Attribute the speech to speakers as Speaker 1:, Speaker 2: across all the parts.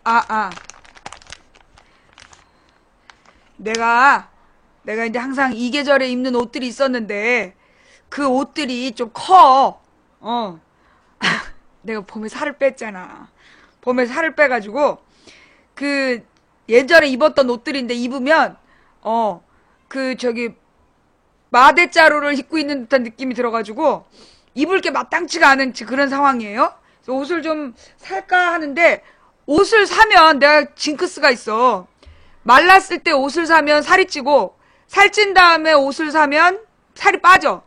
Speaker 1: 아. 내가 이제 항상 이 계절에 입는 옷들이 있었는데, 그 옷들이 좀 커. 내가 봄에 살을 뺐잖아. 봄에 살을 빼가지고, 그, 예전에 입었던 옷들인데 입으면, 마대자루를 입고 있는 듯한 느낌이 들어가지고, 입을 게 마땅치가 않은 그런 상황이에요. 그래서 옷을 좀 살까 하는데, 옷을 사면 내가 징크스가 있어. 말랐을 때 옷을 사면 살이 찌고, 살찐 다음에 옷을 사면 살이 빠져.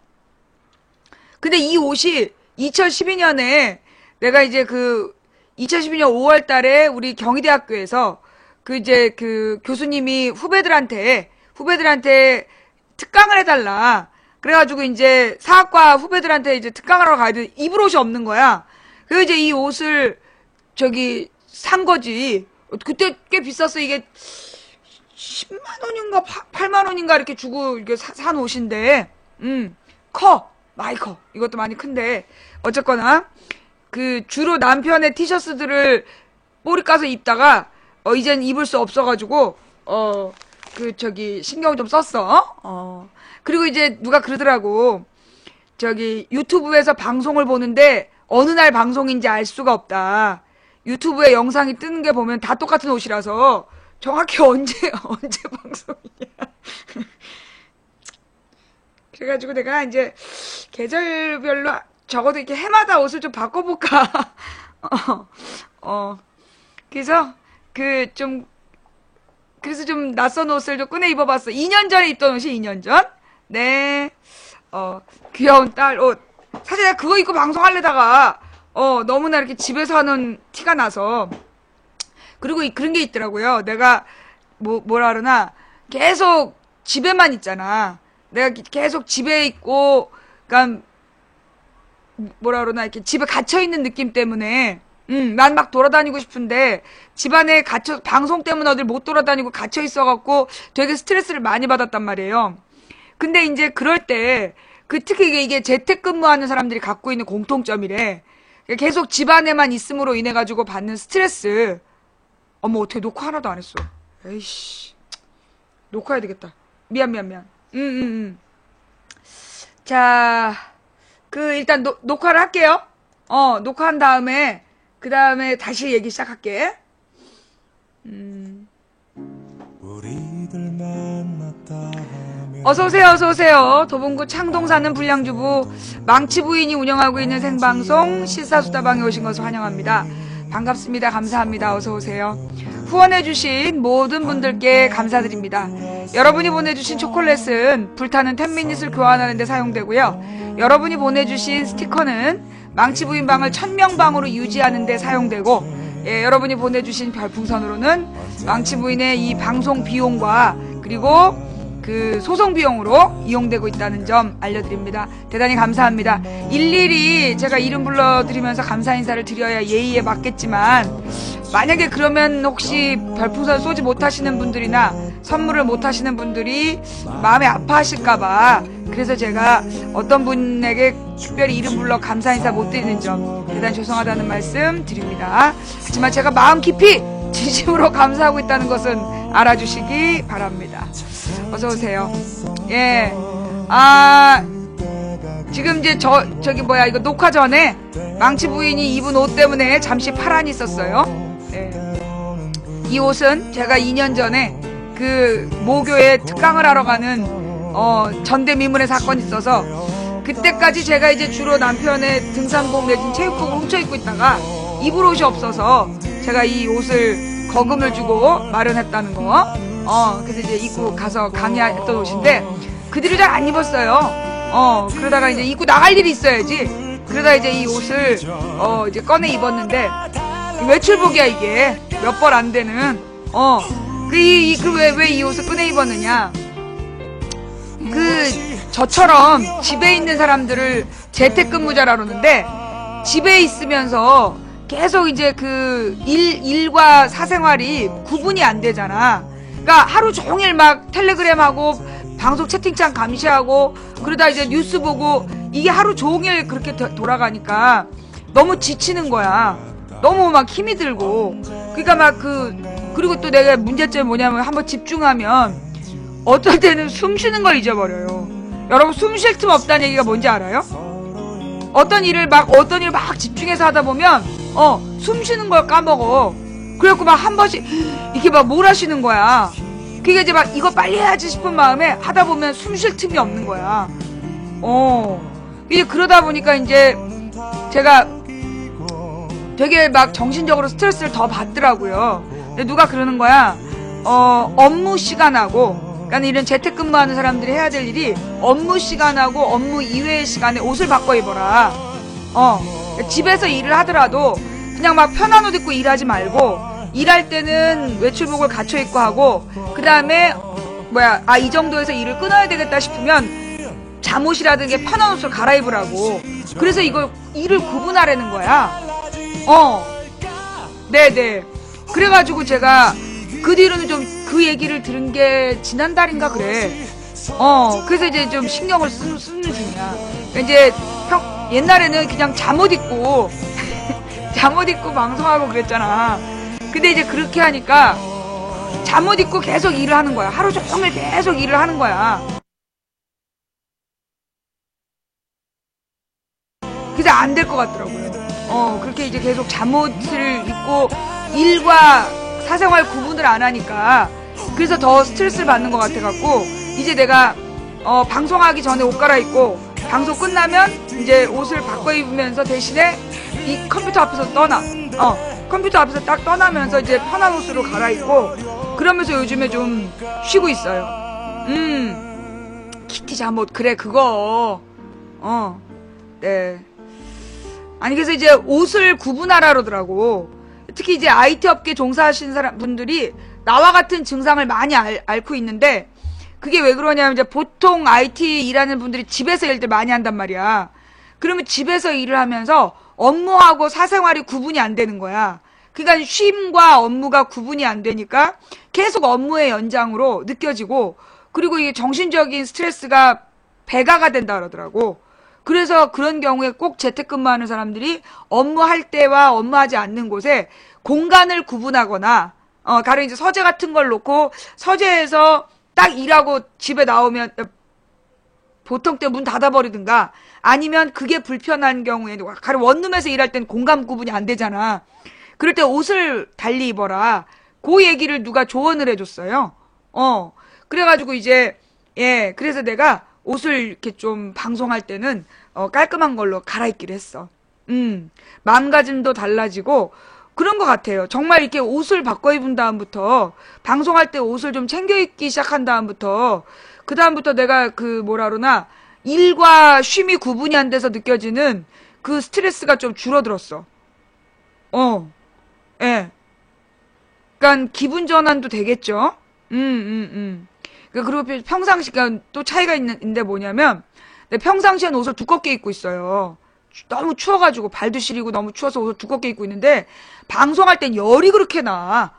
Speaker 1: 근데 이 옷이 2012년에 내가 이제 2012년 5월 달에 우리 경희대학교에서 그 교수님이 후배들한테 특강을 해달라. 그래가지고 이제 사학과 후배들한테 이제 특강을 하러 가야 돼. 입을 옷이 없는 거야. 그래서 이제 이 옷을 산 거지. 그때 꽤 비쌌어. 이게 10만 원인가 8만 원인가 이렇게 주고 이렇게 산 옷인데, 많이 커. 이것도 많이 큰데, 어쨌거나 주로 남편의 티셔츠들을 꼬리 까서 입다가 이젠 입을 수 없어가지고 신경 좀 썼어. 그리고 이제 누가 그러더라고. 유튜브에서 방송을 보는데 어느 날 방송인지 알 수가 없다. 유튜브에 영상이 뜨는 게 보면 다 똑같은 옷이라서 정확히 언제 방송이냐. 그래가지고 내가 이제 계절별로 적어도 이렇게 해마다 옷을 좀 바꿔볼까. 그래서 그래서 좀 낯선 옷을 좀 꺼내 입어봤어. 2년 전에 입던 옷이 2년 전. 네. 귀여운 딸 옷. 사실 내가 그거 입고 방송하려다가 너무나 이렇게 집에서 하는 티가 나서. 그리고 그런 게 있더라고요. 내가 뭐라 그러나 계속 집에만 있잖아. 내가 계속 집에 있고, 그러니까 뭐라 그러나 이렇게 집에 갇혀 있는 느낌 때문에 난 막 돌아다니고 싶은데 집안에 방송 때문에 어딜 못 돌아다니고 갇혀 있어갖고 되게 스트레스를 많이 받았단 말이에요. 근데 이제 그럴 때 특히 이게 재택근무하는 사람들이 갖고 있는 공통점이래. 계속 집안에만 있음으로 인해 가지고 받는 스트레스. 어머, 어떻게 녹화 하나도 안 했어. 에이씨, 녹화해야 되겠다. 미안. 자, 일단 녹화를 할게요. 녹화한 다음에 그 다음에 다시 얘기 시작할게. 어서오세요. 도봉구 창동 사는 불량주부 망치 부인이 운영하고 있는 생방송 실사수다방에 오신 것을 환영합니다. 반갑습니다. 감사합니다. 어서오세요. 후원해주신 모든 분들께 감사드립니다. 여러분이 보내주신 초콜릿은 불타는 10미닛을 교환하는 데 사용되고요. 여러분이 보내주신 스티커는 망치부인방을 1000명방으로 유지하는 데 사용되고, 여러분이 보내주신 별풍선으로는 망치부인의 이 방송 비용과 그리고 소송 비용으로 이용되고 있다는 점 알려드립니다. 대단히 감사합니다. 일일이 제가 이름 불러드리면서 감사 인사를 드려야 예의에 맞겠지만, 만약에 그러면 혹시 별풍선 쏘지 못하시는 분들이나 선물을 못하시는 분들이 마음에 아파하실까봐, 그래서 제가 어떤 분에게 특별히 이름 불러 감사 인사 못 드리는 점 대단히 죄송하다는 말씀 드립니다. 하지만 제가 마음 깊이 진심으로 감사하고 있다는 것은 알아주시기 바랍니다. 어서오세요. 예. 지금 이제 이거 녹화 전에 망치 부인이 입은 옷 때문에 잠시 파란이 있었어요. 예. 이 옷은 제가 2년 전에 모교에 특강을 하러 가는, 전대미문의 사건이 있어서, 그때까지 제가 이제 주로 남편의 등산복 내진 체육복을 훔쳐 입고 있다가 입을 옷이 없어서 제가 이 옷을 거금을 주고 마련했다는 거. 그래서 이제 입고 가서 강의했던 옷인데, 그 뒤로 잘 안 입었어요. 그러다가 이제 입고 나갈 일이 있어야지. 그러다 이제 이 옷을, 이제 꺼내 입었는데, 외출복이야, 이게. 몇 벌 안 되는. 왜 이 옷을 꺼내 입었느냐. 저처럼 집에 있는 사람들을 재택근무자라 그러는데, 집에 있으면서 계속 이제 일과 사생활이 구분이 안 되잖아. 그러니까 하루 종일 막 텔레그램하고 방송 채팅창 감시하고 그러다 이제 뉴스 보고 이게 하루 종일 그렇게 돌아가니까 너무 지치는 거야. 너무 막 힘이 들고. 그러니까 막 그리고 또 내가 문제점이 뭐냐면 한번 집중하면 어떨 때는 숨 쉬는 걸 잊어버려요. 여러분 숨 쉴 틈 없다는 얘기가 뭔지 알아요? 어떤 일을 막 집중해서 하다 보면 숨 쉬는 걸 까먹어. 그래갖고 막 한 번씩 이렇게 막 몰아쉬는 거야. 그게 이제 막 이거 빨리 해야지 싶은 마음에 하다 보면 숨 쉴 틈이 없는 거야. 이제 그러다 보니까 이제 제가 되게 막 정신적으로 스트레스를 더 받더라고요. 근데 누가 그러는 거야. 업무 시간하고, 그러니까 이런 재택근무하는 사람들이 해야 될 일이 업무 시간하고 업무 이외의 시간에 옷을 바꿔 입어라. 집에서 일을 하더라도 그냥 막 편한 옷 입고 일하지 말고, 일할 때는 외출복을 갖춰 입고 하고, 그 다음에 이 정도에서 일을 끊어야 되겠다 싶으면 잠옷이라든지 편한 옷을 갈아입으라고. 그래서 이걸 일을 구분하라는 거야. 네네. 그래가지고 제가 그 뒤로는 좀 그 얘기를 들은 게 지난달인가 그래. 그래서 이제 좀 신경을 쓰는 중이야. 이제 옛날에는 그냥 잠옷 입고 잠옷 입고 방송하고 그랬잖아. 근데 이제 그렇게 하니까 잠옷 입고 계속 일을 하는 거야. 하루 종일 계속 일을 하는 거야. 그래서 안 될 것 같더라고요. 그렇게 이제 계속 잠옷을 입고 일과 사생활 구분을 안 하니까 그래서 더 스트레스를 받는 것 같아갖고 이제 내가 방송하기 전에 옷 갈아입고 방송 끝나면 이제 옷을 바꿔 입으면서 대신에 이 컴퓨터 앞에서 컴퓨터 앞에서 딱 떠나면서 이제 편한 옷으로 갈아입고 그러면서 요즘에 좀 쉬고 있어요. 키티 잠옷 그래 그거 네. 아니 그래서 이제 옷을 구분하라 그러더라고. 특히 이제 IT 업계 종사하시는 분들이 나와 같은 증상을 많이 앓고 있는데 그게 왜 그러냐면 이제 보통 IT 일하는 분들이 집에서 일들 많이 한단 말이야. 그러면 집에서 일을 하면서 업무하고 사생활이 구분이 안 되는 거야. 그러니까 쉼과 업무가 구분이 안 되니까 계속 업무의 연장으로 느껴지고 그리고 이게 정신적인 스트레스가 배가가 된다 그러더라고. 그래서 그런 경우에 꼭 재택근무하는 사람들이 업무할 때와 업무하지 않는 곳에 공간을 구분하거나 가령 이제 서재 같은 걸 놓고 서재에서 딱 일하고 집에 나오면 보통 때 문 닫아버리든가 아니면 그게 불편한 경우에 가령 원룸에서 일할 땐 공간 구분이 안 되잖아. 그럴 때 옷을 달리 입어라. 그 얘기를 누가 조언을 해줬어요. 그래가지고 이제 그래서 내가 옷을 이렇게 좀 방송할 때는 깔끔한 걸로 갈아입기로 했어. 마음가짐도 달라지고 그런 것 같아요. 정말 이렇게 옷을 바꿔 입은 다음부터 방송할 때 옷을 좀 챙겨 입기 시작한 다음부터 그 다음부터 내가 일과 쉼이 구분이 안 돼서 느껴지는 그 스트레스가 좀 줄어들었어. 그러니까 기분 전환도 되겠죠. 그리고 평상시가 또 차이가 있는데 뭐냐면 평상시엔 옷을 두껍게 입고 있어요. 너무 추워가지고 발도 시리고 너무 추워서 옷을 두껍게 입고 있는데 방송할 땐 열이 그렇게 나.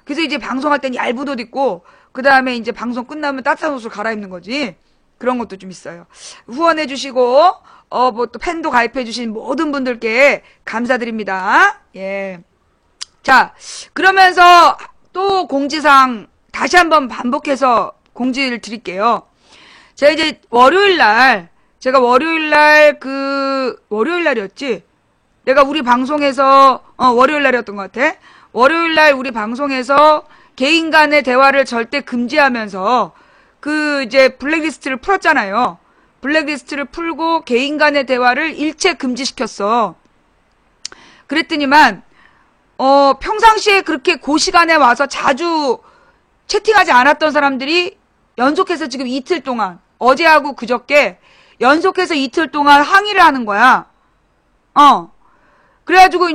Speaker 1: 그래서 이제 방송할 땐 얇은 옷 입고 그 다음에 이제 방송 끝나면 따뜻한 옷을 갈아입는 거지. 그런 것도 좀 있어요. 후원해주시고 뭐 또 팬도 가입해주신 모든 분들께 감사드립니다. 예. 자, 그러면서 또 공지사항 다시 한번 반복해서 공지를 드릴게요. 제가 이제 월요일날 월요일날이었지? 내가 우리 방송에서, 월요일날이었던 것 같아. 월요일날 우리 방송에서 개인 간의 대화를 절대 금지하면서 이제 블랙리스트를 풀었잖아요. 블랙리스트를 풀고 개인 간의 대화를 일체 금지시켰어. 그랬더니만, 평상시에 그렇게 그 시간에 와서 자주 채팅하지 않았던 사람들이 연속해서 지금 이틀 동안, 어제하고 그저께 연속해서 이틀 동안 항의를 하는 거야. 그래가지고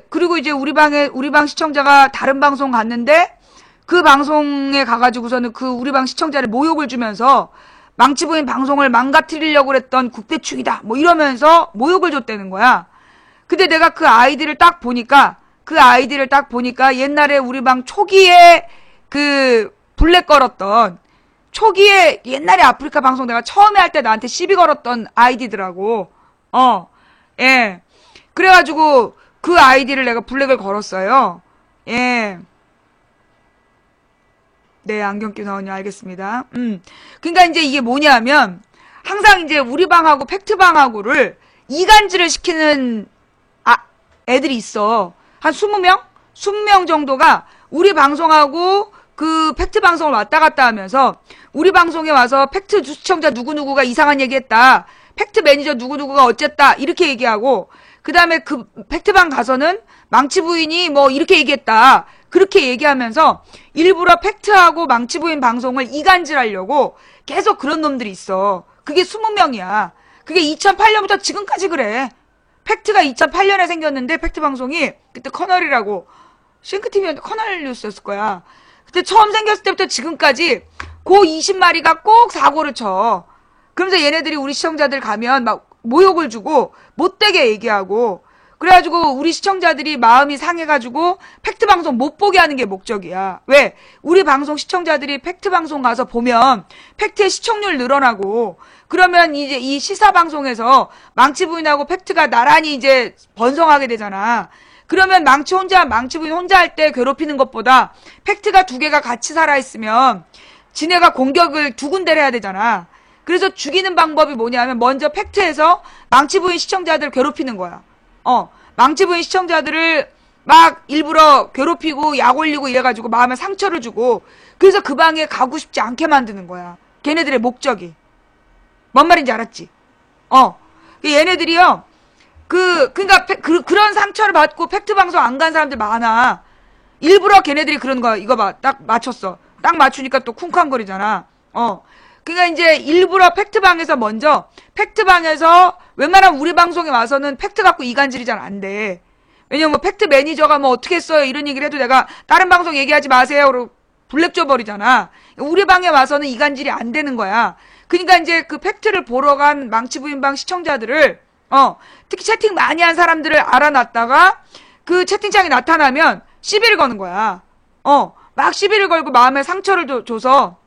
Speaker 1: 그리고 이제 우리 방 시청자가 다른 방송 갔는데 그 방송에 가가지고서는 그 우리 방 시청자를 모욕을 주면서 망치부인 방송을 망가뜨리려고 그랬던 국대축이다. 뭐 이러면서 모욕을 줬다는 거야. 근데 내가 그 아이디를 딱 보니까 옛날에 우리 방 초기에 블랙 걸었던 초기에 옛날에 아프리카 방송 내가 처음에 할 때 나한테 시비 걸었던 아이디더라고. 예. 그래가지고 그 아이디를 내가 블랙을 걸었어요. 예. 네, 안경 끼고 나오냐, 알겠습니다. 그러니까 이제 이게 뭐냐면, 항상 이제 우리 방하고 팩트방하고를 이간질을 시키는, 애들이 있어. 한 20명? 20명 정도가 우리 방송하고 그 팩트 방송을 왔다 갔다 하면서, 우리 방송에 와서 팩트 시청자 누구누구가 이상한 얘기 했다. 팩트 매니저 누구누구가 어쨌다. 이렇게 얘기하고, 그 다음에 그 팩트방 가서는 망치 부인이 뭐 이렇게 얘기했다. 그렇게 얘기하면서 일부러 팩트하고 망치 부인 방송을 이간질하려고 계속 그런 놈들이 있어. 그게 20명이야. 그게 2008년부터 지금까지 그래. 팩트가 2008년에 생겼는데 팩트 방송이 그때 커널이라고 싱크TV였는데 커널 뉴스였을 거야. 그때 처음 생겼을 때부터 지금까지 그 20마리가 꼭 사고를 쳐. 그러면서 얘네들이 우리 시청자들 가면 막 모욕을 주고 못되게 얘기하고 그래가지고 우리 시청자들이 마음이 상해가지고 팩트 방송 못 보게 하는 게 목적이야. 왜? 우리 방송 시청자들이 팩트 방송 가서 보면 팩트의 시청률 늘어나고 그러면 이제 이 시사 방송에서 망치 부인하고 팩트가 나란히 이제 번성하게 되잖아. 그러면 망치 부인 혼자 할 때 괴롭히는 것보다 팩트가 두 개가 같이 살아있으면 지네가 공격을 두 군데를 해야 되잖아. 그래서 죽이는 방법이 뭐냐면 먼저 팩트에서 망치 부인 시청자들 괴롭히는 거야. 망치 부인 시청자들을 막 일부러 괴롭히고 약 올리고 이래가지고 마음에 상처를 주고 그래서 그 방에 가고 싶지 않게 만드는 거야. 걔네들의 목적이. 뭔 말인지 알았지? 얘네들이요. 그러니까 그런 상처를 받고 팩트 방송 안 간 사람들 많아. 일부러 걔네들이 그런 거야. 이거 봐. 딱 맞췄어. 딱 맞추니까 또 쿵쾅거리잖아. 그러니까 이제 일부러 팩트방에서 먼저 팩트방에서 웬만하면 우리 방송에 와서는 팩트 갖고 이간질이 잘 안 돼. 왜냐면 뭐 팩트 매니저가 뭐 어떻게 했어요 이런 얘기를 해도 내가 다른 방송 얘기하지 마세요 그러고 블랙 줘버리잖아. 우리 방에 와서는 이간질이 안 되는 거야. 그러니까 이제 그 팩트를 보러 간 망치부인방 시청자들을 특히 채팅 많이 한 사람들을 알아놨다가 그 채팅창에 나타나면 시비를 거는 거야. 막 시비를 걸고 마음에 상처를 줘서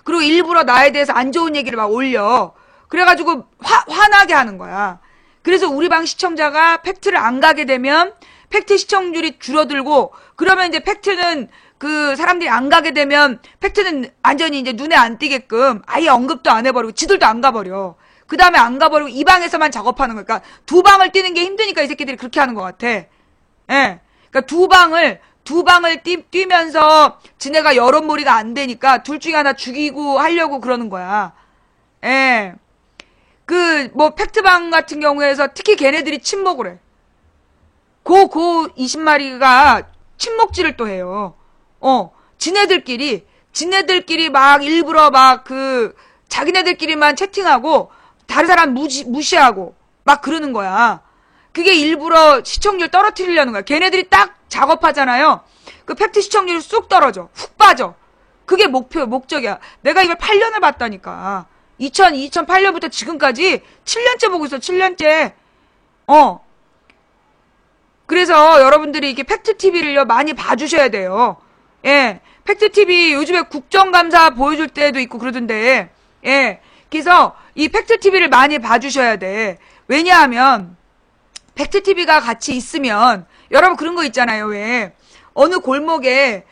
Speaker 1: 그리고 일부러 나에 대해서 안 좋은 얘기를 막 올려. 그래가지고 화나게 하는 거야. 그래서 우리 방 시청자가 팩트를 안 가게 되면 팩트 시청률이 줄어들고 그러면 이제 팩트는 그 사람들이 안 가게 되면 팩트는 완전히 이제 눈에 안 띄게끔 아예 언급도 안 해버리고 지들도 안 가버려. 그 다음에 안 가버리고 이 방에서만 작업하는 거야. 그러니까 두 방을 뛰는 게 힘드니까 이 새끼들이 그렇게 하는 것 같아. 예. 그러니까 두 방을 뛰면서 지네가 여론몰이가 안 되니까 둘 중에 하나 죽이고 하려고 그러는 거야. 예. 뭐 팩트방 같은 경우에서 특히 걔네들이 침묵을 해. 20마리가 침묵질을 또 해요. 지네들끼리 막 일부러 막 자기네들끼리만 채팅하고 다른 사람 무시하고 막 그러는 거야. 그게 일부러 시청률 떨어뜨리려는 거야. 걔네들이 딱 작업하잖아요. 그 팩트 시청률이 쑥 떨어져. 훅 빠져. 그게 목적이야. 내가 이걸 8년을 봤다니까. 2008년부터 지금까지 7년째 보고 있어. 7년째. 그래서 여러분들이 이렇게 팩트TV를요, 많이 봐주셔야 돼요. 예. 팩트TV 요즘에 국정감사 보여줄 때도 있고 그러던데, 예. 그래서 이 팩트TV를 많이 봐주셔야 돼. 왜냐하면, 팩트TV가 같이 있으면, 여러분 그런 거 있잖아요, 왜. 어느 골목에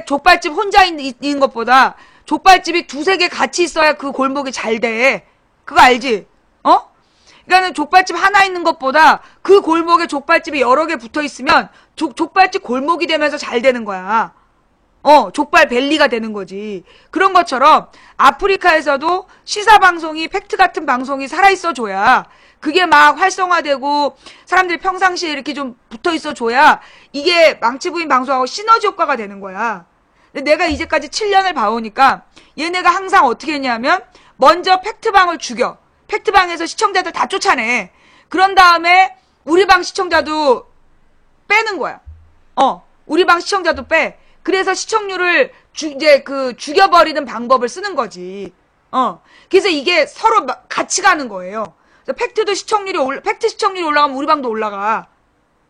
Speaker 1: 족발집 혼자 있는 것보다 족발집이 두세 개 같이 있어야 그 골목이 잘 돼. 그거 알지? 그러니까는 족발집 하나 있는 것보다 그 골목에 족발집이 여러 개 붙어 있으면 족발집 골목이 되면서 잘 되는 거야. 족발 밸리가 되는 거지. 그런 것처럼 아프리카에서도 시사 방송이 팩트 같은 방송이 살아있어 줘야 그게 막 활성화되고 사람들이 평상시에 이렇게 좀 붙어 있어 줘야 이게 망치부인 방송하고 시너지 효과가 되는 거야. 근데 내가 이제까지 7년을 봐오니까 얘네가 항상 어떻게 했냐면 먼저 팩트방을 죽여. 팩트방에서 시청자들 다 쫓아내. 그런 다음에 우리 방 시청자도 빼는 거야. 우리 방 시청자도 빼. 그래서 시청률을 죽여버리는 방법을 쓰는 거지. 그래서 이게 서로 같이 가는 거예요. 팩트 시청률이 올라가면 우리 방도 올라가.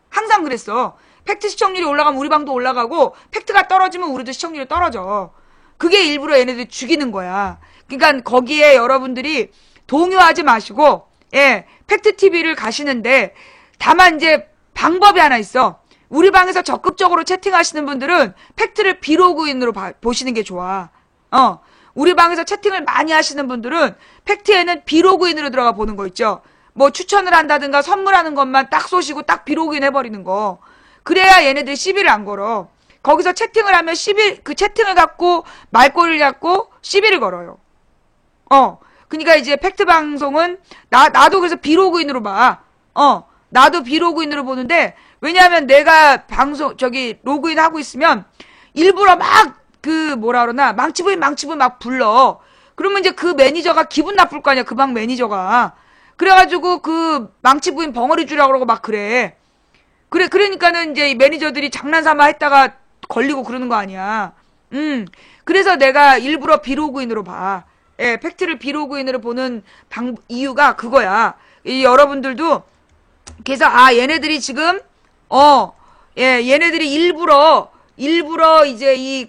Speaker 1: 항상 그랬어. 팩트 시청률이 올라가면 우리 방도 올라가고 팩트가 떨어지면 우리도 시청률이 떨어져. 그게 일부러 얘네들이 죽이는 거야. 그러니까 거기에 여러분들이 동요하지 마시고 팩트 TV를 가시는데 다만 이제 방법이 하나 있어. 우리 방에서 적극적으로 채팅하시는 분들은 팩트를 비로그인으로 보시는 게 좋아. 우리 방에서 채팅을 많이 하시는 분들은 팩트에는 비로그인으로 들어가 보는 거 있죠. 뭐 추천을 한다든가 선물하는 것만 딱 쏘시고 딱 비로그인 해버리는 거. 그래야 얘네들이 시비를 안 걸어. 거기서 채팅을 하면 그 채팅을 갖고 말꼬리를 잡고 시비를 걸어요. 그러니까 이제 팩트 방송은 나도 그래서 비로그인으로 봐. 나도 비로그인으로 보는데, 왜냐하면 내가 로그인 하고 있으면 일부러 막 망치부인 막 불러. 그러면 이제 그 매니저가 기분 나쁠 거 아니야, 그 방 매니저가. 그래가지고 그 망치부인 벙어리 주라고 그러고 막 그래. 그러니까는 이제 매니저들이 장난삼아 했다가 걸리고 그러는 거 아니야. 그래서 내가 일부러 비로그인으로 봐. 예, 팩트를 비로그인으로 보는 이유가 그거야. 여러분들도, 그래서, 얘네들이 지금, 얘네들이 일부러 이제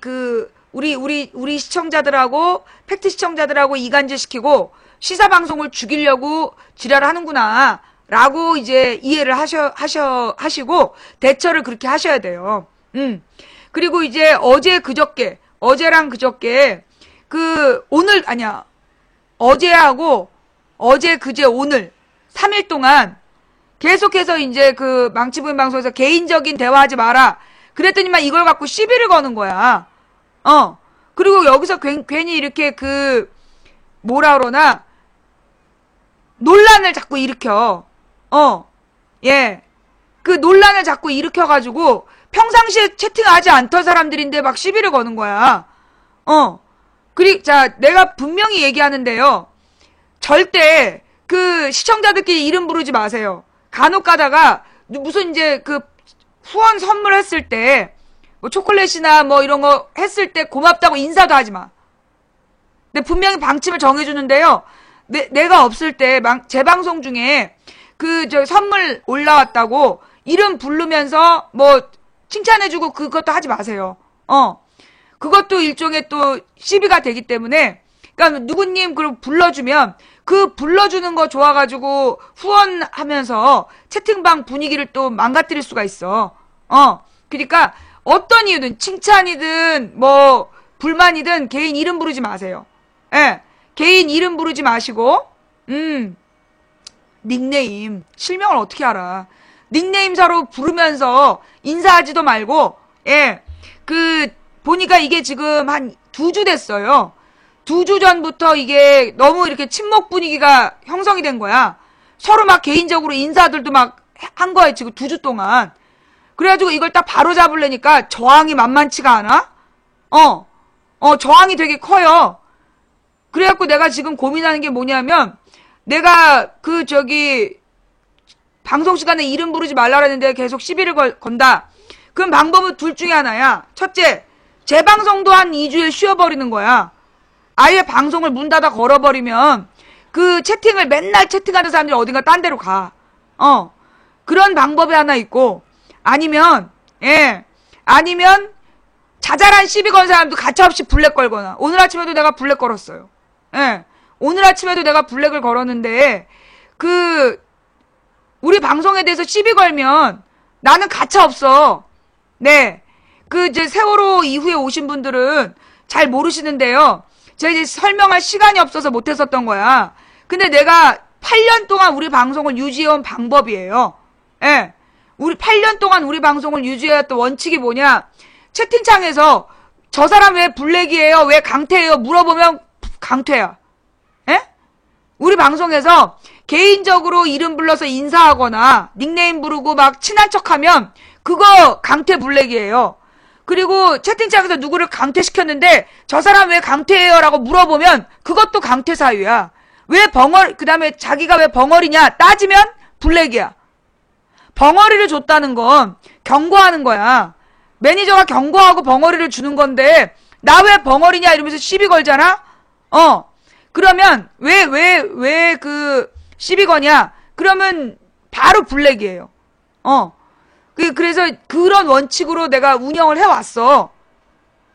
Speaker 1: 우리 시청자들하고, 팩트 시청자들하고 이간질 시키고, 시사방송을 죽이려고 지랄을 하는구나. 라고 이제 이해를 하시고, 대처를 그렇게 하셔야 돼요. 그리고 이제 어제랑 그저께, 어제하고, 그제, 오늘, 3일 동안, 계속해서 이제 망치부인 방송에서 개인적인 대화하지 마라. 그랬더니만 이걸 갖고 시비를 거는 거야. 그리고 여기서 괜히 이렇게 논란을 자꾸 일으켜. 논란을 자꾸 일으켜가지고, 평상시에 채팅하지 않던 사람들인데 막 시비를 거는 거야. 내가 분명히 얘기하는데요. 절대, 시청자들끼리 이름 부르지 마세요. 간혹 가다가, 무슨 이제 후원 선물했을 때, 뭐 초콜릿이나 뭐 이런 거 했을 때 고맙다고 인사도 하지 마. 근데 분명히 방침을 정해주는데요. 내가 없을 때, 재방송 중에, 선물 올라왔다고, 이름 부르면서, 칭찬해주고 그것도 하지 마세요. 그것도 일종의 또 시비가 되기 때문에, 그러니까 누구님 그럼 불러주면, 불러주는 거 좋아가지고 후원하면서 채팅방 분위기를 또 망가뜨릴 수가 있어. 그러니까 어떤 이유든, 칭찬이든, 불만이든 개인 이름 부르지 마세요. 예. 개인 이름 부르지 마시고, 닉네임. 실명을 어떻게 알아. 닉네임 서로 부르면서 인사하지도 말고, 예. 보니까 이게 지금 한 2주 됐어요. 2주 전부터 이게 너무 이렇게 친목 분위기가 형성이 된 거야. 서로 막 개인적으로 인사들도 막 한 거야, 지금 2주 동안. 그래가지고 이걸 딱 바로 잡으려니까 저항이 만만치가 않아? 저항이 되게 커요. 그래갖고 내가 지금 고민하는 게 뭐냐면, 내가 방송 시간에 이름 부르지 말라 그랬는데 계속 시비를 건다. 그럼 방법은 둘 중에 하나야. 첫째, 재방송도 한 2주일 쉬어버리는 거야. 아예 방송을 문 닫아 걸어버리면 채팅을 맨날 채팅하는 사람들이 어딘가 딴 데로 가. 그런 방법이 하나 있고, 아니면 자잘한 시비 건 사람도 가차없이 블랙 걸거나. 오늘 아침에도 내가 블랙 걸었어요. 오늘 아침에도 내가 블랙을 걸었는데, 우리 방송에 대해서 시비 걸면 나는 가차없어. 네. 이제 세월호 이후에 오신 분들은 잘 모르시는데요. 제가 이제 설명할 시간이 없어서 못했었던 거야. 근데 내가 8년 동안 우리 방송을 유지해온 방법이에요. 예. 8년 동안 우리 방송을 유지해왔던 원칙이 뭐냐. 채팅창에서 저 사람 왜 블랙이에요? 왜 강태예요? 물어보면 강태야. 예? 우리 방송에서 개인적으로 이름 불러서 인사하거나 닉네임 부르고 막 친한 척하면 그거 강태 블랙이에요. 그리고 채팅창에서 누구를 강퇴시켰는데 저 사람 왜 강퇴해요? 라고 물어보면 그것도 강퇴 사유야. 그 다음에 자기가 왜 벙어리냐 따지면 블랙이야. 벙어리를 줬다는 건 경고하는 거야. 매니저가 경고하고 벙어리를 주는 건데 나 왜 벙어리냐 이러면서 시비 걸잖아? 그러면 왜 시비 거냐? 그러면 바로 블랙이에요. 그래서 그런 원칙으로 내가 운영을 해왔어.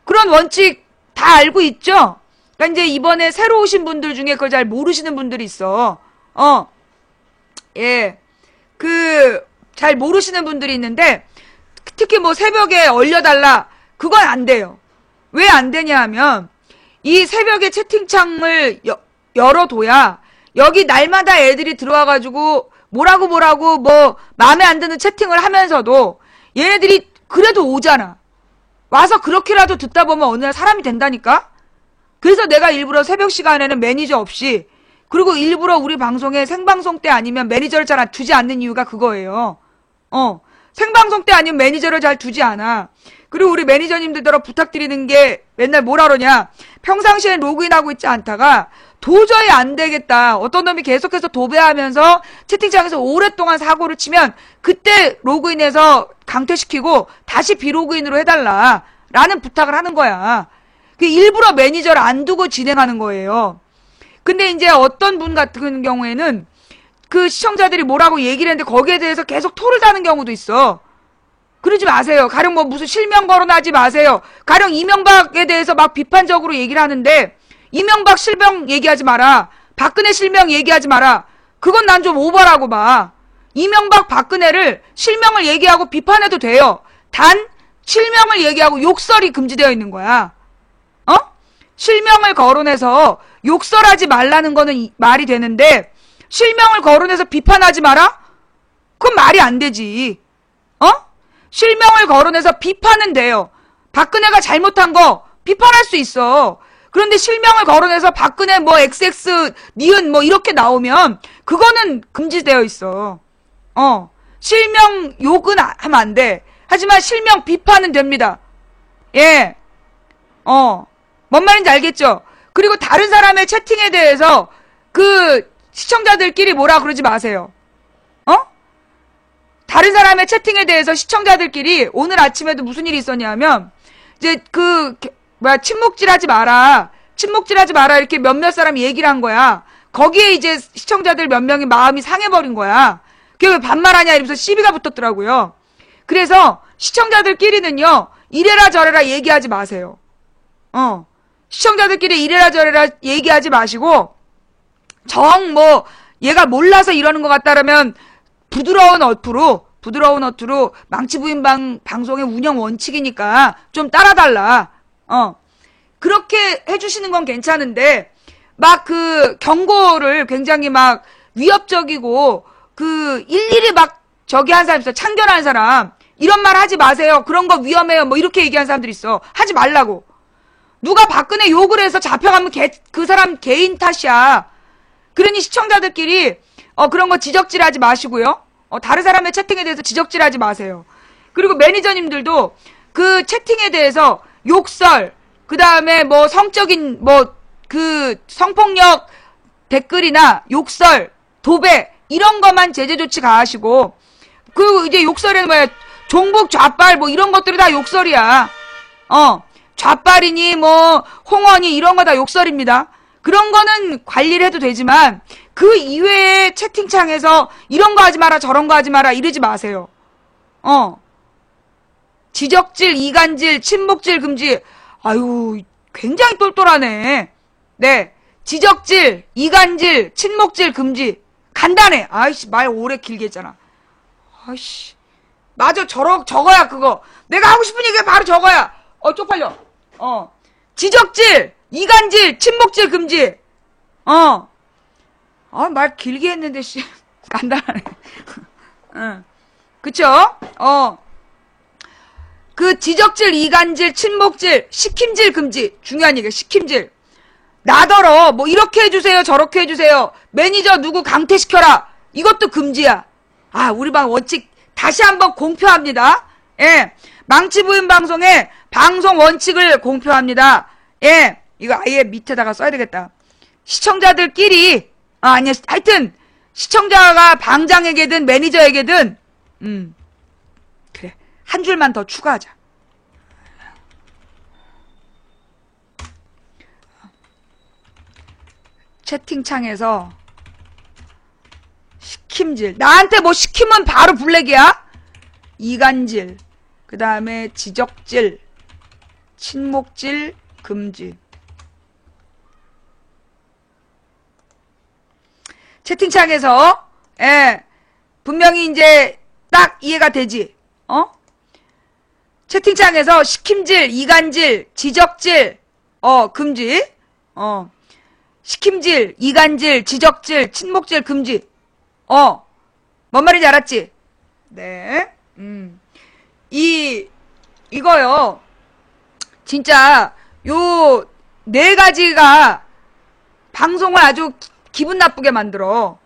Speaker 1: 그런 원칙 다 알고 있죠? 그러니까 이제 이번에 새로 오신 분들 중에 그걸 잘 모르시는 분들이 있어. 예. 잘 모르시는 분들이 있는데, 특히 뭐 새벽에 얼려달라. 그건 안 돼요. 왜 안 되냐 하면, 이 새벽에 채팅창을 열어둬야, 여기 날마다 애들이 들어와가지고, 뭐라고 뭐, 마음에 안 드는 채팅을 하면서도, 얘네들이 그래도 오잖아. 와서 그렇게라도 듣다 보면 어느 날 사람이 된다니까? 그래서 내가 일부러 새벽 시간에는 매니저 없이, 그리고 일부러 우리 방송에 생방송 때 아니면 매니저를 잘 두지 않는 이유가 그거예요. 생방송 때 아니면 매니저를 잘 두지 않아. 그리고 우리 매니저님들더러 부탁드리는 게 맨날 뭐라 그러냐. 평상시엔 로그인하고 있지 않다가 도저히 안 되겠다. 어떤 놈이 계속해서 도배하면서 채팅창에서 오랫동안 사고를 치면 그때 로그인해서 강퇴시키고 다시 비로그인으로 해달라. 라는 부탁을 하는 거야. 일부러 매니저를 안 두고 진행하는 거예요. 근데 이제 어떤 분 같은 경우에는 그 시청자들이 뭐라고 얘기를 했는데 거기에 대해서 계속 토를 다는 경우도 있어. 그러지 마세요. 가령 뭐 무슨 실명 거론하지 마세요. 가령 이명박에 대해서 막 비판적으로 얘기를 하는데 이명박 실명 얘기하지 마라. 박근혜 실명 얘기하지 마라. 그건 난 좀 오버라고 봐. 이명박 박근혜를 실명을 얘기하고 비판해도 돼요. 단 실명을 얘기하고 욕설이 금지되어 있는 거야. 실명을 거론해서 욕설하지 말라는 거는 말이 되는데 실명을 거론해서 비판하지 마라? 그건 말이 안 되지. 실명을 거론해서 비판은 돼요. 박근혜가 잘못한 거 비판할 수 있어. 그런데 실명을 거론해서 박근혜 뭐 XX 니은 뭐 이렇게 나오면 그거는 금지되어 있어. 실명 욕은 하면 안 돼. 하지만 실명 비판은 됩니다. 예. 뭔 말인지 알겠죠? 그리고 다른 사람의 채팅에 대해서 그 시청자들끼리 뭐라 그러지 마세요. 다른 사람의 채팅에 대해서 시청자들끼리 오늘 아침에도 무슨 일이 있었냐면 이제 침묵질하지 마라. 침묵질하지 마라. 이렇게 몇몇 사람이 얘기를 한 거야. 거기에 이제 시청자들 몇 명이 마음이 상해버린 거야. 그게 왜 반말하냐 이러면서 시비가 붙었더라고요. 그래서 시청자들끼리는요. 이래라 저래라 얘기하지 마세요. 시청자들끼리 이래라 저래라 얘기하지 마시고 얘가 몰라서 이러는 것 같다라면 부드러운 어투로 망치부인 방송의 운영 원칙이니까 좀 따라달라. 그렇게 해주시는 건 괜찮은데 막 그 경고를 굉장히 막 위협적이고 일일이 막 저기 한 사람 있어. 참견하는 사람. 이런 말 하지 마세요. 그런 거 위험해요. 뭐 이렇게 얘기하는 사람들이 있어. 하지 말라고. 누가 박근혜 욕을 해서 잡혀가면 그 사람 개인 탓이야. 그러니 시청자들끼리 그런 거 지적질하지 마시고요. 다른 사람의 채팅에 대해서 지적질하지 마세요. 그리고 매니저님들도 그 채팅에 대해서 욕설, 그 다음에 뭐 성적인 성폭력 댓글이나 욕설, 도배 이런 것만 제재 조치 가하시고 이제 욕설에는 뭐야 종북 좌빨 뭐 이런 것들이 다 욕설이야. 좌빨이니 뭐 홍언이 이런 거 다 욕설입니다. 그런 거는 관리를 해도 되지만 그 이외의 채팅창에서 이런 거 하지 마라 저런 거 하지 마라 이러지 마세요. 지적질, 이간질, 침묵질 금지. 아유 굉장히 똘똘하네. 네. 지적질, 이간질, 침묵질 금지. 간단해. 아이씨 말 오래 길게 했잖아. 아이씨 맞아 저거야 그거. 내가 하고 싶은 얘기가 바로 저거야. 쪽팔려. 지적질, 이간질, 침묵질 금지. 말 길게 했는데, 간단하네. 그쵸? 그 지적질, 이간질, 침묵질, 시킴질 금지. 중요한 얘기야, 시킴질. 나더러, 뭐, 이렇게 해주세요, 저렇게 해주세요. 매니저 누구 강퇴시켜라. 이것도 금지야. 우리 방 원칙, 다시 한번 공표합니다. 예. 망치부인 방송의 방송 원칙을 공표합니다. 예. 이거 아예 밑에다가 써야 되겠다. 시청자들끼리, 아니야. 하여튼, 시청자가 방장에게든 매니저에게든, 그래. 한 줄만 더 추가하자. 채팅창에서, 시킴질. 나한테 뭐 시키면 바로 블랙이야? 이간질. 그 다음에 지적질, 침묵질, 금지. 채팅창에서, 분명히 이제 딱 이해가 되지? 채팅창에서 시킴질, 이간질, 지적질, 금지. 시킴질, 이간질, 지적질, 친목질 금지. 뭔 말인지 알았지? 네. 이거요. 진짜, 요, 네 가지가 방송을 아주 기분 나쁘게 만들어.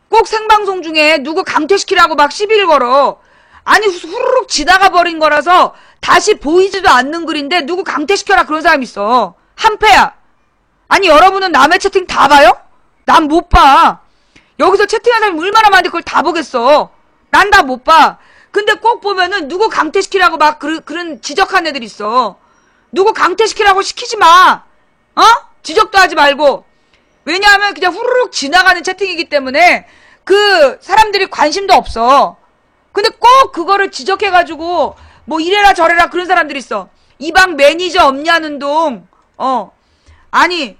Speaker 1: 꼭 생방송 중에 누구 강퇴시키라고 막 시비를 걸어. 아니, 후루룩 지나가 버린 거라서 다시 보이지도 않는 글인데 누구 강퇴시켜라 그런 사람 있어. 한패야. 아니, 여러분은 남의 채팅 다 봐요? 난 못 봐. 여기서 채팅하는 사람이 얼마나 많은데 그걸 다 보겠어. 난 다 못 봐. 근데 꼭 보면은 누구 강퇴시키라고 막 그런 지적한 애들 있어. 누구 강퇴시키라고 시키지 마. 지적도 하지 말고. 왜냐하면 그냥 후루룩 지나가는 채팅이기 때문에 그 사람들이 관심도 없어. 근데 꼭 그거를 지적해가지고 뭐 이래라 저래라 그런 사람들이 있어. 이 방 매니저 없냐는 동. 아니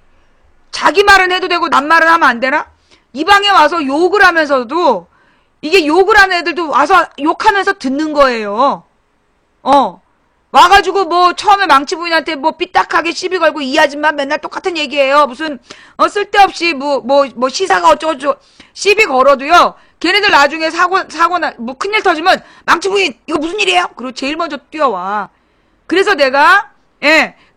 Speaker 1: 자기 말은 해도 되고 남 말은 하면 안 되나? 이 방에 와서 욕을 하면서도 이게 욕을 하는 애들도 와서 욕하면서 듣는 거예요. 와가지고 뭐 처음에 망치 부인한테 뭐 삐딱하게 시비 걸고 이 아줌마 맨날 똑같은 얘기해요. 무슨 쓸데없이 뭐 시사가 어쩌고저쩌고 시비 걸어도요. 걔네들 나중에 사고나 뭐 큰일 터지면 망치 부인 이거 무슨 일이에요? 그리고 제일 먼저 뛰어와. 그래서 내가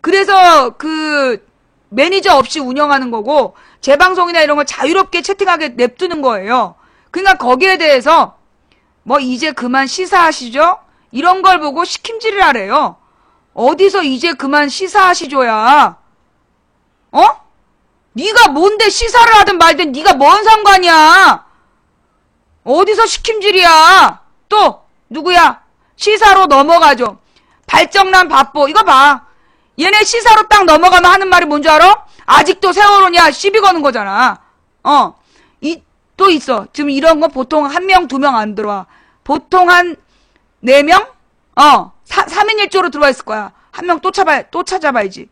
Speaker 1: 그래서 그 매니저 없이 운영하는 거고 재방송이나 이런 걸 자유롭게 채팅하게 냅두는 거예요. 그러니까 거기에 대해서 뭐 이제 그만 시사하시죠? 이런 걸 보고 시킴질을 하래요. 어디서 이제 그만 시사하시죠야. 네가 뭔데 시사를 하든 말든 네가 뭔 상관이야. 어디서 시킴질이야. 또 누구야? 시사로 넘어가죠. 발정난 바보. 이거 봐. 얘네 시사로 딱 넘어가면 하는 말이 뭔 줄 알아? 아직도 세월호냐 시비 거는 거잖아. 또 있어. 지금 이런 거 보통 1명, 2명 안 들어와. 보통 한 4명? 3인 1조로 들어와 있을 거야. 1명 또 찾아봐야지.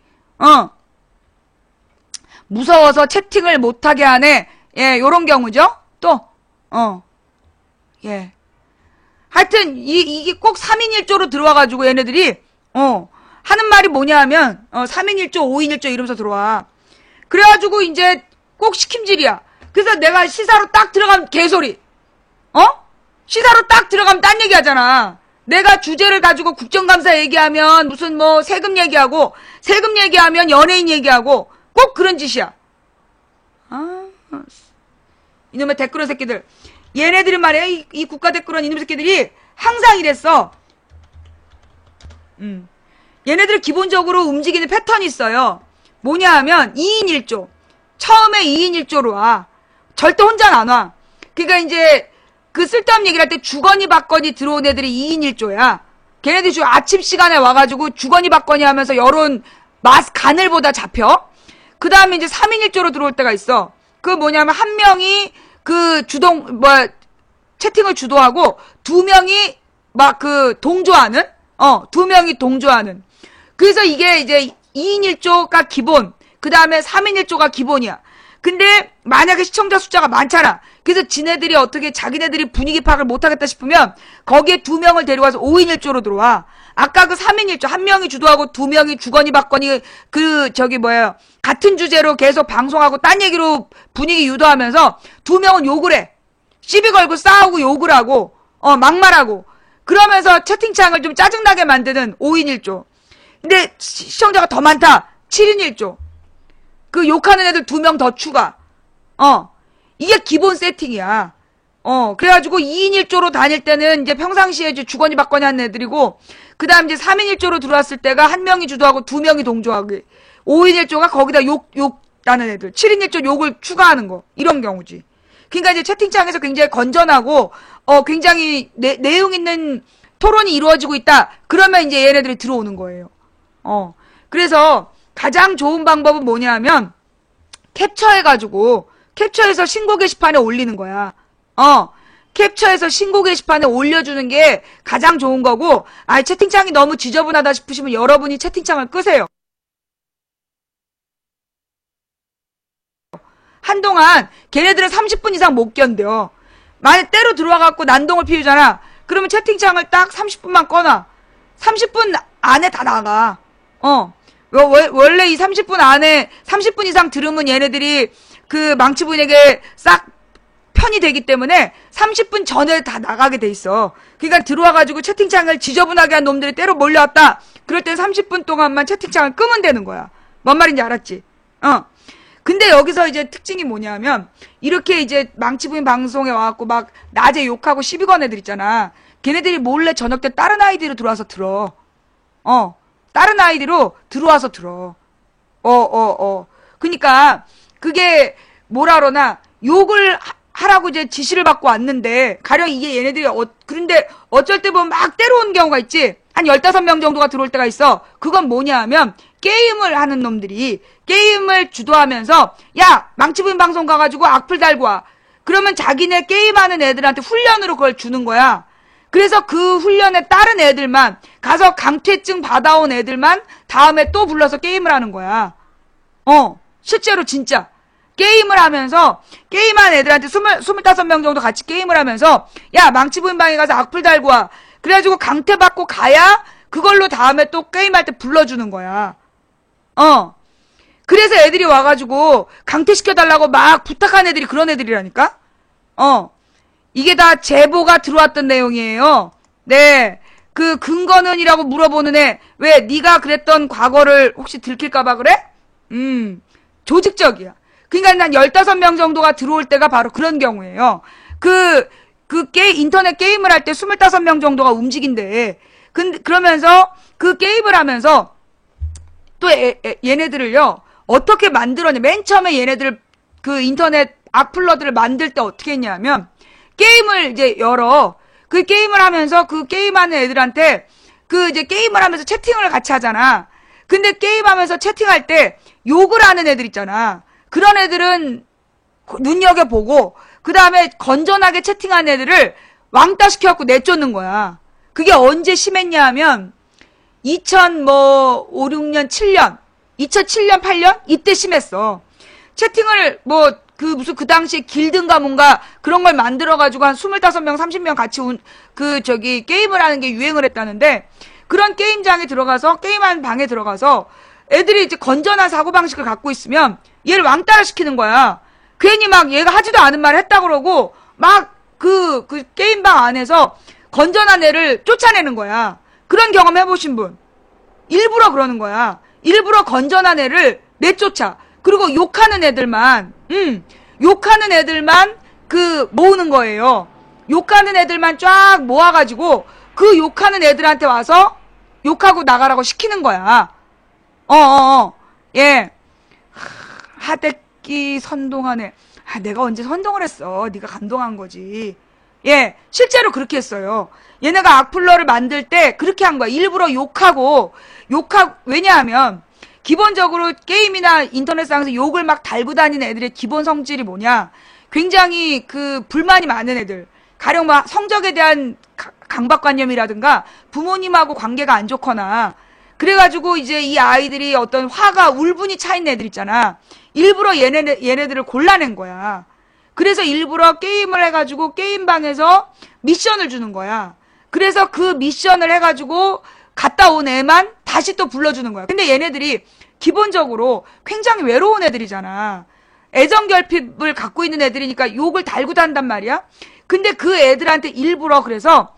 Speaker 1: 무서워서 채팅을 못하게 하네. 예, 요런 경우죠. 또, 예. 하여튼, 이게 꼭 3인 1조로 들어와가지고 얘네들이, 하는 말이 뭐냐 하면, 3인 1조, 5인 1조 이러면서 들어와. 그래가지고 이제 꼭 시킴질이야. 그래서 내가 시사로 딱 들어가면 개소리. 시사로 딱 들어가면 딴 얘기 하잖아. 내가 주제를 가지고 국정감사 얘기하면 무슨 뭐 세금 얘기하고, 세금 얘기하면 연예인 얘기하고, 꼭 그런 짓이야. 이놈의 댓글원 새끼들. 얘네들은 말이야, 이 국가 댓글원 이놈 새끼들이 항상 이랬어. 얘네들 기본적으로 움직이는 패턴이 있어요. 뭐냐 하면 2인 1조. 처음에 2인 1조로 와. 절대 혼자는 안 와. 그러니까 이제 그 쓸데없는 얘기를 할 때 주거니 받거니 들어온 애들이 2인 1조야. 걔네들이 지금 아침 시간에 와가지고 주거니 받거니 하면서 여론 간을 보다 잡혀. 그 다음에 이제 3인 1조로 들어올 때가 있어. 그 뭐냐면 한 명이 그 채팅을 주도하고 2명이 막 그 동조하는? 2명이 동조하는. 그래서 이게 이제 2인 1조가 기본. 그 다음에 3인 1조가 기본이야. 근데 만약에 시청자 숫자가 많잖아. 그래서 지네들이 어떻게 자기네들이 분위기 파악을 못하겠다 싶으면 거기에 2명을 데려와서 5인 1조로 들어와. 아까 그 3인 1조 한 명이 주도하고 2명이 주거니 받거니 같은 주제로 계속 방송하고 딴 얘기로 분위기 유도하면서 2명은 욕을 해. 시비 걸고 싸우고 욕을 하고 막말하고 그러면서 채팅창을 좀 짜증나게 만드는 5인 1조. 근데 시청자가 더 많다. 7인 1조. 그 욕하는 애들 2명 더 추가. 이게 기본 세팅이야. 그래가지고 2인 1조로 다닐 때는 이제 평상시에 이제 주거니 받거니 하는 애들이고, 그 다음 이제 3인 1조로 들어왔을 때가 한 명이 주도하고 2명이 동조하고, 5인 1조가 거기다 욕 나는 애들. 7인 1조 욕을 추가하는 거. 이런 경우지. 그러니까 이제 채팅창에서 굉장히 건전하고, 굉장히 내용 있는 토론이 이루어지고 있다. 그러면 이제 얘네들이 들어오는 거예요. 그래서 가장 좋은 방법은 뭐냐 하면, 캡처해서 신고 게시판에 올리는 거야. 캡처해서 신고 게시판에 올려주는 게 가장 좋은 거고, 채팅창이 너무 지저분하다 싶으시면 여러분이 채팅창을 끄세요. 한동안 걔네들은 30분 이상 못 견뎌. 만약 때로 들어와갖고 난동을 피우잖아. 그러면 채팅창을 딱 30분만 꺼놔. 30분 안에 다 나가. 원래 이 30분 안에 30분 이상 들으면 얘네들이 그 망치 부인에게 싹 편이 되기 때문에 30분 전에 다 나가게 돼 있어. 그러니까 들어와가지고 채팅창을 지저분하게 한 놈들이 때로 몰려왔다. 그럴 땐 30분 동안만 채팅창을 끄면 되는 거야. 뭔 말인지 알았지? 근데 여기서 이제 특징이 뭐냐면, 이렇게 이제 망치 부인 방송에 와갖고 막 낮에 욕하고 시비 건 애들 있잖아. 걔네들이 몰래 저녁 때 다른 아이디로 들어와서 들어. 다른 아이디로 들어와서 들어. 그니까, 그게 뭐라 그러나, 욕을 하라고 이제 지시를 받고 왔는데, 가령 이게 얘네들이, 그런데 어쩔 때 보면 막 때려온 경우가 있지? 한 15명 정도가 들어올 때가 있어. 그건 뭐냐 하면, 게임을 하는 놈들이, 게임을 주도하면서, 야! 망치부인 방송 가가지고 악플 달고 와. 그러면 자기네 게임하는 애들한테 훈련으로 그걸 주는 거야. 그래서 그 훈련에 따른 애들만, 가서 강퇴증 받아온 애들만 다음에 또 불러서 게임을 하는 거야. 실제로 진짜. 게임을 하면서, 게임한 애들한테 25명 정도 같이 게임을 하면서, 야, 망치부인 방에 가서 악플 달고 와. 그래가지고 강퇴받고 가야, 그걸로 다음에 또 게임할 때 불러주는 거야. 그래서 애들이 와가지고, 강퇴시켜달라고 막 부탁한 애들이 그런 애들이라니까? 이게 다 제보가 들어왔던 내용이에요. 네. 그 근거는이라고 물어보는 애, 왜 네가 그랬던 과거를 혹시 들킬까봐 그래? 조직적이야. 그러니까 한 15명 정도가 들어올 때가 바로 그런 경우예요. 인터넷 게임을 할 때 25명 정도가 움직인대. 그러면서 그 게임을 하면서 또 얘네들을요, 어떻게 만들었냐. 맨 처음에 얘네들 그 인터넷 악플러들을 만들 때 어떻게 했냐면, 게임을 이제 열어. 그 게임을 하면서 그 게임하는 애들한테 그 이제 게임을 하면서 채팅을 같이 하잖아. 근데 게임하면서 채팅할 때 욕을 하는 애들 있잖아. 그런 애들은 눈여겨보고, 그 다음에 건전하게 채팅하는 애들을 왕따 시켜갖고 내쫓는 거야. 그게 언제 심했냐 하면, 2005, 6년, 7년, 2007년, 8년? 이때 심했어. 채팅을 무슨 그 당시에 길든가 뭔가 그런 걸 만들어가지고 한 25명, 30명 같이 게임을 하는 게 유행을 했다는데, 그런 게임장에 들어가서, 게임하는 방에 들어가서 애들이 이제 건전한 사고방식을 갖고 있으면 얘를 왕따를 시키는 거야. 괜히 막 얘가 하지도 않은 말을 했다 그러고 막 그 게임방 안에서 건전한 애를 쫓아내는 거야. 그런 경험 해보신 분? 일부러 그러는 거야. 일부러 건전한 애를 내쫓아. 그리고 욕하는 애들만 모으는 거예요. 욕하는 애들만 쫙 모아가지고 그 욕하는 애들한테 와서 욕하고 나가라고 시키는 거야. 예. 하대끼 선동하네. 내가 언제 선동을 했어. 네가 감동한 거지. 예. 실제로 그렇게 했어요. 얘네가 악플러를 만들 때 그렇게 한 거야. 일부러 왜냐하면 기본적으로 게임이나 인터넷상에서 욕을 막 달고 다니는 애들의 기본 성질이 뭐냐. 굉장히 불만이 많은 애들. 가령 막 성적에 대한 강박관념이라든가 부모님하고 관계가 안 좋거나, 그래가지고 이제 이 아이들이 어떤 화가 울분이 차있는 애들 있잖아. 일부러 얘네들을 골라낸 거야. 그래서 일부러 게임을 해가지고 게임방에서 미션을 주는 거야. 그래서 그 미션을 해가지고 갔다 온 애만 다시 또 불러주는 거야. 근데 얘네들이 기본적으로 굉장히 외로운 애들이잖아. 애정결핍을 갖고 있는 애들이니까 욕을 달고 단단 말이야. 근데 그 애들한테 일부러 그래서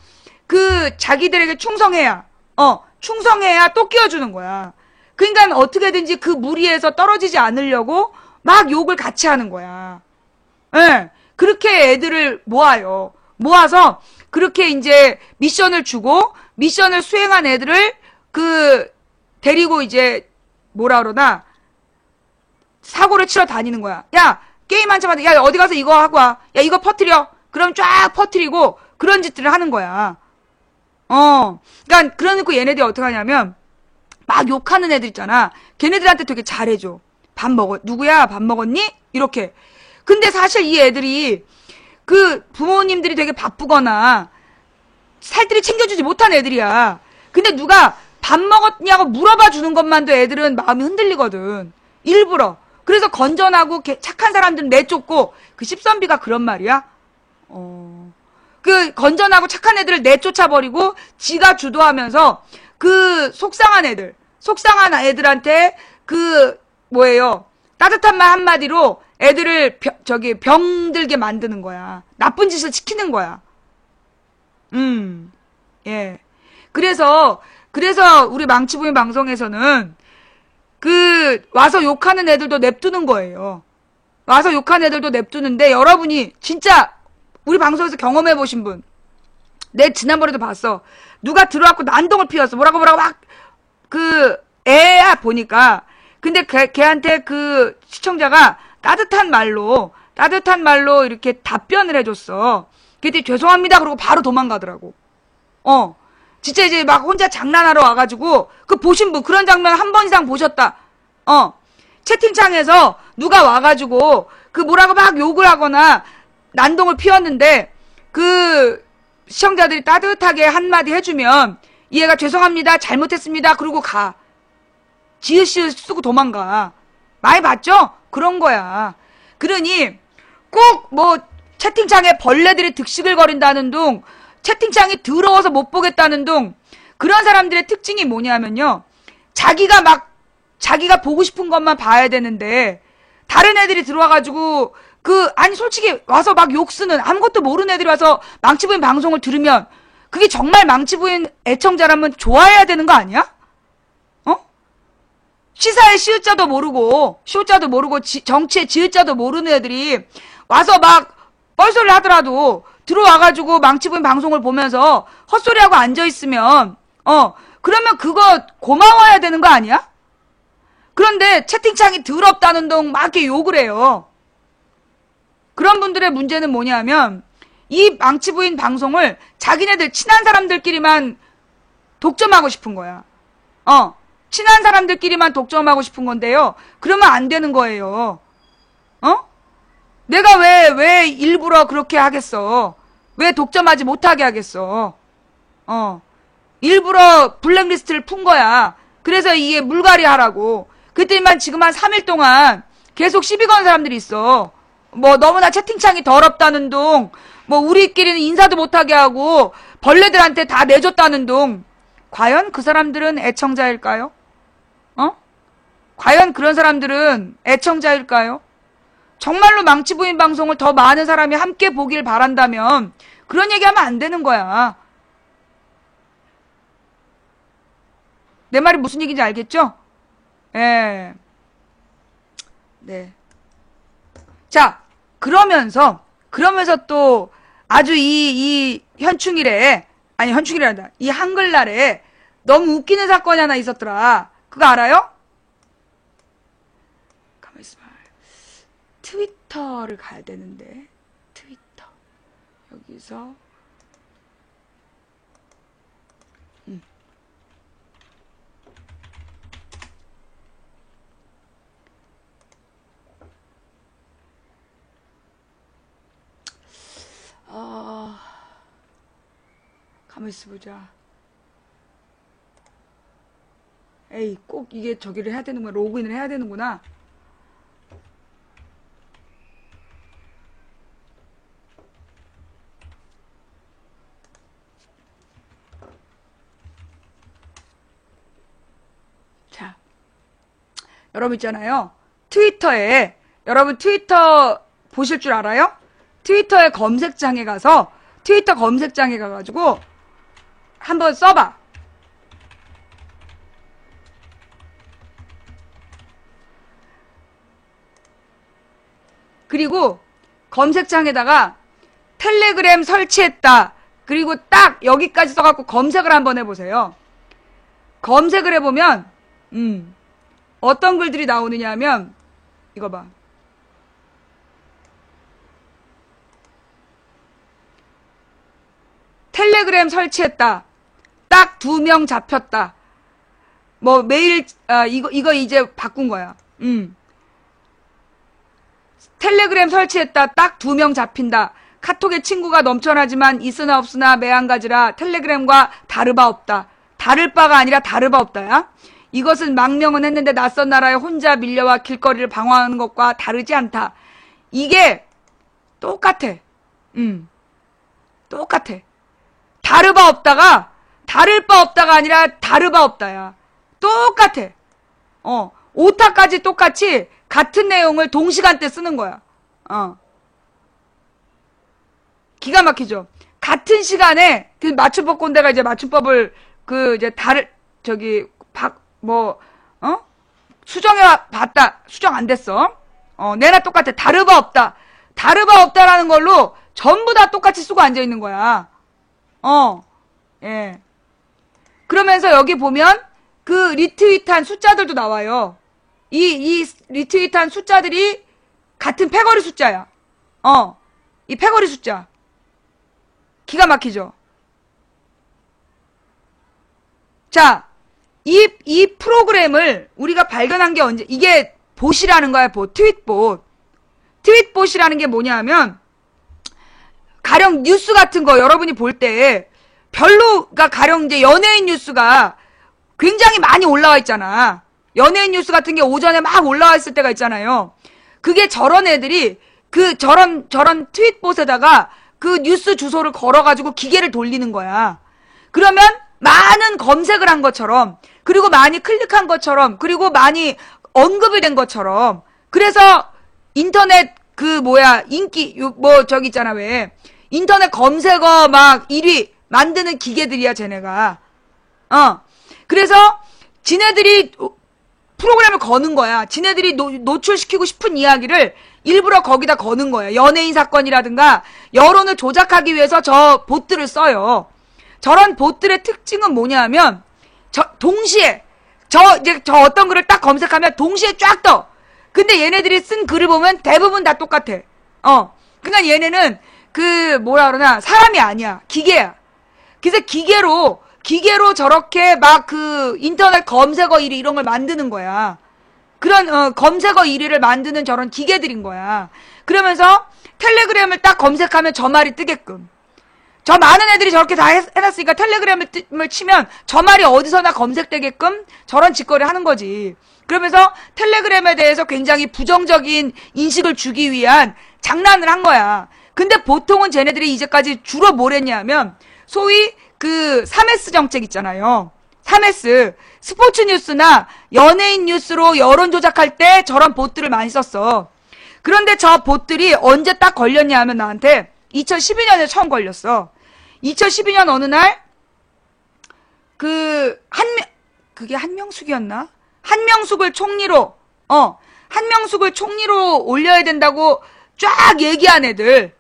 Speaker 1: 자기들에게 충성해야 또 끼워주는 거야. 그러니까 어떻게든지 그 무리에서 떨어지지 않으려고 막 욕을 같이 하는 거야. 예. 그렇게 애들을 모아요. 모아서 그렇게 이제 미션을 주고, 미션을 수행한 애들을 데리고 이제 뭐라 그러나 사고를 치러 다니는 거야. 야, 게임 한참 하는데, 야, 어디 가서 이거 하고 와. 야, 이거 퍼뜨려. 그럼 쫙 퍼뜨리고 그런 짓들을 하는 거야. 그러니까 얘네들이 어떻게 하냐면 막 욕하는 애들 있잖아. 걔네들한테 되게 잘해줘. 누구야? 밥 먹었니? 이렇게. 근데 사실 이 애들이 부모님들이 되게 바쁘거나 살뜰히 챙겨주지 못한 애들이야. 근데 누가 밥 먹었냐고 물어봐 주는 것만도 애들은 마음이 흔들리거든. 일부러. 그래서 건전하고 착한 사람들은 내쫓고, 그 십선비가 그런 말이야. 그 건전하고 착한 애들을 내쫓아버리고 지가 주도하면서 그 속상한 애들한테 그 뭐예요? 따뜻한 말 한마디로 애들을 병들게 만드는 거야. 나쁜 짓을 시키는 거야. 예. 그래서 우리 망치부인 방송에서는 와서 욕하는 애들도 냅두는 거예요. 와서 욕하는 애들도 냅두는데, 여러분이 진짜 우리 방송에서 경험해보신 분, 내 지난번에도 봤어. 누가 들어와갖고 난동을 피웠어. 뭐라고 막, 애야 보니까. 근데 걔한테 그 시청자가 따뜻한 말로 이렇게 답변을 해줬어. 그랬더니 죄송합니다. 그러고 바로 도망가더라고. 진짜 이제 막 혼자 장난하러 와가지고, 보신 분, 그런 장면 한 번 이상 보셨다. 채팅창에서 누가 와가지고, 뭐라고 막 욕을 하거나, 난동을 피웠는데, 시청자들이 따뜻하게 한마디 해주면, 얘가 죄송합니다. 잘못했습니다. 그러고 가. 지읒 쓰고 도망가. 많이 봤죠? 그런 거야. 그러니, 꼭 채팅창에 벌레들이 득실거린다는 둥, 채팅창이 더러워서 못 보겠다는 둥, 그런 사람들의 특징이 뭐냐면요. 자기가 보고 싶은 것만 봐야 되는데, 다른 애들이 들어와가지고, 아니, 솔직히 와서 막 욕 쓰는, 아무것도 모르는 애들이 와서 망치부인 방송을 들으면, 그게 정말 망치부인 애청자라면 좋아해야 되는 거 아니야? 시사의 시읒자도 모르고, 정치의 지읒자도 모르는 애들이 와서 막 뻘소리를 하더라도, 들어와가지고 망치부인 방송을 보면서 헛소리하고 앉아있으면, 그러면 그거 고마워야 되는 거 아니야? 그런데 채팅창이 더럽다는 둥 막 이렇게 욕을 해요. 그런 분들의 문제는 뭐냐면, 이 망치부인 방송을 자기네들 친한 사람들끼리만 독점하고 싶은 거야. 친한 사람들끼리만 독점하고 싶은 건데요. 그러면 안 되는 거예요. 내가 왜 일부러 그렇게 하겠어? 왜 독점하지 못하게 하겠어? 일부러 블랙리스트를 푼 거야. 그래서 이게 물갈이 하라고. 그때만 지금 한 3일 동안 계속 시비 거는 사람들이 있어. 너무나 채팅창이 더럽다는 둥, 우리끼리는 인사도 못하게 하고, 벌레들한테 다 내줬다는 둥. 과연 그 사람들은 애청자일까요? 과연 그런 사람들은 애청자일까요? 정말로 망치부인 방송을 더 많은 사람이 함께 보길 바란다면 그런 얘기하면 안 되는 거야. 내 말이 무슨 얘기인지 알겠죠? 예. 네. 자, 그러면서 또 아주 이 현충일이란다. 이 한글날에 너무 웃기는 사건이 하나 있었더라. 그거 알아요? 가만히 있어봐. 트위터를 가야 되는데. 트위터. 여기서. 가만히 있어보자. 에이, 꼭 이게 저기를 해야 되는구나. 로그인을 해야 되는구나. 자, 여러분 있잖아요. 트위터에, 여러분 트위터 보실 줄 알아요? 트위터의 검색창에 가서, 트위터 검색창에 가가지고 한번 써봐. 그리고 검색창에다가 텔레그램 설치했다. 그리고 딱 여기까지 써갖고 검색을 한번 해보세요. 검색을 해보면 어떤 글들이 나오느냐 하면 이거 봐. 텔레그램 설치했다. 딱 2명 잡혔다. 매일 이거 이제 바꾼 거야. 텔레그램 설치했다. 딱 2명 잡힌다. 카톡에 친구가 넘쳐나지만 있으나 없으나 매한가지라 텔레그램과 다를 바 없다. 다를 바가 아니라 다를 바 없다야. 이것은 망명은 했는데 낯선 나라에 혼자 밀려와 길거리를 방황하는 것과 다르지 않다. 이게 똑같아. 똑같아. 다를 바 없다가 아니라 다를 바 없다야. 똑같아. 오타까지 똑같이 같은 내용을 동시간대 쓰는 거야. 기가 막히죠. 같은 시간에 그 맞춤법 꼰대가 이제 맞춤법을 이제 수정해 봤다. 수정 안 됐어. 내나 똑같아. 다를 바 없다. 다를 바 없다라는 걸로 전부 다 똑같이 쓰고 앉아 있는 거야. 예. 그러면서 여기 보면 그 리트윗한 숫자들도 나와요. 이 리트윗한 숫자들이 같은 패거리 숫자야. 이 패거리 숫자. 기가 막히죠? 자, 이 프로그램을 우리가 발견한 게 언제, 이게 봇이라는 거야, 트윗봇. 트윗봇이라는 게 뭐냐 하면, 가령 뉴스 같은 거 여러분이 볼 때, 그러니까 가령 이제 연예인 뉴스가 굉장히 많이 올라와 있잖아. 연예인 뉴스 같은 게 오전에 막 올라와 있을 때가 있잖아요. 그게 저런 애들이, 저런 트윗봇에다가 그 뉴스 주소를 걸어가지고 기계를 돌리는 거야. 그러면 많은 검색을 한 것처럼, 그리고 많이 클릭한 것처럼, 그리고 많이 언급이 된 것처럼, 그래서 인터넷 인기, 저기 있잖아, 왜. 인터넷 검색어 막 1위 만드는 기계들이야, 쟤네가. 그래서 지네들이 프로그램을 거는 거야. 지네들이 노출시키고 싶은 이야기를 일부러 거기다 거는 거야. 연예인 사건이라든가 여론을 조작하기 위해서 저 봇들을 써요. 저런 봇들의 특징은 뭐냐 하면 동시에 저 어떤 글을 딱 검색하면 동시에 쫙 떠. 근데 얘네들이 쓴 글을 보면 대부분 다 똑같아. 그러니까 얘네는 사람이 아니야. 기계야. 그래서 기계로 저렇게 막 인터넷 검색어 1위 이런 걸 만드는 거야. 그런 검색어 1위를 만드는 저런 기계들인 거야. 그러면서 텔레그램을 딱 검색하면 저 말이 뜨게끔. 저 많은 애들이 저렇게 다 해놨으니까 텔레그램을 치면 저 말이 어디서나 검색되게끔 저런 짓거리를 하는 거지. 그러면서 텔레그램에 대해서 굉장히 부정적인 인식을 주기 위한 장난을 한 거야. 근데 보통은 쟤네들이 이제까지 주로 뭘 했냐면 소위 3S 정책 있잖아요. 3S. 스포츠 뉴스나 연예인 뉴스로 여론 조작할 때 저런 봇들을 많이 썼어. 그런데 저 봇들이 언제 딱 걸렸냐 하면 나한테 2012년에 처음 걸렸어. 2012년 어느 날 그게 한명숙이었나? 한명숙을 총리로 올려야 된다고 쫙 얘기한 애들.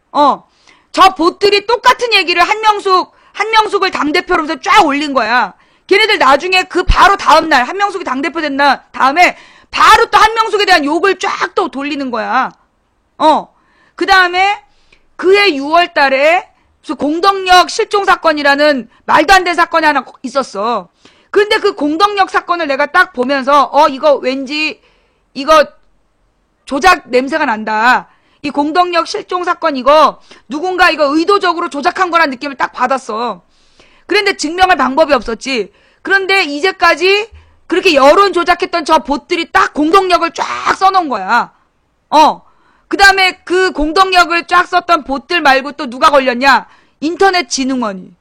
Speaker 1: 저 봇들이 똑같은 얘기를 한명숙을 당대표로 해서 쫙 올린 거야. 걔네들 나중에 바로 다음날 한명숙이 당대표 된 다음에 바로 또 한명숙에 대한 욕을 쫙 또 돌리는 거야. 그 다음에 그해 6월 달에 공덕역 실종 사건이라는 말도 안 되는 사건이 하나 있었어. 근데 그 공덕역 사건을 내가 딱 보면서 이거 왠지 이거 조작 냄새가 난다. 이 공덕역 실종 사건 이거 누군가 이거 의도적으로 조작한 거란 느낌을 딱 받았어. 그런데 증명할 방법이 없었지. 그런데 이제까지 그렇게 여론 조작했던 저 봇들이 딱 공덕역을 쫙 써놓은 거야. 그 다음에 그 공덕역을 쫙 썼던 봇들 말고 또 누가 걸렸냐? 인터넷진흥원이.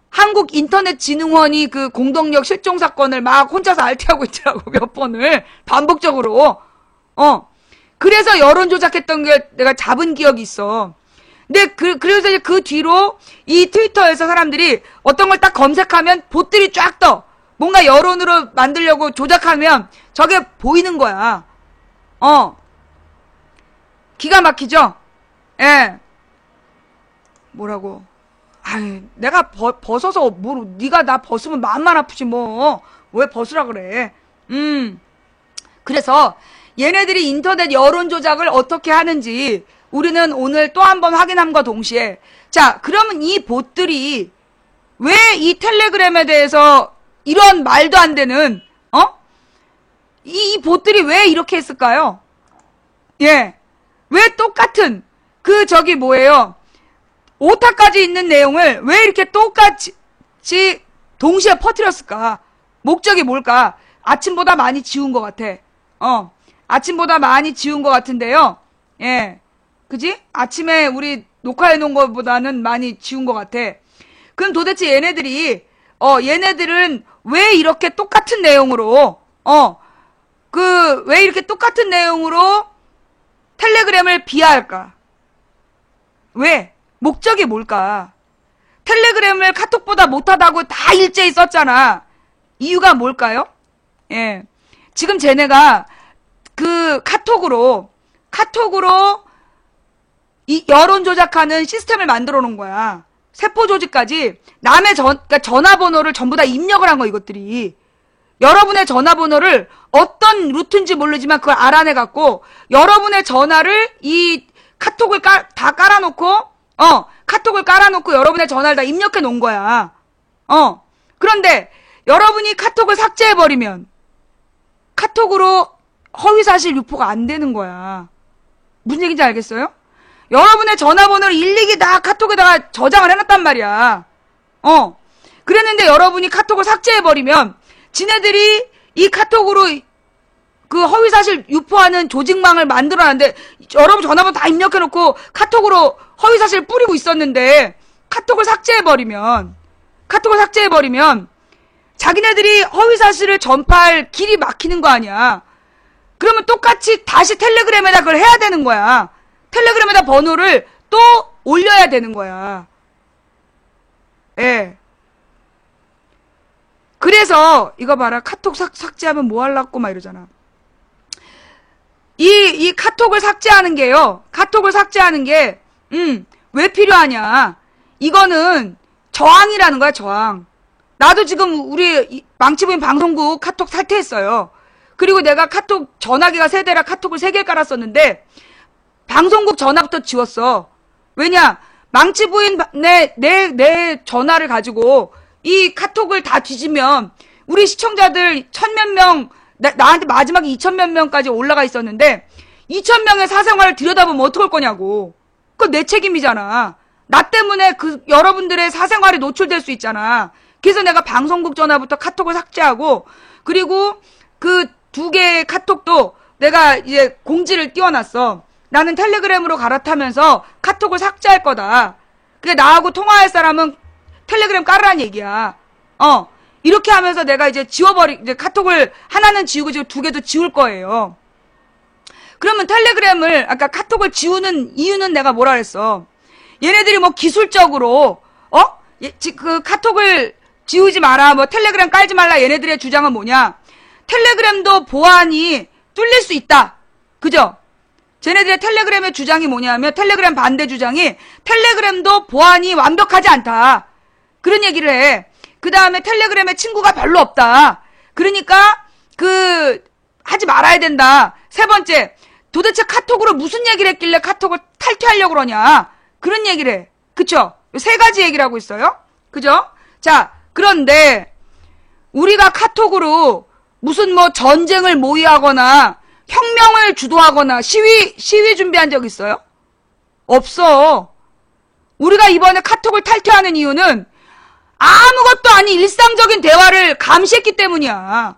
Speaker 1: 한국인터넷진흥원이 그 공덕역 실종 사건을 막 혼자서 알티하고 있더라고. 몇 번을. 반복적으로. 그래서 여론 조작했던 게 내가 잡은 기억이 있어. 근데 그래서 이제 그 뒤로 이 트위터에서 사람들이 어떤 걸 딱 검색하면 봇들이 쫙 떠. 뭔가 여론으로 만들려고 조작하면 저게 보이는 거야. 기가 막히죠? 예. 뭐라고? 내가 벗어서 네가 나 벗으면 마음만 아프지 뭐. 왜 벗으라 그래? 그래서 얘네들이 인터넷 여론 조작을 어떻게 하는지 우리는 오늘 또 한 번 확인함과 동시에 자, 그러면 이 봇들이 왜 이 텔레그램에 대해서 이런 말도 안 되는 이 봇들이 왜 이렇게 했을까요? 예. 왜 똑같은 오타까지 있는 내용을 왜 이렇게 똑같이 동시에 퍼뜨렸을까? 목적이 뭘까? 아침보다 많이 지운 것 같아. 아침보다 많이 지운 것 같은데요. 예. 그지? 아침에 우리 녹화해 놓은 것보다는 많이 지운 것 같아. 그럼 도대체 얘네들은 왜 이렇게 똑같은 내용으로, 왜 이렇게 똑같은 내용으로 텔레그램을 비하할까? 왜? 목적이 뭘까? 텔레그램을 카톡보다 못하다고 다 일제히 썼잖아. 이유가 뭘까요? 예. 지금 쟤네가 그 카톡으로 이 여론 조작하는 시스템을 만들어 놓은 거야. 세포 조직까지 남의 그러니까 전화번호를 전부 다 입력을 한 거, 이것들이. 여러분의 전화번호를 어떤 루트인지 모르지만 그걸 알아내갖고 여러분의 전화를 이 카톡을 다 깔아놓고 여러분의 전화를 다 입력해 놓은 거야. 그런데 여러분이 카톡을 삭제해버리면 카톡으로 허위사실 유포가 안 되는 거야. 무슨 얘기인지 알겠어요? 여러분의 전화번호를 일일이 다 카톡에다가 저장을 해놨단 말이야. 그랬는데 여러분이 카톡을 삭제해버리면 지네들이 이 카톡으로 그 허위사실 유포하는 조직망을 만들어놨는데 여러분 전화번호 다 입력해놓고 카톡으로 허위사실을 뿌리고 있었는데 카톡을 삭제해버리면 자기네들이 허위사실을 전파할 길이 막히는 거 아니야. 그러면 똑같이 다시 텔레그램에다 그걸 해야 되는 거야. 텔레그램에다 번호를 또 올려야 되는 거야. 예. 그래서 이거 봐라. 카톡 삭제하면 뭐 하려고 막 이러잖아. 이 카톡을 삭제하는 게요. 왜 필요하냐. 이거는 저항이라는 거야, 저항. 나도 지금 우리 망치부인 방송국 카톡 탈퇴했어요. 그리고 내가 카톡 전화기가 3대라 카톡을 3개 깔았었는데 방송국 전화부터 지웠어. 왜냐? 망치부인 내 전화를 가지고 이 카톡을 다 뒤지면 우리 시청자들 1000몇 명, 나한테 마지막에 2000몇 명까지 올라가 있었는데 2000명의 사생활을 들여다보면 어떡할 거냐고. 그건 내 책임이잖아. 나 때문에 여러분들의 사생활이 노출될 수 있잖아. 그래서 내가 방송국 전화부터 카톡을 삭제하고, 그리고 그 2개의 카톡도 내가 이제 공지를 띄워놨어. 나는 텔레그램으로 갈아타면서 카톡을 삭제할 거다. 그게 나하고 통화할 사람은 텔레그램 깔으란 얘기야. 이렇게 하면서 내가 이제 이제 카톡을 하나는 지우고 지금 2개도 지울 거예요. 그러면 텔레그램을, 아까 카톡을 지우는 이유는 내가 뭐라 그랬어? 얘네들이 뭐 기술적으로, 그 카톡을 지우지 마라, 뭐 텔레그램 깔지 말라, 얘네들의 주장은 뭐냐? 텔레그램도 보안이 뚫릴 수 있다. 그죠? 쟤네들의 텔레그램의 주장이 뭐냐면, 텔레그램 반대 주장이 텔레그램도 보안이 완벽하지 않다. 그런 얘기를 해. 그 다음에 텔레그램에 친구가 별로 없다. 그러니까 하지 말아야 된다. 3번째, 도대체 카톡으로 무슨 얘기를 했길래 카톡을 탈퇴하려고 그러냐. 그런 얘기를 해. 그쵸? 3가지 얘기를 하고 있어요. 그죠? 자, 그런데 우리가 카톡으로 무슨 뭐 전쟁을 모의하거나 혁명을 주도하거나 시위 준비한 적 있어요? 없어. 우리가 이번에 카톡을 탈퇴하는 이유는 아무것도 아닌 일상적인 대화를 감시했기 때문이야.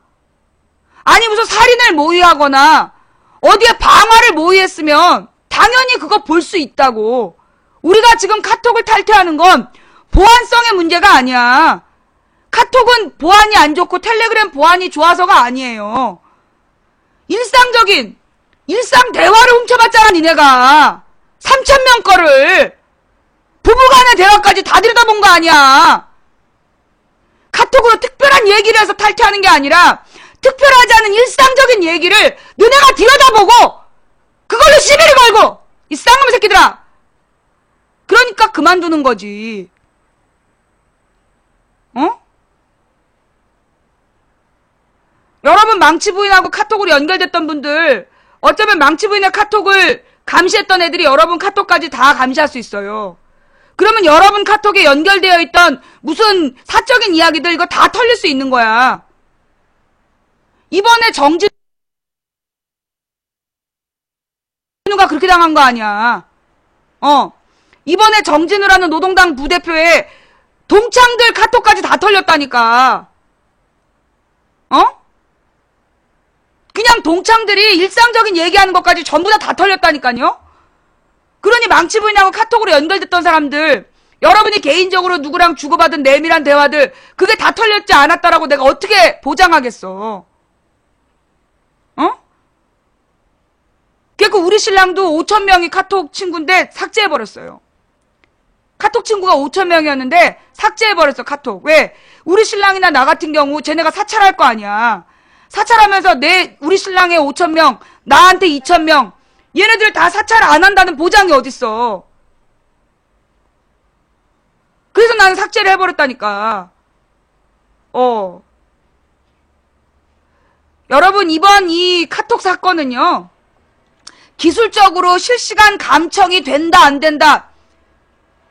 Speaker 1: 아니 무슨 살인을 모의하거나 어디에 방화를 모의했으면 당연히 그거 볼 수 있다고. 우리가 지금 카톡을 탈퇴하는 건 보안성의 문제가 아니야. 카톡은 보안이 안 좋고 텔레그램 보안이 좋아서가 아니에요. 일상 대화를 훔쳐봤잖아, 니네가. 3000명 거를. 부부간의 대화까지 다 들여다본 거 아니야. 카톡으로 특별한 얘기를 해서 탈퇴하는 게 아니라 특별하지 않은 일상적인 얘기를 너네가 들여다보고 그걸로 시비를 걸고 이 쌍놈 새끼들아. 그러니까 그만두는 거지. 여러분 망치부인하고 카톡으로 연결됐던 분들, 어쩌면 망치부인의 카톡을 감시했던 애들이 여러분 카톡까지 다 감시할 수 있어요. 그러면 여러분 카톡에 연결되어 있던 무슨 사적인 이야기들 이거 다 털릴 수 있는 거야. 이번에 정진우가 그렇게 당한 거 아니야. 이번에 정진우라는 노동당 부대표의 동창들 카톡까지 다 털렸다니까. 그냥 동창들이 일상적인 얘기하는 것까지 전부 다 털렸다니까요. 그러니 망치 부인하고 카톡으로 연결됐던 사람들, 여러분이 개인적으로 누구랑 주고받은 내밀한 대화들, 그게 다 털렸지 않았다라고 내가 어떻게 보장하겠어? 그리고 우리 신랑도 5,000명이 카톡 친구인데 삭제해버렸어요. 카톡 친구가 5,000명이었는데 삭제해버렸어, 카톡. 왜? 우리 신랑이나 나 같은 경우 쟤네가 사찰할 거 아니야. 사찰하면서 우리 신랑의 5,000명, 나한테 2,000명, 얘네들 다 사찰 안 한다는 보장이 어딨어. 그래서 나는 삭제를 해버렸다니까. 여러분, 이번 이 카톡 사건은요, 기술적으로 실시간 감청이 된다, 안 된다,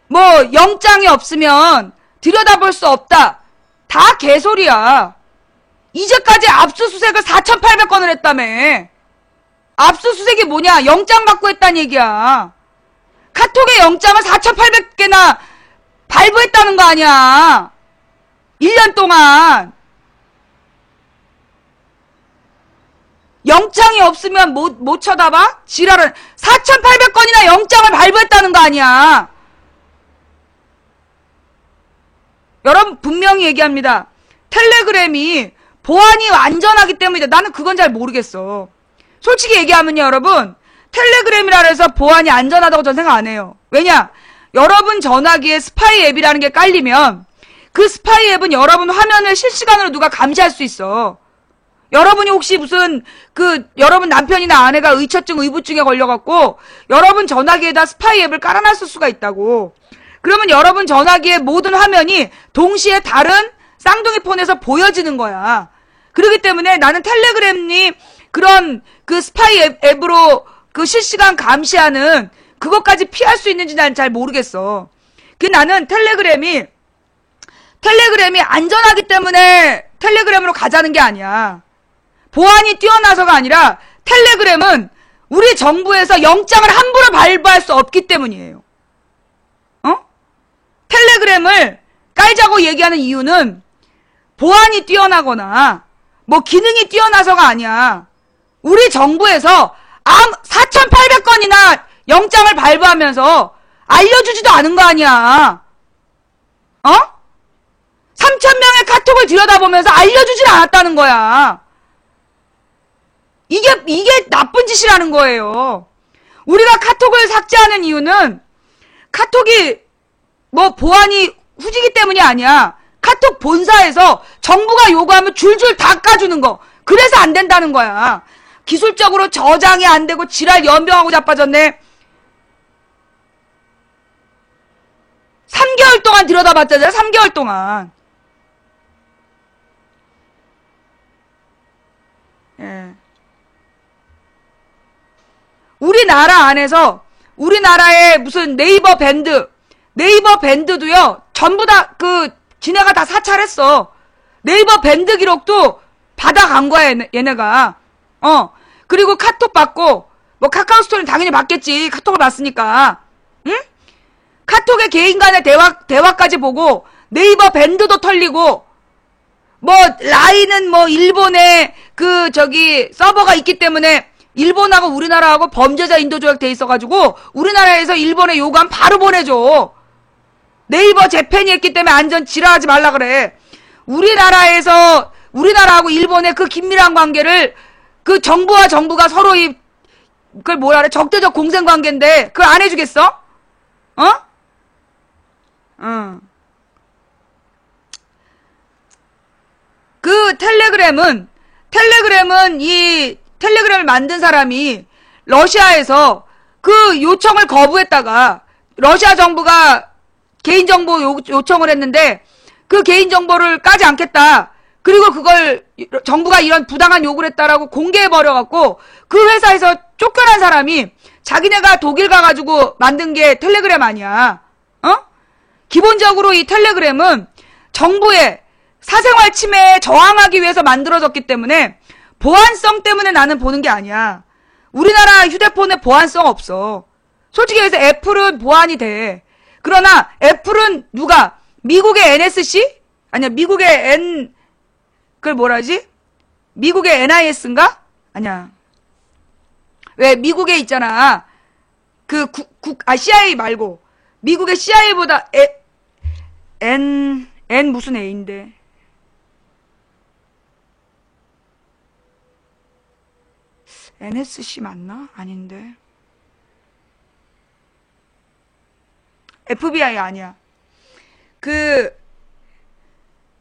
Speaker 1: 뭐, 영장이 없으면 들여다볼 수 없다. 다 개소리야. 이제까지 압수수색을 4,800건을 했다며. 압수수색이 뭐냐? 영장 받고 했다는 얘기야. 카톡의 영장을 4,800개나 발부했다는 거 아니야. 1년 동안. 영장이 없으면 못 쳐다봐? 지랄은 4,800건이나 영장을 발부했다는 거 아니야. 여러분 분명히 얘기합니다. 텔레그램이 보안이 안전하기 때문이다. 나는 그건 잘 모르겠어. 솔직히 얘기하면요, 여러분. 텔레그램이라 해서 보안이 안전하다고 저는 생각 안 해요. 왜냐? 여러분 전화기에 스파이 앱이라는 게 깔리면 그 스파이 앱은 여러분 화면을 실시간으로 누가 감시할 수 있어. 여러분이 혹시 무슨 여러분 남편이나 아내가 의처증, 의부증에 걸려갖고 여러분 전화기에다 스파이 앱을 깔아놨을 수가 있다고. 그러면 여러분 전화기의 모든 화면이 동시에 다른 쌍둥이 폰에서 보여지는 거야. 그렇기 때문에 나는 텔레그램이 그런 스파이 앱으로 실시간 감시하는 그것까지 피할 수 있는지 난 잘 모르겠어. 나는 텔레그램이 안전하기 때문에 텔레그램으로 가자는 게 아니야. 보안이 뛰어나서가 아니라 텔레그램은 우리 정부에서 영장을 함부로 발부할 수 없기 때문이에요. 텔레그램을 깔자고 얘기하는 이유는 보안이 뛰어나거나 뭐 기능이 뛰어나서가 아니야. 우리 정부에서 4,800건이나 영장을 발부하면서 알려주지도 않은 거 아니야. 3,000명의 카톡을 들여다보면서 알려주질 않았다는 거야. 이게 나쁜 짓이라는 거예요. 우리가 카톡을 삭제하는 이유는 카톡이 뭐 보안이 후지기 때문이 아니야. 카톡 본사에서 정부가 요구하면 줄줄 다 까주는 거. 그래서 안 된다는 거야. 기술적으로 저장이 안 되고 지랄 연병하고 자빠졌네. 3개월 동안 들여다봤잖아요. 3개월 동안. 예. 우리나라 안에서 우리나라의 무슨 네이버 밴드도요. 전부 다 지네가 다 사찰했어. 네이버 밴드 기록도 받아간 거야, 얘네가. 그리고 카톡 받고 뭐 카카오 스토리는 당연히 받겠지. 카톡을 받으니까. 응? 카톡의 개인 간의 대화까지 보고 네이버 밴드도 털리고 뭐 라인은 뭐 일본에 서버가 있기 때문에 일본하고 우리나라하고 범죄자 인도 조약 돼 있어가지고 우리나라에서 일본에 요구하면 바로 보내줘. 네이버 재팬이 했기 때문에 안전 지랄하지 말라 그래. 우리나라하고 일본의 긴밀한 관계를 정부와 정부가 서로 그걸 뭐라 그래? 적대적 공생 관계인데 그걸 안 해주겠어? 텔레그램을 만든 사람이 러시아에서 요청을 거부했다가 러시아 정부가 개인정보 요청을 했는데 그 개인정보를 까지 않겠다. 그리고 그걸 정부가 이런 부당한 요구를 했다라고 공개해버려갖고 그 회사에서 쫓겨난 사람이 자기네가 독일 가가지고 만든 게 텔레그램 아니야. 기본적으로 이 텔레그램은 정부의 사생활 침해에 저항하기 위해서 만들어졌기 때문에 보안성 때문에 나는 보는 게 아니야. 우리나라 휴대폰에 보안성 없어. 솔직히 얘기해서 애플은 보안이 돼. 그러나 애플은 누가? 미국의 NSC? 아니야, 미국의 그걸 뭐라지? 미국의 NIS인가? 아니야. 왜 미국에 있잖아. CIA 말고 미국의 CIA보다 N 무슨 A인데 NSC 맞나? 아닌데 FBI 아니야.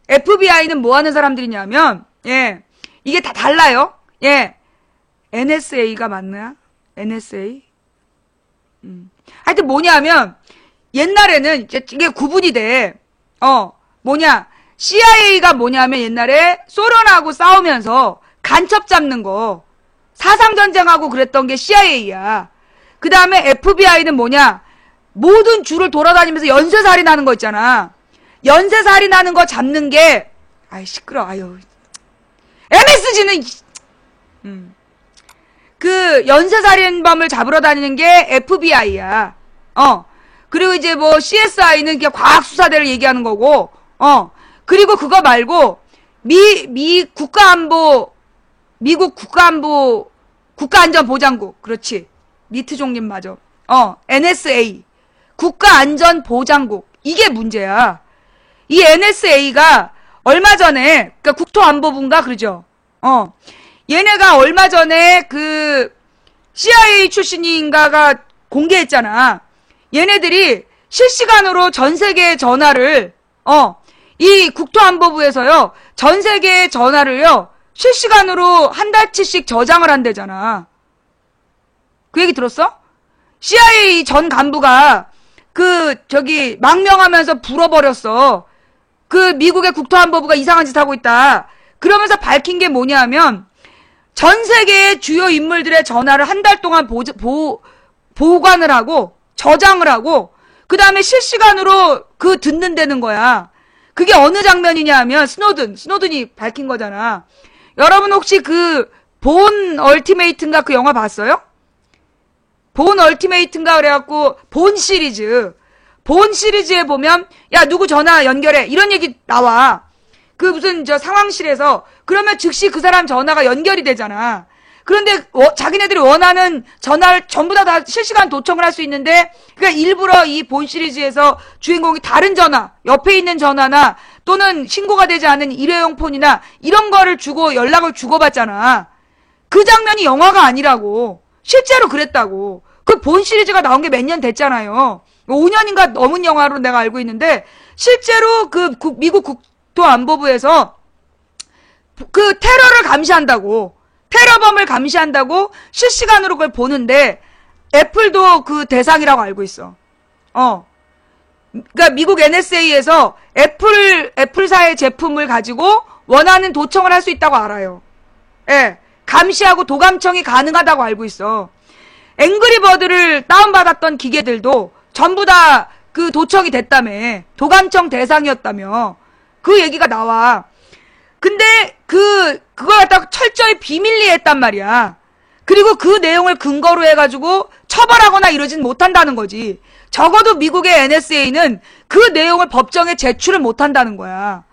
Speaker 1: FBI는 뭐 하는 사람들이냐면, 예, 이게 다 달라요. 예, NSA가 맞나? NSA? 하여튼 뭐냐면, 옛날에는 이게 구분이 돼. CIA가 뭐냐면 옛날에 소련하고 싸우면서 간첩 잡는 거, 사상전쟁하고 그랬던 게 CIA야. 그 다음에 FBI는 뭐냐? 모든 주를 돌아다니면서 연쇄살인 하는 거 있잖아. 연쇄살인 하는 거 잡는 게, 시끄러, MSG는, 그 연쇄살인범을 잡으러 다니는 게 FBI야. 그리고 이제 뭐 CSI는 그냥 과학수사대를 얘기하는 거고, 그리고 그거 말고, 미국 국가안전보장국. 그렇지. 니트종님 맞아. NSA. 국가안전보장국. 이게 문제야. 이 NSA가 얼마 전에, 그러니까 국토안보부인가 그러죠. 얘네가 얼마 전에 CIA 출신인가가 공개했잖아. 얘네들이 실시간으로 전 세계 전화를, 이 국토안보부에서요, 전 세계 전화를요, 실시간으로 한 달치씩 저장을 한대잖아. 그 얘기 들었어? CIA 전 간부가 망명하면서 불어버렸어. 미국의 국토안보부가 이상한 짓 하고 있다. 그러면서 밝힌 게 뭐냐면, 전 세계의 주요 인물들의 전화를 한 달 동안 보관을 하고, 저장을 하고, 그 다음에 실시간으로 듣는다는 거야. 그게 어느 장면이냐 하면, 스노든이 밝힌 거잖아. 여러분 혹시 본 얼티메이트인가 그 영화 봤어요? 본 얼티메이트인가 그래갖고 본 시리즈에 보면 야 누구 전화 연결해 이런 얘기 나와. 무슨 상황실에서 그러면 즉시 그 사람 전화가 연결이 되잖아. 그런데 자기네들이 원하는 전화를 전부 다 실시간 도청을 할 수 있는데 그러니까 일부러 이 본 시리즈에서 주인공이 다른 전화 옆에 있는 전화나 또는 신고가 되지 않은 일회용 폰이나 이런 거를 주고 연락을 주고받잖아. 그 장면이 영화가 아니라고. 실제로 그랬다고. 본 시리즈가 나온 게 몇 년 됐잖아요. 5년인가 넘은 영화로 내가 알고 있는데 실제로 미국 국토안보부에서 테러를 감시한다고, 테러범을 감시한다고 실시간으로 그걸 보는데 애플도 대상이라고 알고 있어. 그러니까 미국 NSA에서 애플사의 제품을 가지고 원하는 도청을 할 수 있다고 알아요. 예. 감시하고 도감청이 가능하다고 알고 있어. 앵그리버드를 다운받았던 기계들도 전부 다 도청이 됐다며. 도감청 대상이었다며. 그 얘기가 나와. 근데 그걸 갖다가 철저히 비밀리에 했단 말이야. 그리고 그 내용을 근거로 해가지고 처벌하거나 이러진 못한다는 거지. 적어도 미국의 NSA는 그 내용을 법정에 제출을 못한다는 거야.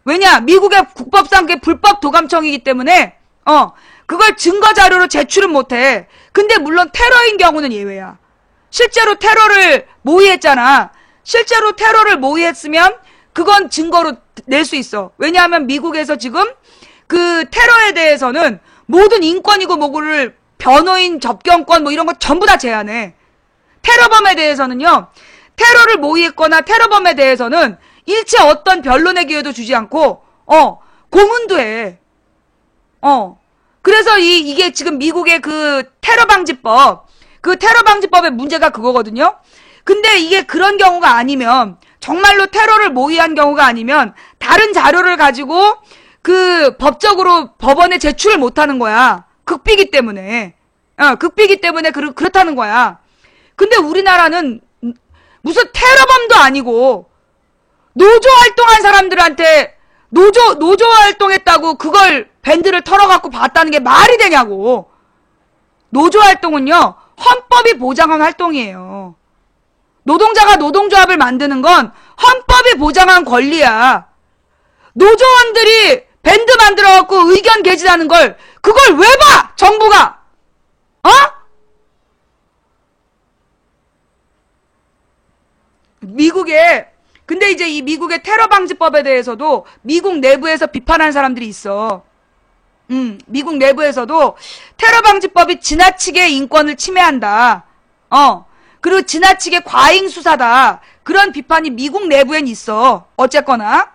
Speaker 1: 왜냐? 미국의 국법상 그게 불법 도감청이기 때문에 그걸 증거자료로 제출은 못해. 근데 물론 테러인 경우는 예외야. 실제로 테러를 모의했잖아. 실제로 테러를 모의했으면 그건 증거로 낼 수 있어. 왜냐하면 미국에서 지금 테러에 대해서는 모든 인권이고 뭐고를 변호인 접견권 뭐 이런 거 전부 다 제한해. 테러범에 대해서는요. 테러를 모의했거나 테러범에 대해서는 일체 어떤 변론의 기회도 주지 않고 고문도 해. 그래서 이게 지금 미국의 테러방지법, 테러방지법의 문제가 그거거든요. 근데 이게 그런 경우가 아니면, 정말로 테러를 모의한 경우가 아니면, 다른 자료를 가지고, 법적으로 법원에 제출을 못 하는 거야. 극비기 때문에. 극비기 때문에 그렇다는 거야. 근데 우리나라는 무슨 테러범도 아니고, 노조 활동한 사람들한테, 노조 활동했다고 그걸 밴드를 털어갖고 봤다는 게 말이 되냐고. 노조 활동은요, 헌법이 보장한 활동이에요. 노동자가 노동조합을 만드는 건 헌법이 보장한 권리야. 노조원들이 밴드 만들어갖고 의견 개진하는 그걸 왜 봐! 정부가! 근데 이제 이 미국의 테러 방지법에 대해서도 미국 내부에서 비판하는 사람들이 있어. 미국 내부에서도 테러 방지법이 지나치게 인권을 침해한다. 그리고 지나치게 과잉 수사다. 그런 비판이 미국 내부엔 있어. 어쨌거나.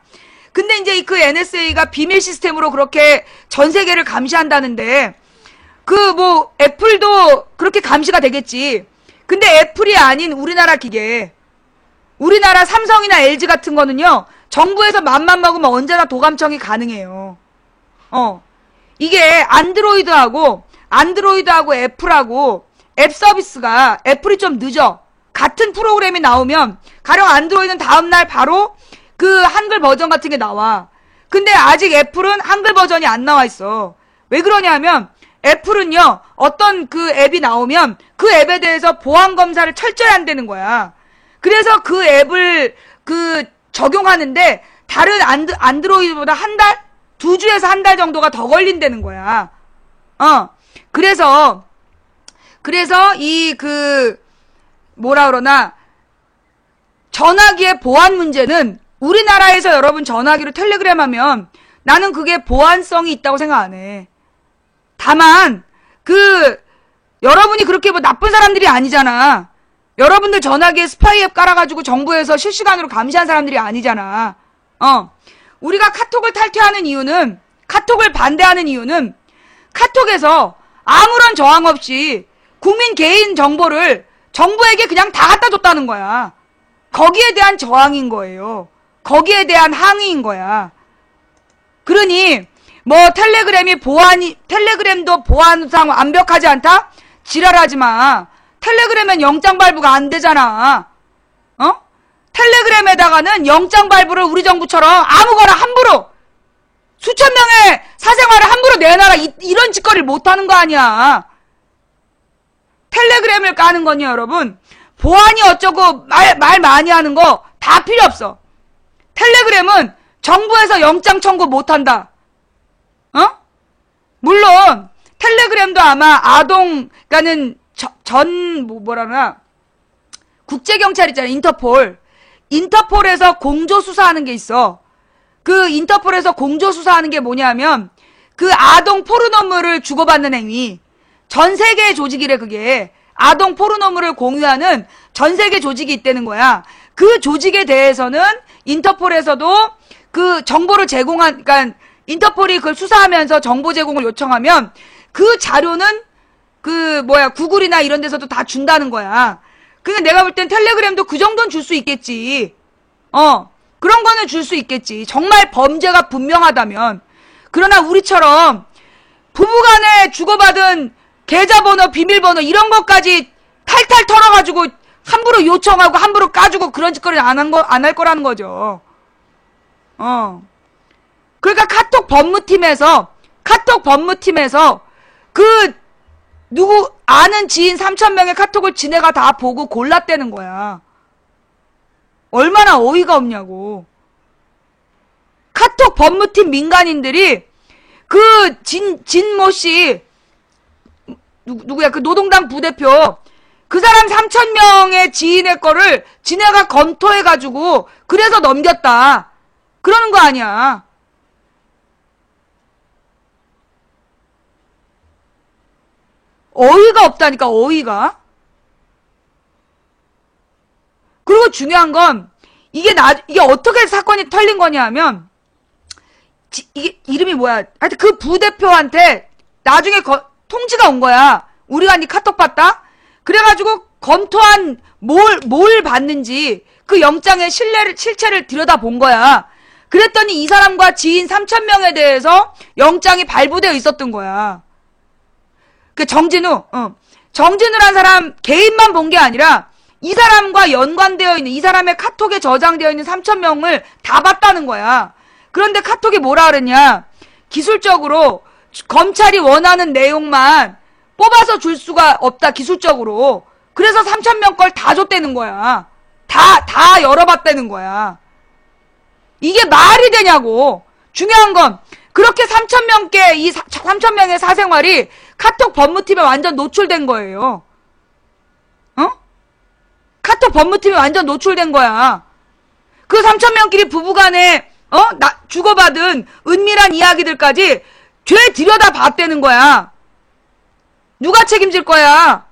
Speaker 1: 근데 이제 그 NSA가 비밀 시스템으로 그렇게 전 세계를 감시한다는데, 애플도 그렇게 감시가 되겠지. 근데 애플이 아닌 우리나라 기계, 우리나라 삼성이나 LG 같은 거는요, 정부에서 맘만 먹으면 언제나 도감청이 가능해요. 이게 안드로이드하고 애플하고 앱 서비스가, 애플이 좀 늦어. 같은 프로그램이 나오면, 가령 안드로이드는 다음날 바로 그 한글 버전 같은 게 나와. 근데 아직 애플은 한글 버전이 안 나와 있어. 왜 그러냐면, 애플은요, 어떤 그 앱이 나오면 그 앱에 대해서 보안 검사를 철저히 한다는 거야. 그래서 그 앱을 적용하는데 다른 안드로이드보다 한 달? 2주에서 한 달 정도가 더 걸린다는 거야. 그래서 전화기의 보안 문제는 우리나라에서 여러분 전화기로 텔레그램 하면 나는 그게 보안성이 있다고 생각 안 해. 다만, 여러분이 그렇게 나쁜 사람들이 아니잖아. 여러분들 전화기에 스파이 앱 깔아가지고 정부에서 실시간으로 감시한 사람들이 아니잖아. 우리가 카톡을 카톡을 반대하는 이유는, 카톡에서 아무런 저항 없이 국민 개인 정보를 정부에게 그냥 다 갖다 줬다는 거야. 거기에 대한 저항인 거예요. 거기에 대한 항의인 거야. 그러니, 텔레그램도 보안상 완벽하지 않다? 지랄하지 마. 텔레그램엔 영장 발부가 안 되잖아. 텔레그램에다가는 영장 발부를 우리 정부처럼 아무거나 함부로, 수천 명의 사생활을 함부로 내놔라. 이런 짓거리를 못 하는 거 아니야. 텔레그램을 까는 건요, 여러분. 보안이 어쩌고 말 많이 하는 거 다 필요 없어. 텔레그램은 정부에서 영장 청구 못 한다. 물론 텔레그램도 아마 그러니까는 국제경찰 있잖아. 인터폴에서 공조 수사하는 게 있어. 그 인터폴에서 공조 수사하는 게 뭐냐면, 그 아동 포르노물을 주고받는 행위. 전 세계의 조직이래, 그게. 아동 포르노물을 공유하는 전 세계 조직이 있다는 거야. 그 조직에 대해서는 인터폴에서도 그 정보를 그러니까 인터폴이 그걸 수사하면서 정보 제공을 요청하면 그 자료는 구글이나 이런 데서도 다 준다는 거야. 그러니까 내가 볼 땐 텔레그램도 그 정도는 줄 수 있겠지. 그런 거는 줄 수 있겠지. 정말 범죄가 분명하다면. 그러나 우리처럼 부부간에 주고받은 계좌번호, 비밀번호 이런 것까지 탈탈 털어가지고 함부로 요청하고 함부로 까주고 그런 짓거리를 안 할 거라는 거죠. 그러니까 카톡 법무팀에서 누구 아는 지인 3,000명의 카톡을 지네가 다 보고 골랐다는 거야. 얼마나 어이가 없냐고. 카톡 법무팀 민간인들이 진모 씨, 누구야? 그 노동당 부대표. 그 사람 3,000명의 지인의 거를 지네가 검토해가지고, 그래서 넘겼다. 그러는 거 아니야. 어이가 없다니까, 어이가. 그리고 중요한 건, 이게 어떻게 사건이 털린 거냐 하면, 이게 이름이 뭐야? 하여튼 그 부대표한테 나중에 통지가 온 거야. 우리가 네 카톡 봤다? 그래가지고 검토한 뭘 봤는지 그 영장의 실체를 들여다본 거야. 그랬더니 이 사람과 지인 3,000명에 대해서 영장이 발부되어 있었던 거야. 그 정진우란 사람 개인만 본 게 아니라 이 사람과 연관되어 있는, 이 사람의 카톡에 저장되어 있는 3,000명을 다 봤다는 거야. 그런데 카톡이 뭐라 그랬냐? 기술적으로 검찰이 원하는 내용만 뽑아서 줄 수가 없다, 기술적으로. 그래서 3,000명 걸 다 줬다는 거야. 다 열어봤다는 거야. 이게 말이 되냐고. 중요한 건 그렇게 3,000명의 사생활이 카톡 법무팀에 완전 노출된 거예요. 카톡 법무팀이 완전 노출된 거야. 그 3,000명끼리 부부간에 주고받은 은밀한 이야기들까지 죄 들여다 봤다는 거야. 누가 책임질 거야?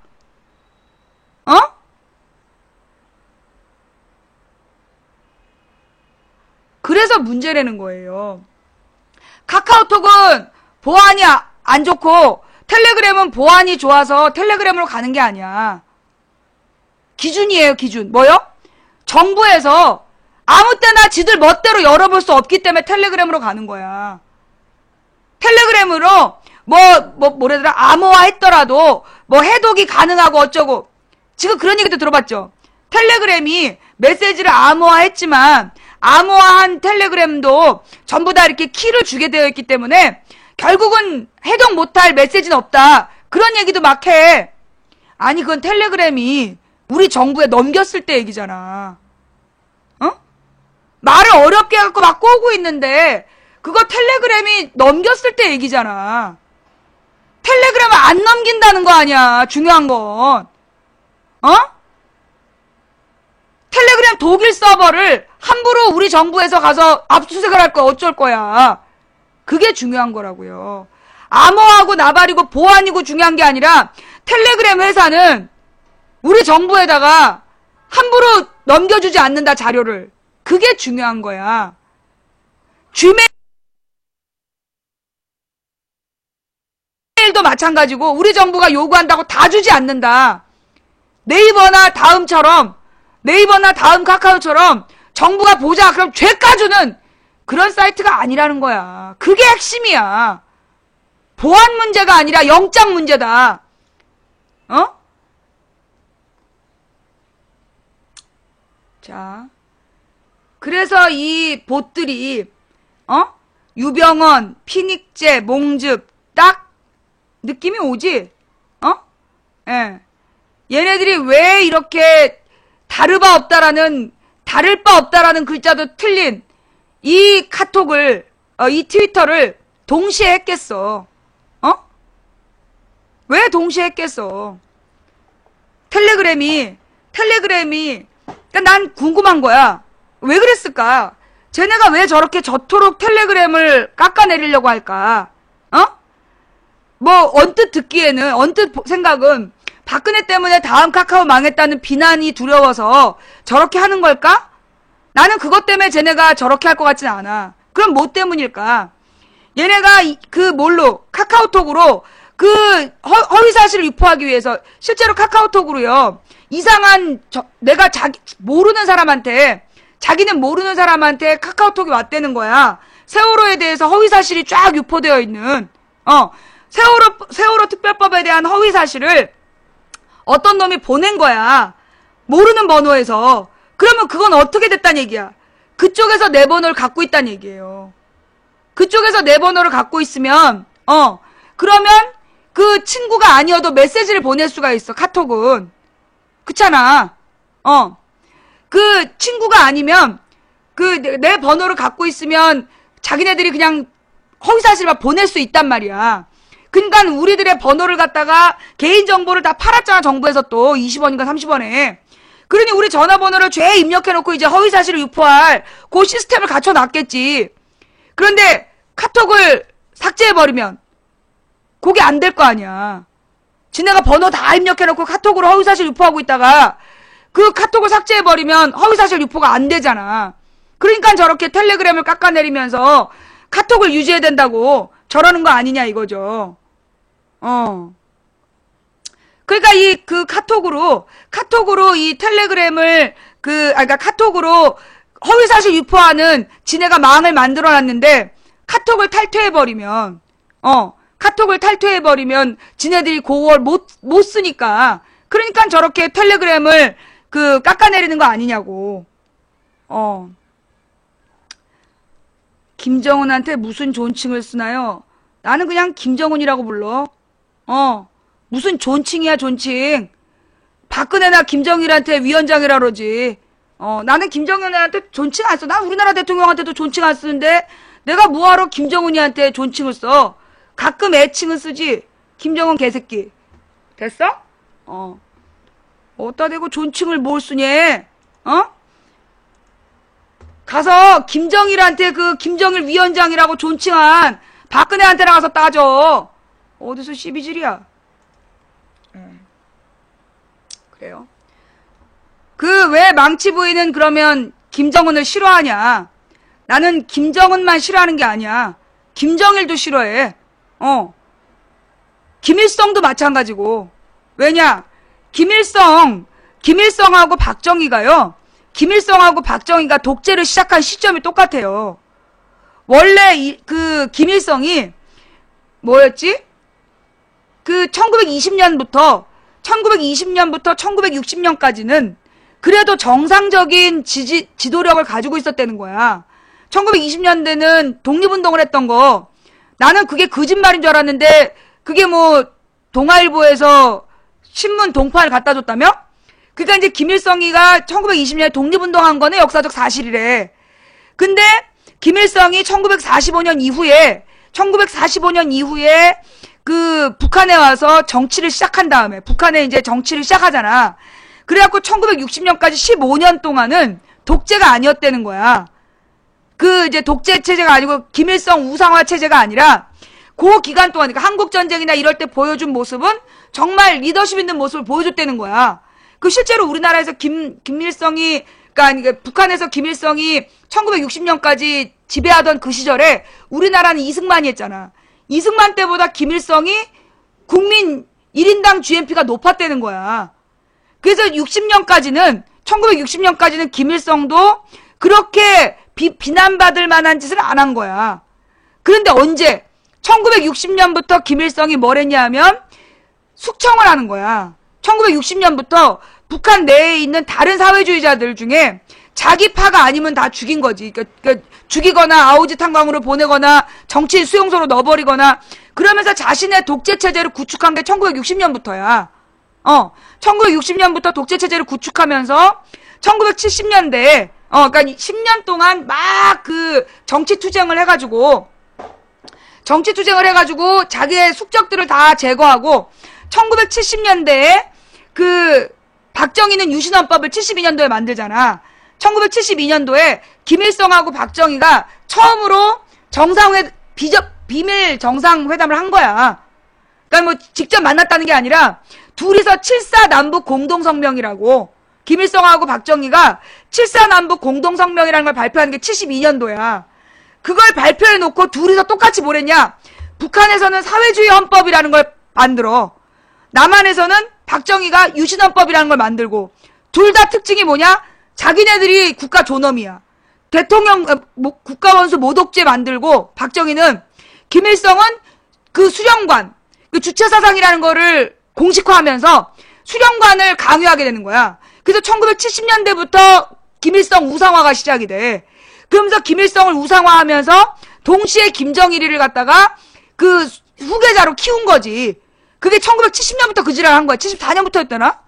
Speaker 1: 그래서 문제라는 거예요. 카카오톡은 보안이 안 좋고 텔레그램은 보안이 좋아서 텔레그램으로 가는 게 아니야. 기준이에요, 기준. 뭐요? 정부에서 아무 때나 지들 멋대로 열어볼 수 없기 때문에 텔레그램으로 가는 거야. 텔레그램으로 뭐래더라, 암호화 했더라도 해독이 가능하고 어쩌고. 지금 그런 얘기도 들어봤죠? 텔레그램이 메시지를 암호화 했지만 암호화한 텔레그램도 전부 다 이렇게 키를 주게 되어 있기 때문에 결국은 해독 못할 메시지는 없다. 그런 얘기도 막 해. 아니, 그건 텔레그램이 우리 정부에 넘겼을 때 얘기잖아. 말을 어렵게 해갖고 막 꼬고 있는데 그거 텔레그램이 넘겼을 때 얘기잖아. 텔레그램을 안 넘긴다는 거 아니야, 중요한 건. 텔레그램 독일 서버를 함부로 우리 정부에서 가서 압수수색을 할 거야, 어쩔 거야. 그게 중요한 거라고요. 암호하고 나발이고 보안이고 중요한 게 아니라 텔레그램 회사는 우리 정부에다가 함부로 넘겨주지 않는다, 자료를. 그게 중요한 거야. 지메일도 마찬가지고 우리 정부가 요구한다고 다 주지 않는다. 네이버나 다음처럼, 네이버나 다음 카카오처럼 정부가 보자 그럼 죄 까주는 그런 사이트가 아니라는 거야. 그게 핵심이야. 보안 문제가 아니라 영장 문제다. 자, 그래서 이 봇들이 유병언, 피닉제, 몽즙 딱 느낌이 오지? 예. 얘네들이 왜 이렇게 다를 바 없다라는 글자도 틀린 이 카톡을, 이 트위터를 동시에 했겠어? 왜 동시에 했겠어? 텔레그램이, 그러니까 난 궁금한 거야. 왜 그랬을까? 쟤네가 왜 저렇게 저토록 텔레그램을 깎아내리려고 할까? 언뜻 듣기에는, 언뜻 생각은 박근혜 때문에 다음 카카오 망했다는 비난이 두려워서 저렇게 하는 걸까? 나는 그것 때문에 쟤네가 저렇게 할 것 같진 않아. 그럼 뭐 때문일까? 얘네가 카카오톡으로 허위사실을 유포하기 위해서 실제로 카카오톡으로요, 이상한, 내가 모르는 사람한테, 자기는 모르는 사람한테 카카오톡이 왔다는 거야. 세월호에 대해서 허위사실이 쫙 유포되어 있는, 세월호 특별법에 대한 허위사실을 어떤 놈이 보낸 거야. 모르는 번호에서. 그러면 그건 어떻게 됐단 얘기야? 그쪽에서 내 번호를 갖고 있단 얘기예요. 그쪽에서 내 번호를 갖고 있으면, 그러면 그 친구가 아니어도 메시지를 보낼 수가 있어, 카톡은. 그렇잖아. 그 친구가 아니면, 내 번호를 갖고 있으면 자기네들이 그냥 허위사실만 보낼 수 있단 말이야. 그러니까 우리들의 번호를 갖다가 개인정보를 다 팔았잖아, 정부에서 또 20원인가 30원에. 그러니 우리 전화번호를 죄에 입력해놓고 이제 허위사실을 유포할 그 시스템을 갖춰놨겠지. 그런데 카톡을 삭제해버리면 그게 안 될 거 아니야. 지네가 번호 다 입력해놓고 카톡으로 허위사실 유포하고 있다가 그 카톡을 삭제해버리면 허위사실 유포가 안 되잖아. 그러니까 저렇게 텔레그램을 깎아내리면서 카톡을 유지해야 된다고 저러는 거 아니냐 이거죠. 그러니까 카톡으로 이 텔레그램을 그러니까 카톡으로 허위사실 유포하는 지네가 망을 만들어놨는데 카톡을 탈퇴해버리면 지네들이 그걸 못 쓰니까 그러니까 저렇게 텔레그램을 깎아내리는 거 아니냐고. 김정은한테 무슨 존칭을 쓰나요? 나는 그냥 김정은이라고 불러. 무슨 존칭이야, 존칭. 박근혜나 김정일한테 위원장이라 그러지. 나는 김정은한테 존칭 안 써. 난 우리나라 대통령한테도 존칭 안 쓰는데 내가 뭐하러 김정은이한테 존칭을 써? 가끔 애칭은 쓰지. 김정은 개새끼. 됐어? 어디다 대고 존칭을 뭘 쓰냐? 어? 가서 김정일한테 그 김정일 위원장이라고 존칭한 박근혜한테 나가서 따져. 어디서 시비질이야? 그래요. 그 왜 망치 부인은 그러면 김정은을 싫어하냐? 나는 김정은만 싫어하는 게 아니야. 김정일도 싫어해. 김일성도 마찬가지고. 왜냐? 김일성하고 박정희가요. 김일성하고 박정희가 독재를 시작한 시점이 똑같아요. 원래 그 김일성이 뭐였지? 그 1920년부터 1960년까지는 그래도 정상적인 지도력을 가지고 있었다는 거야. 1920년대는 독립운동을 했던 거, 나는 그게 거짓말인 줄 알았는데, 그게 뭐, 동아일보에서 신문 동판을 갖다 줬다며? 그러니까 이제 김일성이가 1920년에 독립운동한 거는 역사적 사실이래. 근데, 김일성이 1945년 이후에, 그, 북한에 와서 정치를 시작한 다음에, 북한에 이제 정치를 시작하잖아. 그래갖고 1960년까지 15년 동안은 독재가 아니었다는 거야. 그 이제 독재 체제가 아니고 김일성 우상화 체제가 아니라 그 기간 동안, 그러니까 한국전쟁이나 이럴 때 보여준 모습은 정말 리더십 있는 모습을 보여줬다는 거야. 그 실제로 우리나라에서 김일성이, 그러니까 북한에서 김일성이 1960년까지 지배하던 그 시절에 우리나라는 이승만이 했잖아. 이승만 때보다 김일성이 국민 1인당 GNP가 높았다는 거야. 그래서 1960년까지는 김일성도 그렇게 비난받을 만한 짓을 안 한 거야. 그런데 언제? 1960년부터 김일성이 뭘 했냐 하면 숙청을 하는 거야. 1960년부터 북한 내에 있는 다른 사회주의자들 중에 자기 파가 아니면 다 죽인 거지. 그러니까 죽이거나 아우지 탄광으로 보내거나 정치인 수용소로 넣어버리거나 그러면서 자신의 독재체제를 구축한 게 1960년부터야. 1960년부터 독재체제를 구축하면서 1970년대에 그러니까 10년 동안 막 그 정치투쟁을 해가지고 자기의 숙적들을 다 제거하고 1970년대에 그 박정희는 유신헌법을 72년도에 만들잖아. 1972년도에 김일성하고 박정희가 처음으로 비밀 정상회담을 한 거야. 그러니까 뭐 직접 만났다는 게 아니라 둘이서 7.4 남북 공동성명이라고, 김일성하고 박정희가 7.4 남북 공동성명이라는 걸 발표한 게 72년도야. 그걸 발표해놓고 둘이서 똑같이 뭘 했냐? 북한에서는 사회주의 헌법이라는 걸 만들어. 남한에서는 박정희가 유신헌법이라는 걸 만들고, 둘 다 특징이 뭐냐? 자기네들이 국가 존엄이야. 대통령, 국가원수 모독죄 만들고, 박정희는, 김일성은 그 수령관, 그 주체사상이라는 거를 공식화하면서 수령관을 강요하게 되는 거야. 그래서 1970년대부터 김일성 우상화가 시작이 돼. 그러면서 김일성을 우상화하면서 동시에 김정일이를 갖다가 그 후계자로 키운 거지. 그게 1970년부터 그 지랄을 한 거야. 74년부터였더나?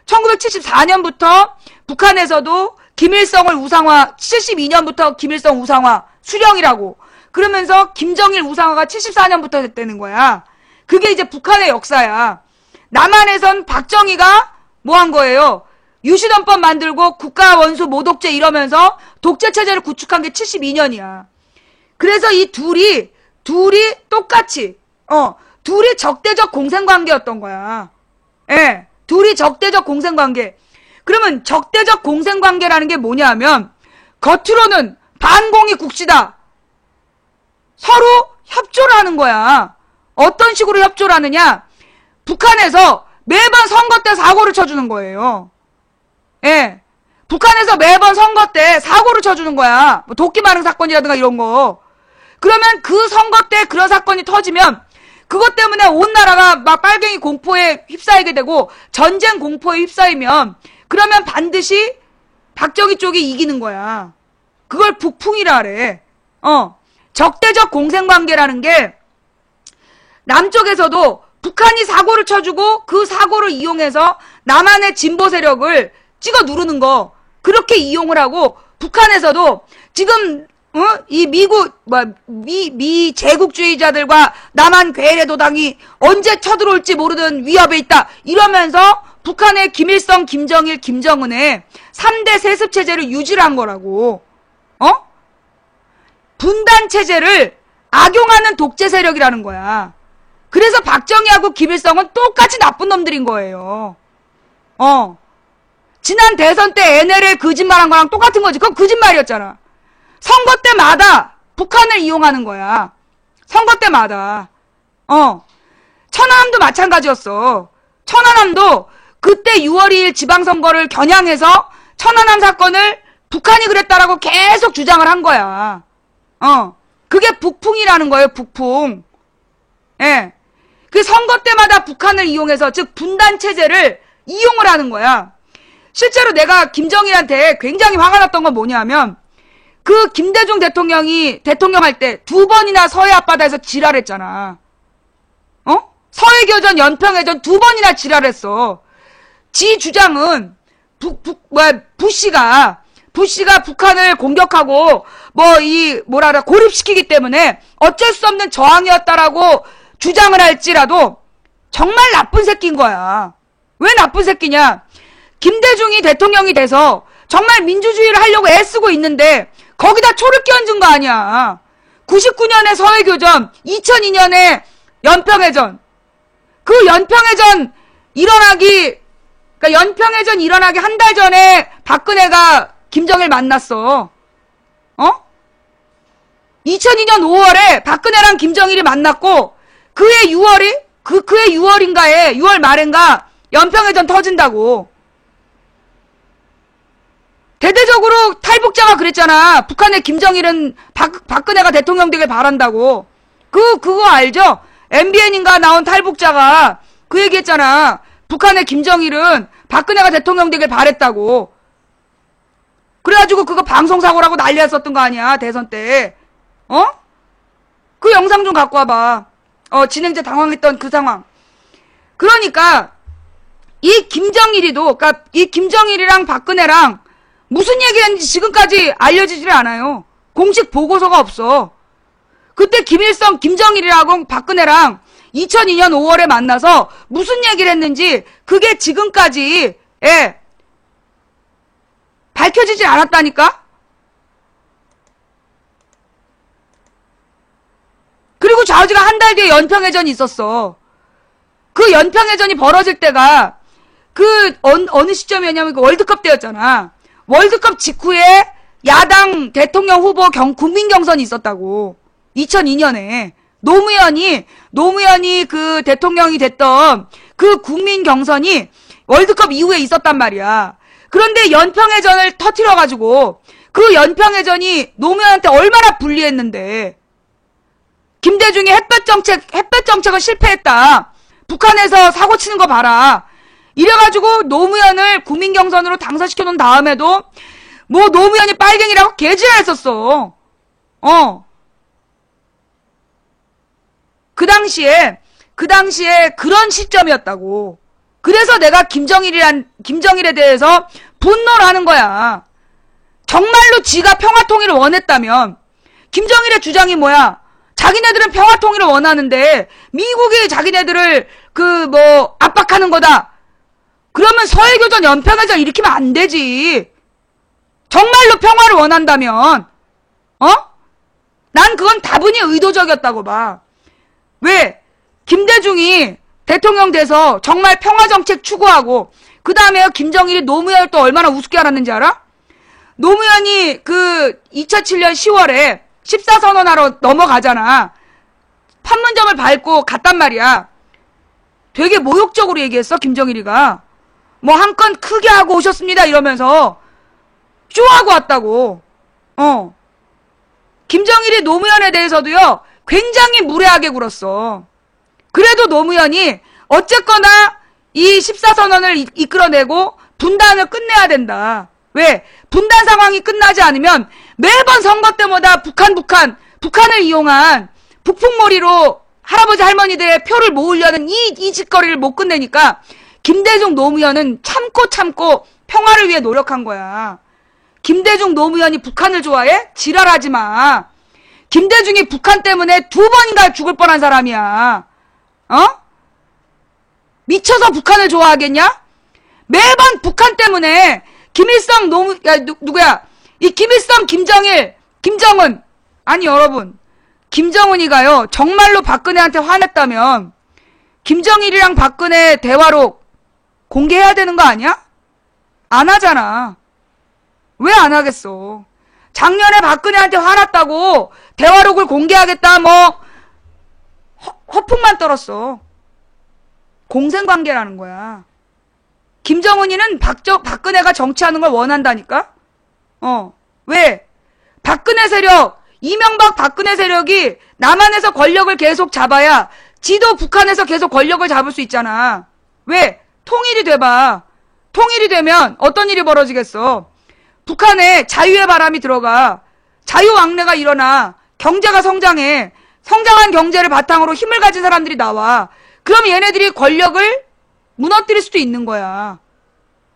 Speaker 1: 1974년부터 북한에서도 김일성을 우상화, 72년부터 김일성 우상화, 수령이라고. 그러면서 김정일 우상화가 74년부터 됐다는 거야. 그게 이제 북한의 역사야. 남한에선 박정희가 뭐 한 거예요? 유신헌법 만들고 국가원수 모독죄 이러면서 독재체제를 구축한 게 72년이야. 그래서 이 둘이 똑같이, 둘이 적대적 공생관계였던 거야. 예, 둘이 적대적 공생관계. 그러면 적대적 공생관계라는 게 뭐냐 하면, 겉으로는 반공이 국시다. 서로 협조를 하는 거야. 어떤 식으로 협조를 하느냐? 북한에서 매번 선거 때 사고를 쳐주는 거예요. 예. 북한에서 매번 선거 때 사고를 쳐주는 거야. 뭐 도끼 마른 사건이라든가 이런 거. 그러면 그 선거 때 그런 사건이 터지면 그것 때문에 온 나라가 막 빨갱이 공포에 휩싸이게 되고 전쟁 공포에 휩싸이면 그러면 반드시 박정희 쪽이 이기는 거야. 그걸 북풍이라 그래. 적대적 공생관계라는 게 남쪽에서도 북한이 사고를 쳐주고 그 사고를 이용해서 남한의 진보 세력을 찍어 누르는 거, 그렇게 이용을 하고, 북한에서도 지금 이 미 제국주의자들과 남한 괴뢰도당이 언제 쳐들어올지 모르는 위협에 있다 이러면서 북한의 김일성, 김정일, 김정은의 3대 세습 체제를 유지한 거라고. 분단 체제를 악용하는 독재 세력이라는 거야. 그래서 박정희하고 김일성은 똑같이 나쁜 놈들인 거예요. 지난 대선 때 NLL 거짓말한 거랑 똑같은 거지. 그건 거짓말이었잖아. 선거 때마다 북한을 이용하는 거야. 선거 때마다. 천안함도 마찬가지였어. 천안함도 그때 6월 2일 지방선거를 겨냥해서 천안함 사건을 북한이 그랬다라고 계속 주장을 한 거야. 그게 북풍이라는 거예요, 북풍. 예. 그 선거 때마다 북한을 이용해서, 즉, 분단체제를 이용을 하는 거야. 실제로 내가 김정일한테 굉장히 화가 났던 건 뭐냐면, 그 김대중 대통령이 대통령 할 때 2번이나 서해 앞바다에서 지랄했잖아. 서해교전, 연평해전 2번이나 지랄했어. 지 주장은, 부시가 북한을 공격하고, 고립시키기 때문에 어쩔 수 없는 저항이었다라고 주장을 할지라도 정말 나쁜 새끼인 거야. 왜 나쁜 새끼냐? 김대중이 대통령이 돼서 정말 민주주의를 하려고 애쓰고 있는데 거기다 초를 끼얹은 거 아니야. 99년에 서해교전, 2002년에 연평해전. 그 연평해전 일어나기 한 달 전에 박근혜가 김정일 만났어. 2002년 5월에 박근혜랑 김정일이 만났고 그해 6월인가에 6월 말인가 연평해전 터진다고. 대대적으로 탈북자가 그랬잖아. 북한의 김정일은 박근혜가 대통령 되길 바란다고. 그거 알죠? MBN인가 나온 탈북자가 그 얘기했잖아. 북한의 김정일은 박근혜가 대통령 되길 바랬다고. 그래가지고 그거 방송사고라고 난리 났었던 거 아니야, 대선 때. 그 영상 좀 갖고 와봐. 진행자 당황했던 그 상황. 그러니까 이 김정일이랑 박근혜랑 무슨 얘기했는지 지금까지 알려지질 않아요. 공식 보고서가 없어. 그때 김일성, 김정일이라고 박근혜랑 2002년 5월에 만나서 무슨 얘기를 했는지 그게 지금까지 밝혀지질 않았다니까? 그리고 좌우지가 한 달 뒤에 연평해전이 있었어. 그 연평해전이 벌어질 때가 어느 시점이었냐면 그 월드컵 때였잖아. 월드컵 직후에 야당 대통령 후보 국민 경선이 있었다고. 2002년에 노무현이 그 대통령이 됐던 그 국민 경선이 월드컵 이후에 있었단 말이야. 그런데 연평해전을 터뜨려가지고 그 연평해전이 노무현한테 얼마나 불리했는데. 김대중이 햇볕 정책은 실패했다. 북한에서 사고 치는 거 봐라. 이래가지고 노무현을 국민 경선으로 당선시켜 놓은 다음에도 노무현이 빨갱이라고 개지랄했었어. 그 당시에 그런 시점이었다고. 그래서 내가 김정일에 대해서 분노를 하는 거야. 정말로 지가 평화통일을 원했다면 김정일의 주장이 뭐야? 자기네들은 평화통일을 원하는데 미국이 자기네들을 압박하는 거다. 그러면 서해교전, 연평해전 일으키면 안 되지. 정말로 평화를 원한다면 난 그건 다분히 의도적이었다고 봐. 왜? 김대중이 대통령 돼서 정말 평화정책 추구하고 그 다음에 김정일이 노무현을 또 얼마나 우습게 알았는지 알아? 노무현이 2007년 10월에 14선언하러 넘어가잖아. 판문점을 밟고 갔단 말이야. 되게 모욕적으로 얘기했어, 김정일이가. 한 건 크게 하고 오셨습니다 이러면서 쇼하고 왔다고. 김정일이 노무현에 대해서도요 굉장히 무례하게 굴었어. 그래도 노무현이 어쨌거나 이 14선언을 이끌어내고 분단을 끝내야 된다. 왜? 분단 상황이 끝나지 않으면 매번 선거 때마다 북한을 이용한 북풍몰이로 할아버지 할머니들의 표를 모으려는 이 짓거리를 못 끝내니까 김대중 노무현은 참고 평화를 위해 노력한 거야. 김대중 노무현이 북한을 좋아해? 지랄하지 마. 김대중이 북한 때문에 2번인가 죽을 뻔한 사람이야. 미쳐서 북한을 좋아하겠냐? 매번 북한 때문에 김일성 누구야? 이 김일성, 김정일, 김정은. 아니, 여러분. 김정은이가요, 정말로 박근혜한테 화냈다면, 김정일이랑 박근혜 대화록 공개해야 되는 거 아니야? 안 하잖아. 왜 안 하겠어? 작년에 박근혜한테 화났다고 대화록을 공개하겠다, 뭐, 허풍만 떨었어. 공생관계라는 거야. 김정은이는 박근혜가 정치하는 걸 원한다니까? 왜? 박근혜 세력, 이명박 박근혜 세력이 남한에서 권력을 계속 잡아야 지도 북한에서 계속 권력을 잡을 수 있잖아. 왜? 통일이 돼봐. 통일이 되면 어떤 일이 벌어지겠어? 북한에 자유의 바람이 들어가. 자유왕래가 일어나. 경제가 성장해. 성장한 경제를 바탕으로 힘을 가진 사람들이 나와. 그럼 얘네들이 권력을 무너뜨릴 수도 있는 거야.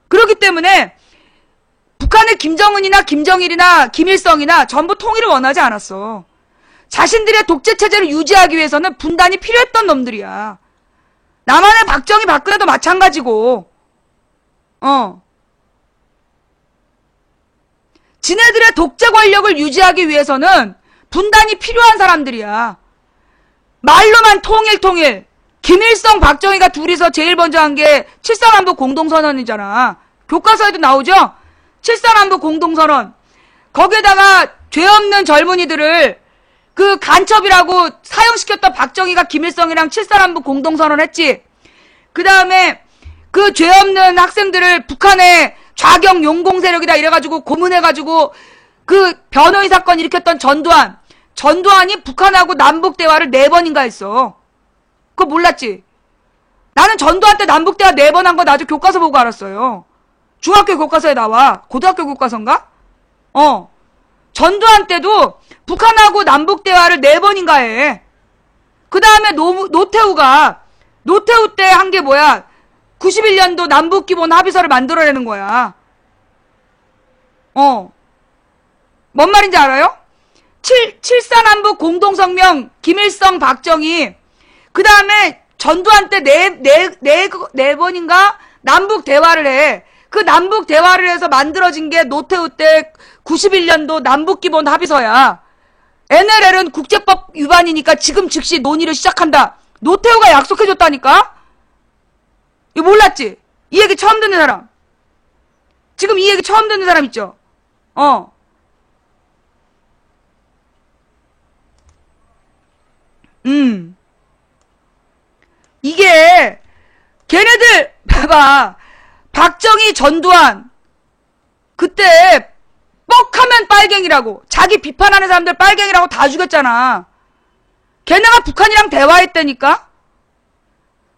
Speaker 1: 그렇기 때문에 북한의 김정은이나 김정일이나 김일성이나 전부 통일을 원하지 않았어. 자신들의 독재체제를 유지하기 위해서는 분단이 필요했던 놈들이야. 남한의 박정희, 박근혜도 마찬가지고. 지네들의 독재 권력을 유지하기 위해서는 분단이 필요한 사람들이야. 말로만 통일. 김일성, 박정희가 둘이서 제일 먼저 한 게 7.3남북 공동선언이잖아. 교과서에도 나오죠? 7.3남북 공동선언. 거기에다가 죄 없는 젊은이들을 그 간첩이라고 사형시켰던 박정희가 김일성이랑 7.3남북 공동선언 했지. 그 다음에 그 죄 없는 학생들을 북한의 좌경 용공세력이다 이래가지고 고문해가지고 그 변호의 사건 일으켰던 전두환이 북한하고 남북 대화를 4번인가 했어. 그거 몰랐지? 나는 전두환 때 남북 대화 4번 한 거 나중에 교과서 보고 알았어요. 중학교 교과서에 나와. 고등학교 교과서인가? 전두환 때도 북한하고 남북 대화를 4번인가 해. 그 다음에 노태우 때 한 게 뭐야? 91년도 남북기본 합의서를 만들어내는 거야. 뭔 말인지 알아요? 7.4남북 공동성명, 김일성, 박정희. 그 다음에 전두환 때 4번인가? 남북 대화를 해. 그 남북 대화를 해서 만들어진 게 노태우 때 91년도 남북기본 합의서야. NLL은 국제법 위반이니까 지금 즉시 논의를 시작한다. 노태우가 약속해줬다니까? 이거 몰랐지? 이 얘기 처음 듣는 사람. 지금 이 얘기 처음 듣는 사람 있죠? 이게 걔네들 봐봐. 박정희, 전두환 그때 뻑하면 빨갱이라고 자기 비판하는 사람들 빨갱이라고 다 죽였잖아. 걔네가 북한이랑 대화했다니까.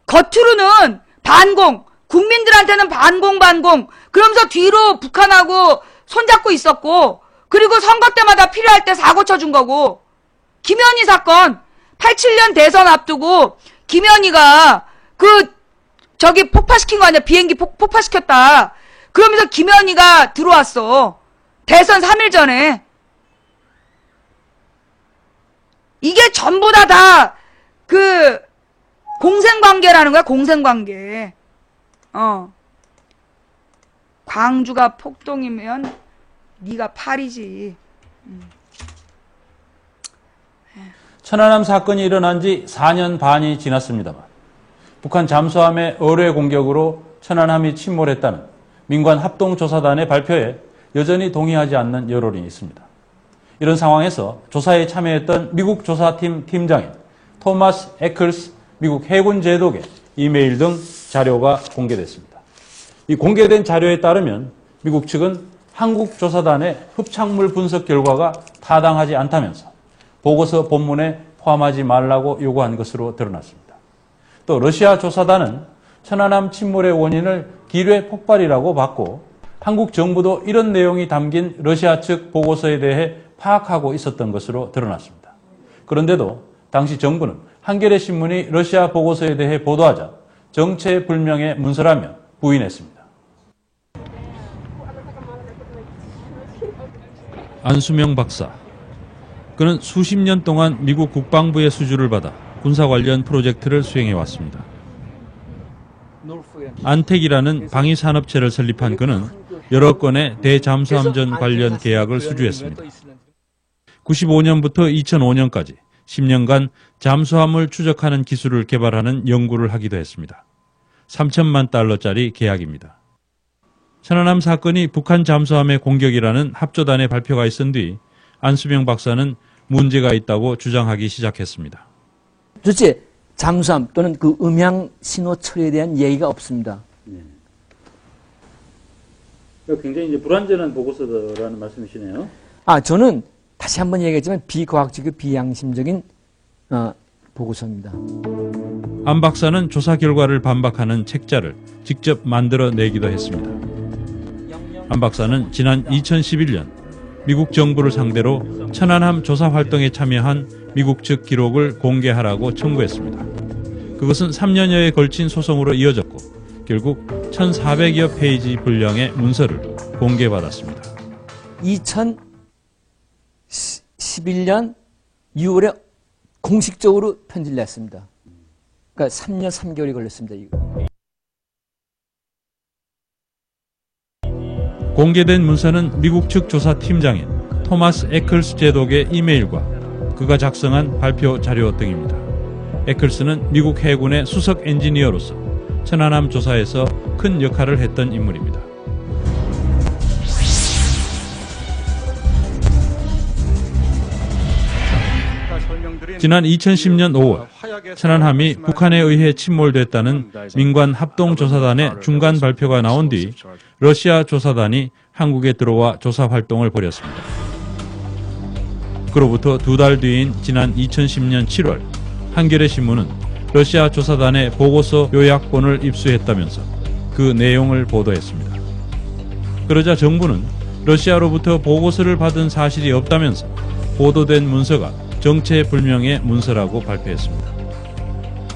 Speaker 1: 겉으로는 반공, 국민들한테는 반공 그러면서 뒤로 북한하고 손잡고 있었고, 그리고 선거 때마다 필요할 때 사고 쳐준 거고. 김현희 사건 87년 대선 앞두고 김현희가 폭파시킨 거 아니야. 비행기 폭파시켰다. 그러면서 김현희가 들어왔어. 대선 3일 전에. 이게 전부 다 공생관계라는 거야. 공생관계. 광주가 폭동이면 네가 팔이지.
Speaker 2: 천안함 사건이 일어난 지 4년 반이 지났습니다만 북한 잠수함의 어뢰 공격으로 천안함이 침몰했다는 민관 합동조사단의 발표에 여전히 동의하지 않는 여론이 있습니다. 이런 상황에서 조사에 참여했던 미국 조사팀 팀장인 토마스 에클스 미국 해군 제독의 이메일 등 자료가 공개됐습니다. 이 공개된 자료에 따르면 미국 측은 한국 조사단의 흡착물 분석 결과가 타당하지 않다면서 보고서 본문에 포함하지 말라고 요구한 것으로 드러났습니다. 또 러시아 조사단은 천안함 침몰의 원인을 기뢰 폭발이라고 봤고 한국 정부도 이런 내용이 담긴 러시아 측 보고서에 대해 파악하고 있었던 것으로 드러났습니다. 그런데도 당시 정부는 한겨레 신문이 러시아 보고서에 대해 보도하자 정체불명의 문서라며 부인했습니다. 안수명 박사. 그는 수십 년 동안 미국 국방부의 수주를 받아 군사 관련 프로젝트를 수행해왔습니다. 안택이라는 방위산업체를 설립한 그는 여러 건의 대잠수함전 관련 계약을 수주했습니다. 95년부터 2005년까지 10년간 잠수함을 추적하는 기술을 개발하는 연구를 하기도 했습니다. 3천만 달러짜리 계약입니다. 천안함 사건이 북한 잠수함의 공격이라는 합조단의 발표가 있은 뒤 안수명 박사는 문제가 있다고 주장하기 시작했습니다.
Speaker 3: 도대체 잠수함 또는 그 음향 신호 처리에 대한 얘기가 없습니다.
Speaker 2: 굉장히 이제 불완전한 보고서라는 말씀이시네요.
Speaker 3: 저는 다시 한번 얘기했지만 비과학적이고 비양심적인 보고서입니다.
Speaker 2: 안 박사는 조사 결과를 반박하는 책자를 직접 만들어내기도 했습니다. 안 박사는 지난 2011년 미국 정부를 상대로 천안함 조사 활동에 참여한 미국 측 기록을 공개하라고 청구했습니다. 그것은 3년여에 걸친 소송으로 이어졌고 결국 1,400여 페이지 분량의 문서를 공개받았습니다.
Speaker 3: 2011년 6월에 공식적으로 편지를 냈습니다. 그러니까 3년 3개월이 걸렸습니다. 이거.
Speaker 2: 공개된 문서는 미국 측 조사팀장인 토마스 에클스 제독의 이메일과 그가 작성한 발표 자료 등입니다. 에클스는 미국 해군의 수석 엔지니어로서 천안함 조사에서 큰 역할을 했던 인물입니다. 지난 2010년 5월 천안함이 북한에 의해 침몰됐다는 민관 합동조사단의 중간 발표가 나온 뒤 러시아 조사단이 한국에 들어와 조사 활동을 벌였습니다. 그로부터 2달 뒤인 지난 2010년 7월 한겨레 신문은 러시아 조사단의 보고서 요약본을 입수했다면서 그 내용을 보도했습니다. 그러자 정부는 러시아로부터 보고서를 받은 사실이 없다면서 보도된 문서가 정체불명의 문서라고 발표했습니다.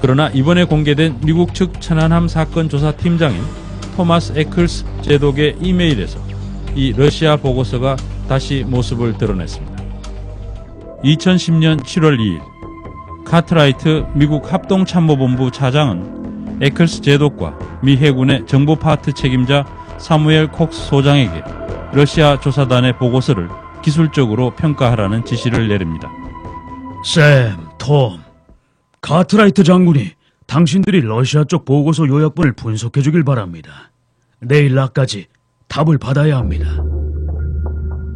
Speaker 2: 그러나 이번에 공개된 미국 측 천안함 사건 조사팀장인 토마스 에클스 제독의 이메일에서 이 러시아 보고서가 다시 모습을 드러냈습니다. 2010년 7월 2일 카트라이트 미국 합동참모본부 차장은 에클스 제독과 미 해군의 정보 파트 책임자 사무엘 콕스 소장에게 러시아 조사단의 보고서를 기술적으로 평가하라는 지시를 내립니다.
Speaker 4: 샘, 톰, 카트라이트 장군이 당신들이 러시아 쪽 보고서 요약본을 분석해 주길 바랍니다. 내일 낮까지 답을 받아야 합니다.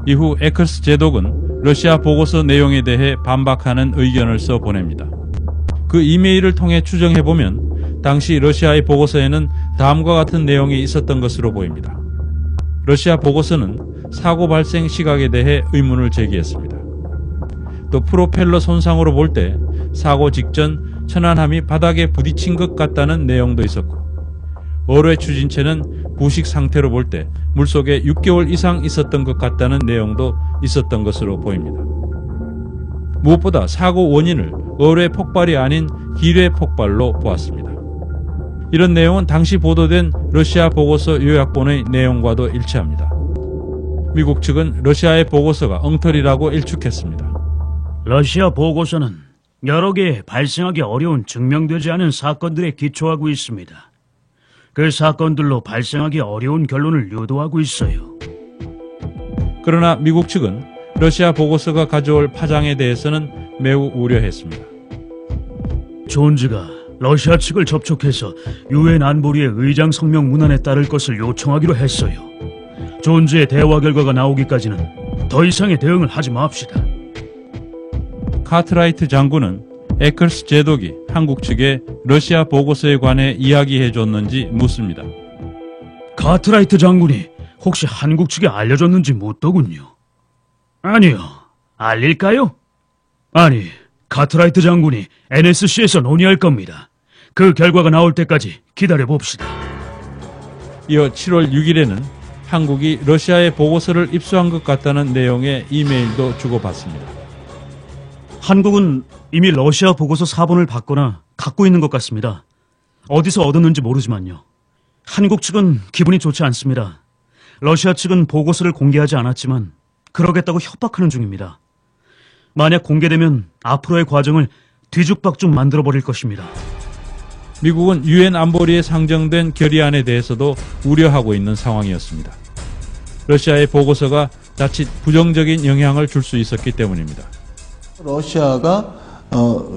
Speaker 2: 이후 에클스 제독은 러시아 보고서 내용에 대해 반박하는 의견을 써 보냅니다. 그 이메일을 통해 추정해보면 당시 러시아의 보고서에는 다음과 같은 내용이 있었던 것으로 보입니다. 러시아 보고서는 사고 발생 시각에 대해 의문을 제기했습니다. 또 프로펠러 손상으로 볼 때 사고 직전 천안함이 바닥에 부딪힌 것 같다는 내용도 있었고 어뢰 추진체는 부식 상태로 볼 때 물속에 6개월 이상 있었던 것 같다는 내용도 있었던 것으로 보입니다. 무엇보다 사고 원인을 어뢰 폭발이 아닌 기뢰 폭발로 보았습니다. 이런 내용은 당시 보도된 러시아 보고서 요약본의 내용과도 일치합니다. 미국 측은 러시아의 보고서가 엉터리라고 일축했습니다.
Speaker 4: 러시아 보고서는 여러 개의 발생하기 어려운 증명되지 않은 사건들에 기초하고 있습니다. 그 사건들로 발생하기 어려운 결론을 유도하고 있어요.
Speaker 2: 그러나 미국 측은 러시아 보고서가 가져올 파장에 대해서는 매우 우려했습니다.
Speaker 4: 존즈가 러시아 측을 접촉해서 유엔 안보리의 의장 성명 문안에 따를 것을 요청하기로 했어요. 존즈의 대화 결과가 나오기까지는 더 이상의 대응을 하지 맙시다.
Speaker 2: 카트라이트 장군은 에클스 제독이 한국 측에 러시아 보고서에 관해 이야기해 줬는지 묻습니다.
Speaker 4: 카트라이트 장군이 혹시 한국 측에 알려줬는지 묻더군요. 아니요. 알릴까요? 아니, 카트라이트 장군이 NSC에서 논의할 겁니다. 그 결과가 나올 때까지 기다려봅시다.
Speaker 2: 이어 7월 6일에는 한국이 러시아의 보고서를 입수한 것 같다는 내용의 이메일도 주고받습니다.
Speaker 4: 한국은 이미 러시아 보고서 4번을 받거나 갖고 있는 것 같습니다. 어디서 얻었는지 모르지만요. 한국 측은 기분이 좋지 않습니다. 러시아 측은 보고서를 공개하지 않았지만 그러겠다고 협박하는 중입니다. 만약 공개되면 앞으로의 과정을 뒤죽박죽 만들어버릴 것입니다.
Speaker 2: 미국은 유엔 안보리에 상정된 결의안에 대해서도 우려하고 있는 상황이었습니다. 러시아의 보고서가 자칫 부정적인 영향을 줄 수 있었기 때문입니다.
Speaker 5: 러시아가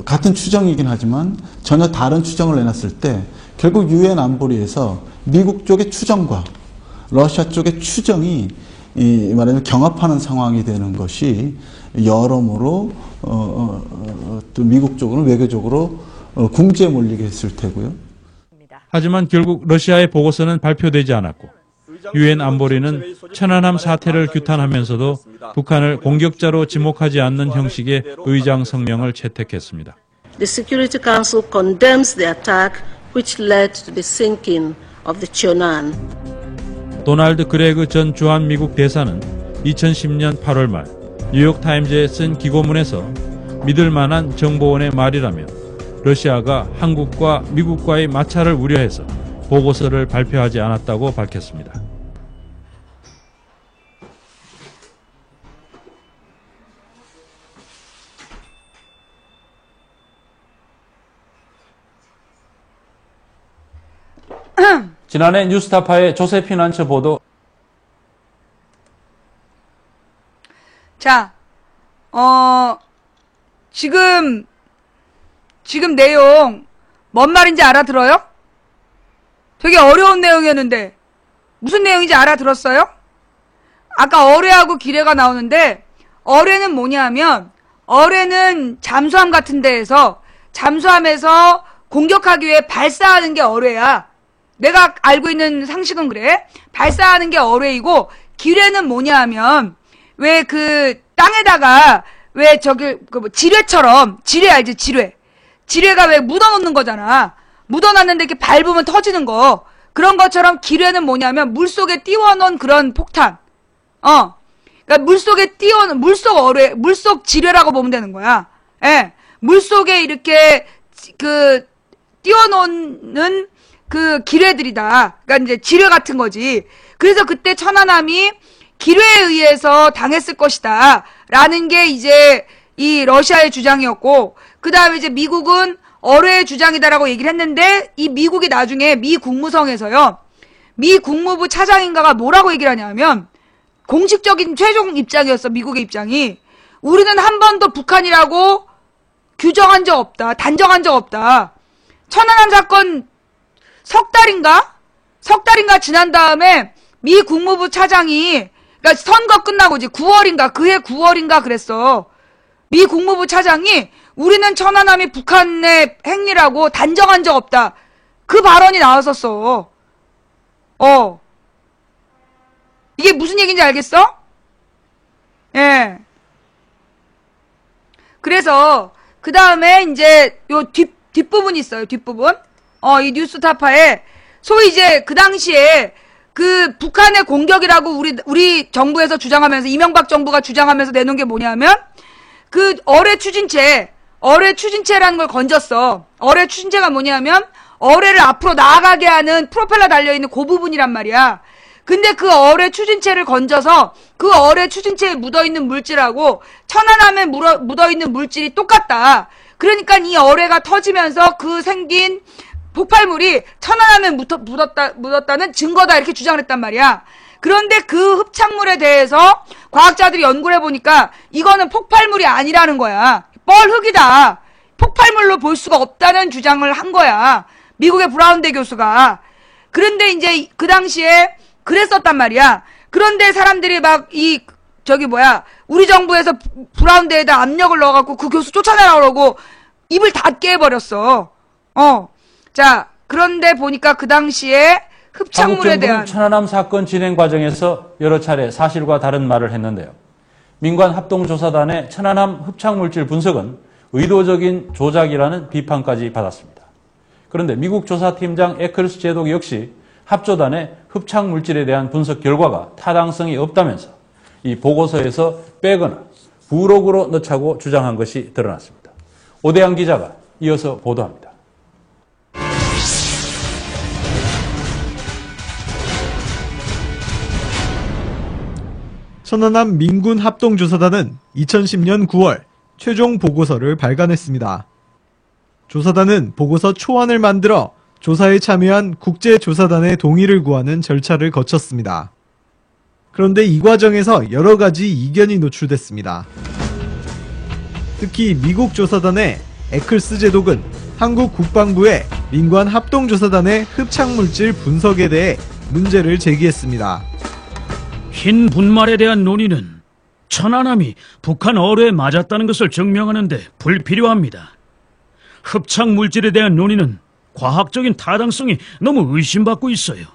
Speaker 5: 같은 추정이긴 하지만 전혀 다른 추정을 내놨을 때 결국 유엔 안보리에서 미국 쪽의 추정과 러시아 쪽의 추정이 말하자면 경합하는 상황이 되는 것이 여러모로 또 미국 쪽으로는 외교적으로 궁지에 몰리게 했을 테고요.
Speaker 2: 하지만 결국 러시아의 보고서는 발표되지 않았고 유엔 안보리는 천안함 사태를 규탄하면서도 북한을 공격자로 지목하지 않는 형식의 의장 성명을 채택했습니다.
Speaker 6: The Security Council condemns the attack which led to the sinking of the Cheonan.
Speaker 2: 도널드 그레그 전 주한 미국 대사는 2010년 8월 말 뉴욕타임즈에 쓴 기고문에서 믿을 만한 정보원의 말이라면 러시아가 한국과 미국과의 마찰을 우려해서 보고서를 발표하지 않았다고 밝혔습니다. 지난해 뉴스타파의 조세 피난처 보도.
Speaker 1: 자, 지금 내용 뭔 말인지 알아들어요? 되게 어려운 내용이었는데 무슨 내용인지 알아들었어요? 아까 어뢰하고 기뢰가 나오는데 어뢰는 뭐냐면 어뢰는 잠수함 같은 데에서 잠수함에서 공격하기 위해 발사하는 게 어뢰야. 내가 알고 있는 상식은 그래. 발사하는 게 어뢰이고 기뢰는 뭐냐 하면 왜 그 땅에다가 왜 저기 그 지뢰처럼 지뢰 알지? 지뢰가 왜 묻어놓는 거잖아. 묻어놨는데 이렇게 밟으면 터지는 거. 그런 것처럼 기뢰는 뭐냐면 물속에 띄워놓은 그런 폭탄. 그러니까 물속에 띄워놓은 물속 어뢰, 물속 지뢰라고 보면 되는 거야. 예. 물속에 이렇게 그 띄워놓는 그 기뢰들이다. 그러니까 이제 지뢰 같은 거지. 그래서 그때 천안함이 기뢰에 의해서 당했을 것이다. 라는 게 이제 이 러시아의 주장이었고, 그 다음에 이제 미국은 어뢰의 주장이다라고 얘기를 했는데, 이 미국이 나중에 미 국무성에서요, 미 국무부 차장인가가 뭐라고 얘기를 하냐면, 공식적인 최종 입장이었어, 미국의 입장이. 우리는 한 번도 북한이라고 규정한 적 없다. 단정한 적 없다. 천안함 사건 석 달인가 지난 다음에 미 국무부 차장이, 그러니까 선거 끝나고 이제 9월인가, 그해 9월인가 그랬어. 미 국무부 차장이 우리는 천안함이 북한의 행위라고 단정한 적 없다. 그 발언이 나왔었어. 이게 무슨 얘기인지 알겠어? 예. 그래서 그 다음에 이제 요 뒷부분이 있어요. 뒷부분. 이 뉴스타파에 소위 이제 그 당시에 그 북한의 공격이라고 우리 정부에서 주장하면서 이명박 정부가 주장하면서 내놓은 게 뭐냐면 그 어뢰 추진체라는 걸 건졌어. 어뢰 추진체가 뭐냐면 어뢰를 앞으로 나아가게 하는 프로펠러 달려있는 그 부분이란 말이야. 근데 그 어뢰 추진체를 건져서 그 어뢰 추진체에 묻어있는 물질하고 천안함에 묻어있는 물질이 똑같다. 그러니까 이 어뢰가 터지면서 그 생긴 폭발물이 천안함에 묻었다는 증거다 이렇게 주장을 했단 말이야. 그런데 그 흡착물에 대해서 과학자들이 연구를 해보니까 이거는 폭발물이 아니라는 거야. 뻘흙이다. 폭발물로 볼 수가 없다는 주장을 한 거야. 미국의 브라운대 교수가. 그런데 이제 그 당시에 그랬었단 말이야. 그런데 사람들이 막 우리 정부에서 브라운대에다 압력을 넣어갖고 그 교수 쫓아내라 그러고 입을 닫게 해버렸어. 자, 그런데 보니까 그 당시에 흡착물에 대한
Speaker 2: 한국 정부는 천안함 사건 진행 과정에서 여러 차례 사실과 다른 말을 했는데요. 민관 합동조사단의 천안함 흡착물질 분석은 의도적인 조작이라는 비판까지 받았습니다. 그런데 미국 조사팀장 에클스 제독 역시 합조단의 흡착물질에 대한 분석 결과가 타당성이 없다면서 이 보고서에서 빼거나 부록으로 넣자고 주장한 것이 드러났습니다. 오대양 기자가 이어서 보도합니다.
Speaker 7: 천안함 민군 합동조사단은 2010년 9월 최종 보고서를 발간했습니다. 조사단은 보고서 초안을 만들어 조사에 참여한 국제조사단의 동의를 구하는 절차를 거쳤습니다. 그런데 이 과정에서 여러 가지 이견이 노출됐습니다. 특히 미국 조사단의 에클스 제독은 한국 국방부의 민관 합동조사단의 흡착물질 분석에 대해 문제를 제기했습니다.
Speaker 4: 흰 분말에 대한 논의는 천안함이 북한 어뢰에 맞았다는 것을 증명하는 데 불필요합니다. 흡착 물질에 대한 논의는 과학적인 타당성이 너무 의심받고 있어요.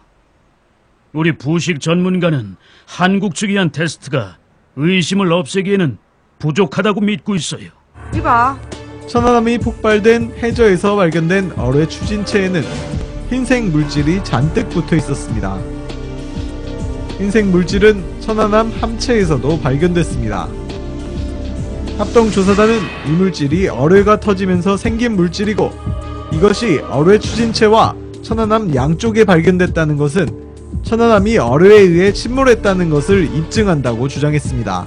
Speaker 4: 우리 부식 전문가는 한국 측이 한 테스트가 의심을 없애기에는 부족하다고 믿고 있어요.
Speaker 1: 이봐.
Speaker 7: 천안함이 폭발된 해저에서 발견된 어뢰 추진체에는 흰색 물질이 잔뜩 붙어 있었습니다. 흰색 물질은 천안함 함체에서도 발견됐습니다. 합동조사단은 이 물질이 어뢰가 터지면서 생긴 물질이고 이것이 어뢰 추진체와 천안함 양쪽에 발견됐다는 것은 천안함이 어뢰에 의해 침몰했다는 것을 입증한다고 주장했습니다.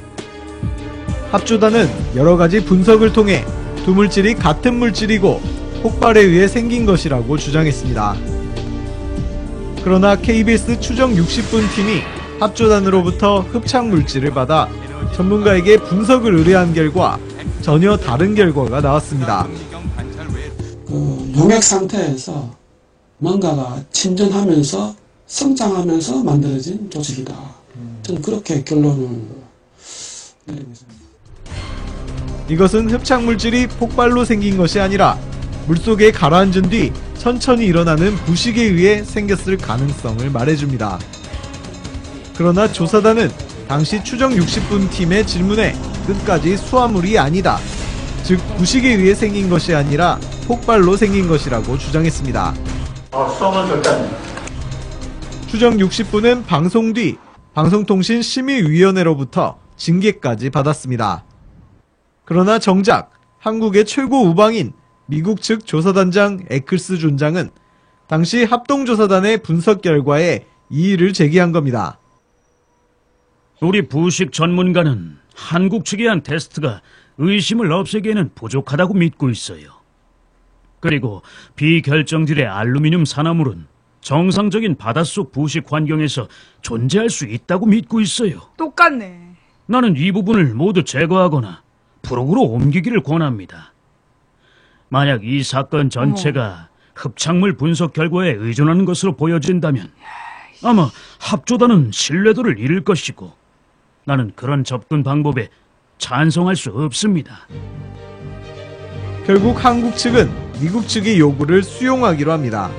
Speaker 7: 합조단은 여러 가지 분석을 통해 두 물질이 같은 물질이고 폭발에 의해 생긴 것이라고 주장했습니다. 그러나 KBS 추정 60분 팀이 합조단으로부터 흡착 물질을 받아 전문가에게 분석을 의뢰한 결과 전혀 다른 결과가 나왔습니다.
Speaker 8: 용액 상태에서 뭔가가 침전하면서 성장하면서 만들어진 조직이다. 저는 그렇게 결론을 내리고 있습니다.
Speaker 7: 이것은 흡착 물질이 폭발로 생긴 것이 아니라 물속에 가라앉은 뒤 천천히 일어나는 부식에 의해 생겼을 가능성을 말해줍니다. 그러나 조사단은 당시 추정 60분 팀의 질문에 끝까지 수화물이 아니다. 즉 부식에 의해 생긴 것이 아니라 폭발로 생긴 것이라고 주장했습니다.
Speaker 2: 수화물 절대 아닙니다.
Speaker 7: 추정 60분은 방송 뒤 방송통신심의위원회로부터 징계까지 받았습니다. 그러나 정작 한국의 최고 우방인 미국 측 조사단장 에클스 준장은 당시 합동조사단의 분석 결과에 이의를 제기한 겁니다.
Speaker 4: 우리 부식 전문가는 한국 측이 한 테스트가 의심을 없애기에는 부족하다고 믿고 있어요. 그리고 비결정질의 알루미늄 산화물은 정상적인 바닷속 부식 환경에서 존재할 수 있다고 믿고 있어요.
Speaker 1: 똑같네.
Speaker 4: 나는 이 부분을 모두 제거하거나 부록으로 옮기기를 권합니다. 만약 이 사건 전체가 흡착물 분석 결과에 의존하는 것으로 보여진다면 아마 합조단은 신뢰도를 잃을 것이고 나는 그런 접근 방법에 찬성할 수 없습니다.
Speaker 7: 결국 한국 측은 미국 측의 요구를 수용하기로 합니다.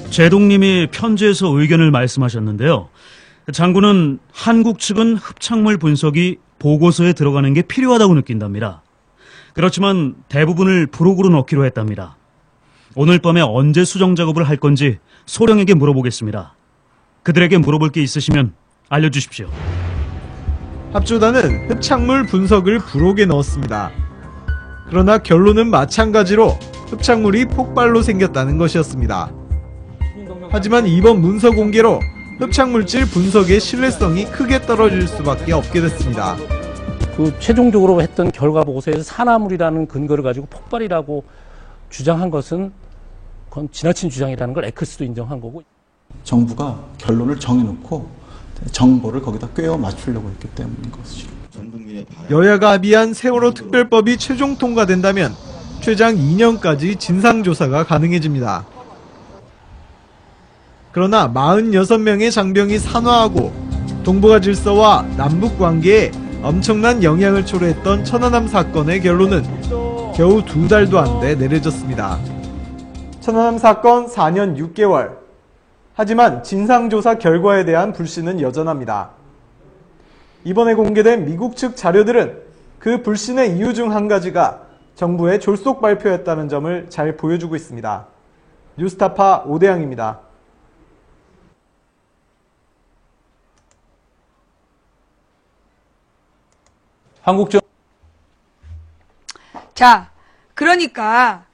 Speaker 4: 제동님이 편지에서 의견을 말씀하셨는데요. 장군은 한국 측은 흡착물 분석이 보고서에 들어가는 게 필요하다고 느낀답니다. 그렇지만 대부분을 부록으로 넣기로 했답니다. 오늘 밤에 언제 수정 작업을 할 건지 소령에게 물어보겠습니다. 그들에게 물어볼 게 있으시면 알려주십시오.
Speaker 7: 합조단은 흡착물 분석을 부록에 넣었습니다. 그러나 결론은 마찬가지로 흡착물이 폭발로 생겼다는 것이었습니다. 하지만 이번 문서 공개로 흡착물질 분석의 신뢰성이 크게 떨어질 수밖에 없게 됐습니다.
Speaker 9: 그 최종적으로 했던 결과 보고서에서 산화물이라는 근거를 가지고 폭발이라고 주장한 것은 그건 지나친 주장이라는 걸 에클스도 인정한 거고.
Speaker 5: 정부가 결론을 정해놓고 정보를 거기다 꿰어 맞추려고 했기 때문인 것이죠.
Speaker 7: 여야가 합의한 세월호 특별법이 최종 통과된다면 최장 2년까지 진상조사가 가능해집니다. 그러나 46명의 장병이 산화하고 동북아 질서와 남북 관계에 엄청난 영향을 초래했던 천안함 사건의 결론은 겨우 2달도 안 돼 내려졌습니다. 천안함 사건 4년 6개월. 하지만 진상조사 결과에 대한 불신은 여전합니다. 이번에 공개된 미국 측 자료들은 그 불신의 이유 중 한 가지가 정부의 졸속 발표였다는 점을 잘 보여주고 있습니다. 뉴스타파 오대양입니다.
Speaker 1: 자, 그러니까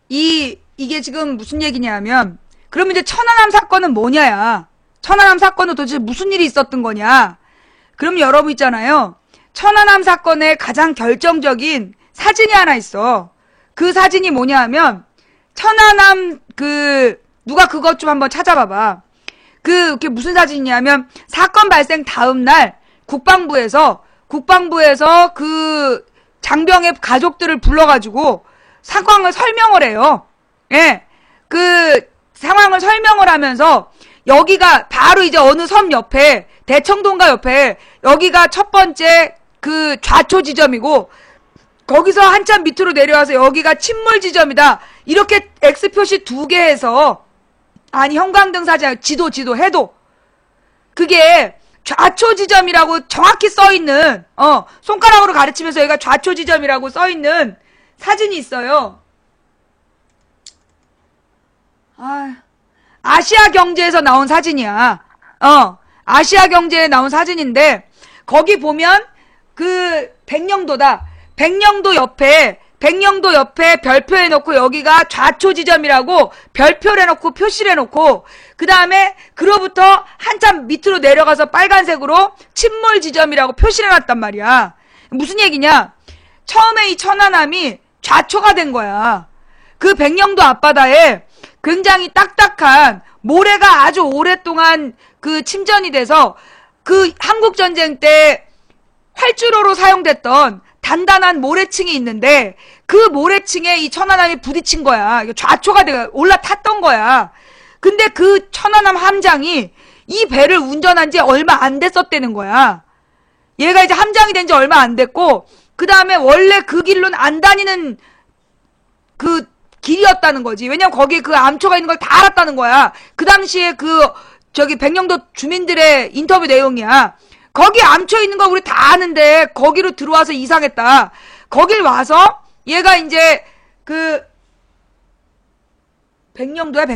Speaker 1: 이게 지금 무슨 얘기냐면 그러면 이제 천안함 사건은 뭐냐야. 천안함 사건은 도대체 무슨 일이 있었던 거냐. 그럼 여러분 있잖아요. 천안함 사건의 가장 결정적인 사진이 하나 있어. 그 사진이 뭐냐 하면 천안함 누가 그것 좀 한번 찾아봐봐. 그게 무슨 사진이냐면 사건 발생 다음 날 국방부에서 그 장병의 가족들을 불러가지고 상황을 설명을 해요. 예. 그 상황을 설명을 하면서 여기가 바로 이제 어느 섬 옆에 대청동가 옆에 여기가 첫 번째 그 좌초 지점이고 거기서 한참 밑으로 내려와서 여기가 침몰 지점이다. 이렇게 X 표시 2개 해서 아니 형광등 사진 지도 해도 그게 좌초 지점이라고 정확히 써있는 손가락으로 가르치면서 여기가 좌초 지점이라고 써있는 사진이 있어요. 아시아 경제에서 나온 사진이야. 아시아 경제에 나온 사진인데 거기 보면 그 백령도다. 백령도 옆에 별표 해놓고 여기가 좌초 지점이라고 별표를 해놓고 표시를 해놓고 그 다음에 그로부터 한참 밑으로 내려가서 빨간색으로 침몰 지점이라고 표시를 해놨단 말이야. 무슨 얘기냐? 처음에 이 천안함이 좌초가 된 거야. 그 백령도 앞바다에 굉장히 딱딱한 모래가 아주 오랫동안 그 침전이 돼서 그 한국전쟁 때 활주로로 사용됐던 단단한 모래층이 있는데 그 모래층에 이 천안함이 부딪힌 거야. 좌초가 돼 올라탔던 거야. 근데 그 천안함 함장이 이 배를 운전한 지 얼마 안 됐었다는 거야. 얘가 이제 함장이 된 지 얼마 안 됐고 그 다음에 원래 그 길로는 안 다니는 그 길이었다는 거지. 왜냐면 거기 그 암초가 있는 걸 다 알았다는 거야. 그 당시에 백령도 주민들의 인터뷰 내용이야. 거기 암초 있는 거 우리 다 아는데 거기로 들어와서 이상했다. 거길 와서 얘가 이제 백령도야.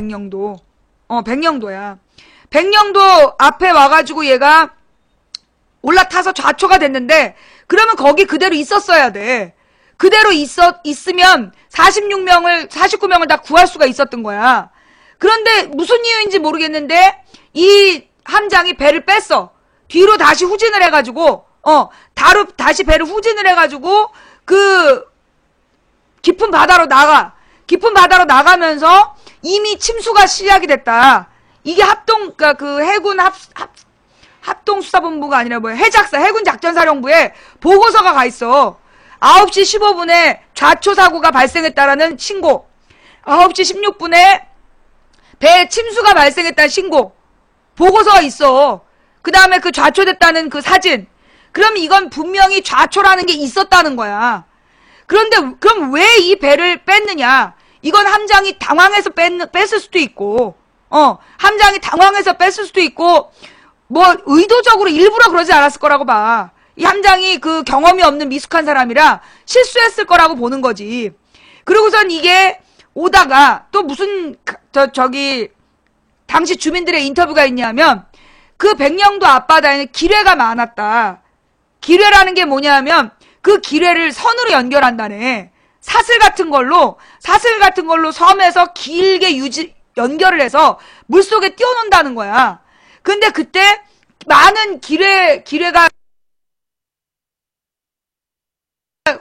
Speaker 1: 백령도야. 백령도 앞에 와가지고 얘가 올라타서 좌초가 됐는데 그러면 거기 그대로 있었어야 돼. 그대로 있으면 49명을 다 구할 수가 있었던 거야. 그런데 무슨 이유인지 모르겠는데 이 함장이 배를 뺐어. 뒤로 다시 후진을 해가지고 다시 배를 후진을 해가지고 그 깊은 바다로 나가면서 이미 침수가 시작이 됐다. 이게 그러니까 그 해군 합동수사본부가 아니라 해군 작전사령부에 보고서가 가 있어. 9시 15분에 좌초 사고가 발생했다라는 신고. 9시 16분에 배에 침수가 발생했다는 신고. 보고서가 있어. 그 다음에 그 좌초됐다는 그 사진. 그럼 이건 분명히 좌초라는 게 있었다는 거야. 그런데 그럼 왜 이 배를 뺐느냐? 이건 함장이 당황해서 뺐을 수도 있고, 함장이 당황해서 뺐을 수도 있고, 의도적으로 일부러 그러지 않았을 거라고 봐. 이 함장이 그 경험이 없는 미숙한 사람이라 실수했을 거라고 보는 거지. 그리고선 이게 오다가 또 무슨 당시 주민들의 인터뷰가 있냐면 그 백령도 앞바다에는 기뢰가 많았다. 기뢰라는 게 뭐냐면 그 기뢰를 선으로 연결한다네. 사슬 같은 걸로 섬에서 길게 연결을 해서 물속에 띄워놓는다는 거야. 근데 그때 많은 기뢰가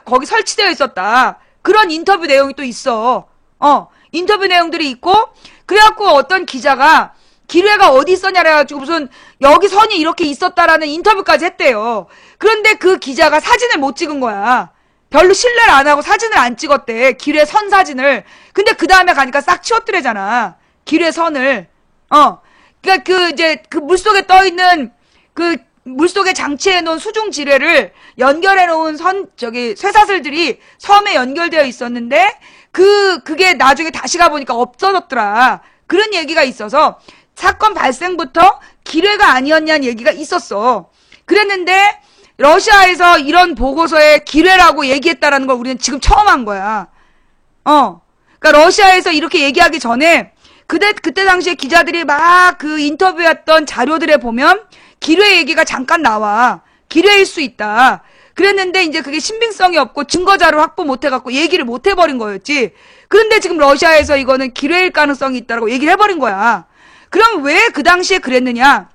Speaker 1: 거기 설치되어 있었다. 그런 인터뷰 내용이 또 있어. 인터뷰 내용들이 있고, 그래갖고 어떤 기자가 기뢰가 어디 있었냐 그래가지고 무슨 여기 선이 이렇게 있었다라는 인터뷰까지 했대요. 그런데 그 기자가 사진을 못 찍은 거야. 별로 신뢰를 안 하고 사진을 안 찍었대. 기뢰 선 사진을. 근데 그 다음에 가니까 싹 치웠더래잖아. 기뢰 선을. 그러니까 그 물속에 떠 있는 물속에 장치해 놓은 수중 지뢰를 연결해 놓은 쇠사슬들이 섬에 연결되어 있었는데 그게 나중에 다시 가보니까 없어졌더라. 그런 얘기가 있어서 사건 발생부터 기뢰가 아니었냐는 얘기가 있었어. 그랬는데 러시아에서 이런 보고서에 기뢰라고 얘기했다라는 걸 우리는 지금 처음 한 거야. 그러니까 러시아에서 이렇게 얘기하기 전에 그때 당시에 기자들이 막 그 인터뷰했던 자료들에 보면 기뢰 얘기가 잠깐 나와. 기뢰일 수 있다. 그랬는데 이제 그게 신빙성이 없고 증거자료 확보 못 해갖고 얘기를 못 해버린 거였지. 그런데 지금 러시아에서 이거는 기뢰일 가능성이 있다라고 얘기를 해버린 거야. 그럼 왜 그 당시에 그랬느냐?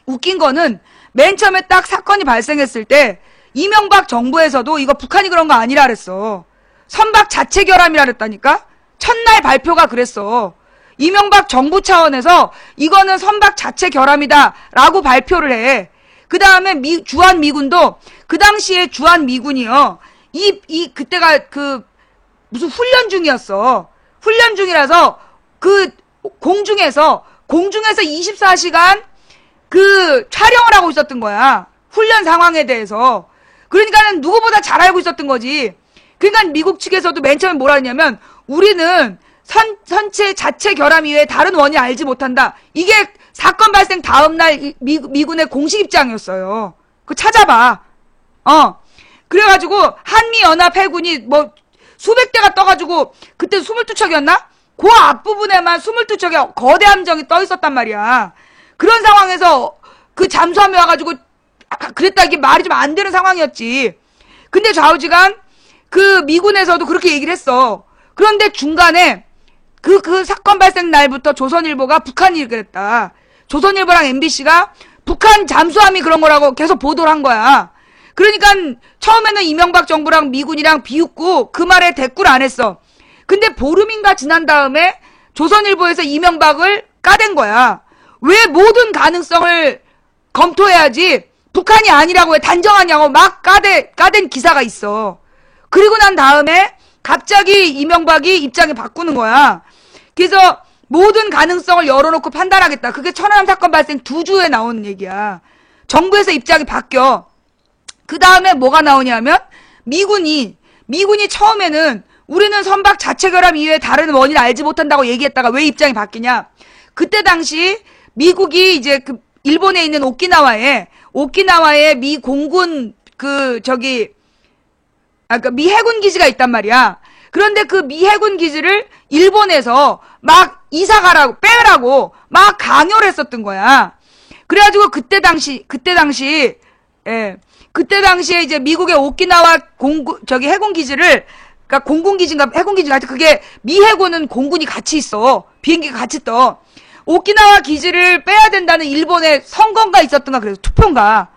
Speaker 1: 웃긴 거는 맨 처음에 딱 사건이 발생했을 때 이명박 정부에서도 이거 북한이 그런 거 아니라 그랬어. 선박 자체 결함이라 그랬다니까? 첫날 발표가 그랬어. 이명박 정부 차원에서 이거는 선박 자체 결함이다라고 발표를 해. 그 다음에 주한미군도 그 당시에 주한미군이요. 그때가 무슨 훈련 중이었어. 훈련 중이라서 공중에서 24시간 촬영을 하고 있었던 거야. 훈련 상황에 대해서. 그러니까는 누구보다 잘 알고 있었던 거지. 그러니까 미국 측에서도 맨 처음에 뭐라 했냐면 우리는 선체 자체 결함 이외에 다른 원인 알지 못한다. 이게 사건 발생 다음날 미군의 공식 입장이었어요. 그거 찾아봐. 그래가지고 한미연합 해군이 뭐 수백 대가 떠가지고 그때 22척이었나? 그 앞부분에만 22척의 거대 함정이 떠 있었단 말이야. 그런 상황에서 그 잠수함이 와가지고 그랬다 이게 말이 좀 안 되는 상황이었지. 근데 좌우지간 미군에서도 그렇게 얘기를 했어. 그런데 중간에 그 사건 발생 날부터 조선일보가 북한이 그랬다. 조선일보랑 MBC가 북한 잠수함이 그런 거라고 계속 보도를 한 거야. 그러니까 처음에는 이명박 정부랑 미군이랑 비웃고 그 말에 대꾸를 안 했어. 근데 보름인가 지난 다음에 조선일보에서 이명박을 까댄 거야. 왜 모든 가능성을 검토해야지 북한이 아니라고 왜 단정하냐고 막 까댄 기사가 있어. 그리고 난 다음에 갑자기 이명박이 입장을 바꾸는 거야. 그래서 모든 가능성을 열어놓고 판단하겠다. 그게 천안함 사건 발생 2주에 나오는 얘기야. 정부에서 입장이 바뀌어. 그 다음에 뭐가 나오냐면 미군이 처음에는 우리는 선박 자체 결함 이외에 다른 원인을 알지 못한다고 얘기했다가 왜 입장이 바뀌냐. 그때 당시 미국이 이제 일본에 있는 오키나와에 미 공군 미 해군 기지가 있단 말이야. 그런데 그 미 해군 기지를 일본에서 막 이사 가라고 빼라고 막 강요를 했었던 거야. 그래가지고 그때 당시에 이제 미국의 오키나와 해군 기지를 그러니까 공군 기지인가 해군 기지인가 하여튼 그게 미 해군은 공군이 같이 있어. 비행기가 같이 떠. 오키나와 기지를 빼야 된다는 일본의 선거가 있었던가 그래서 투표인가.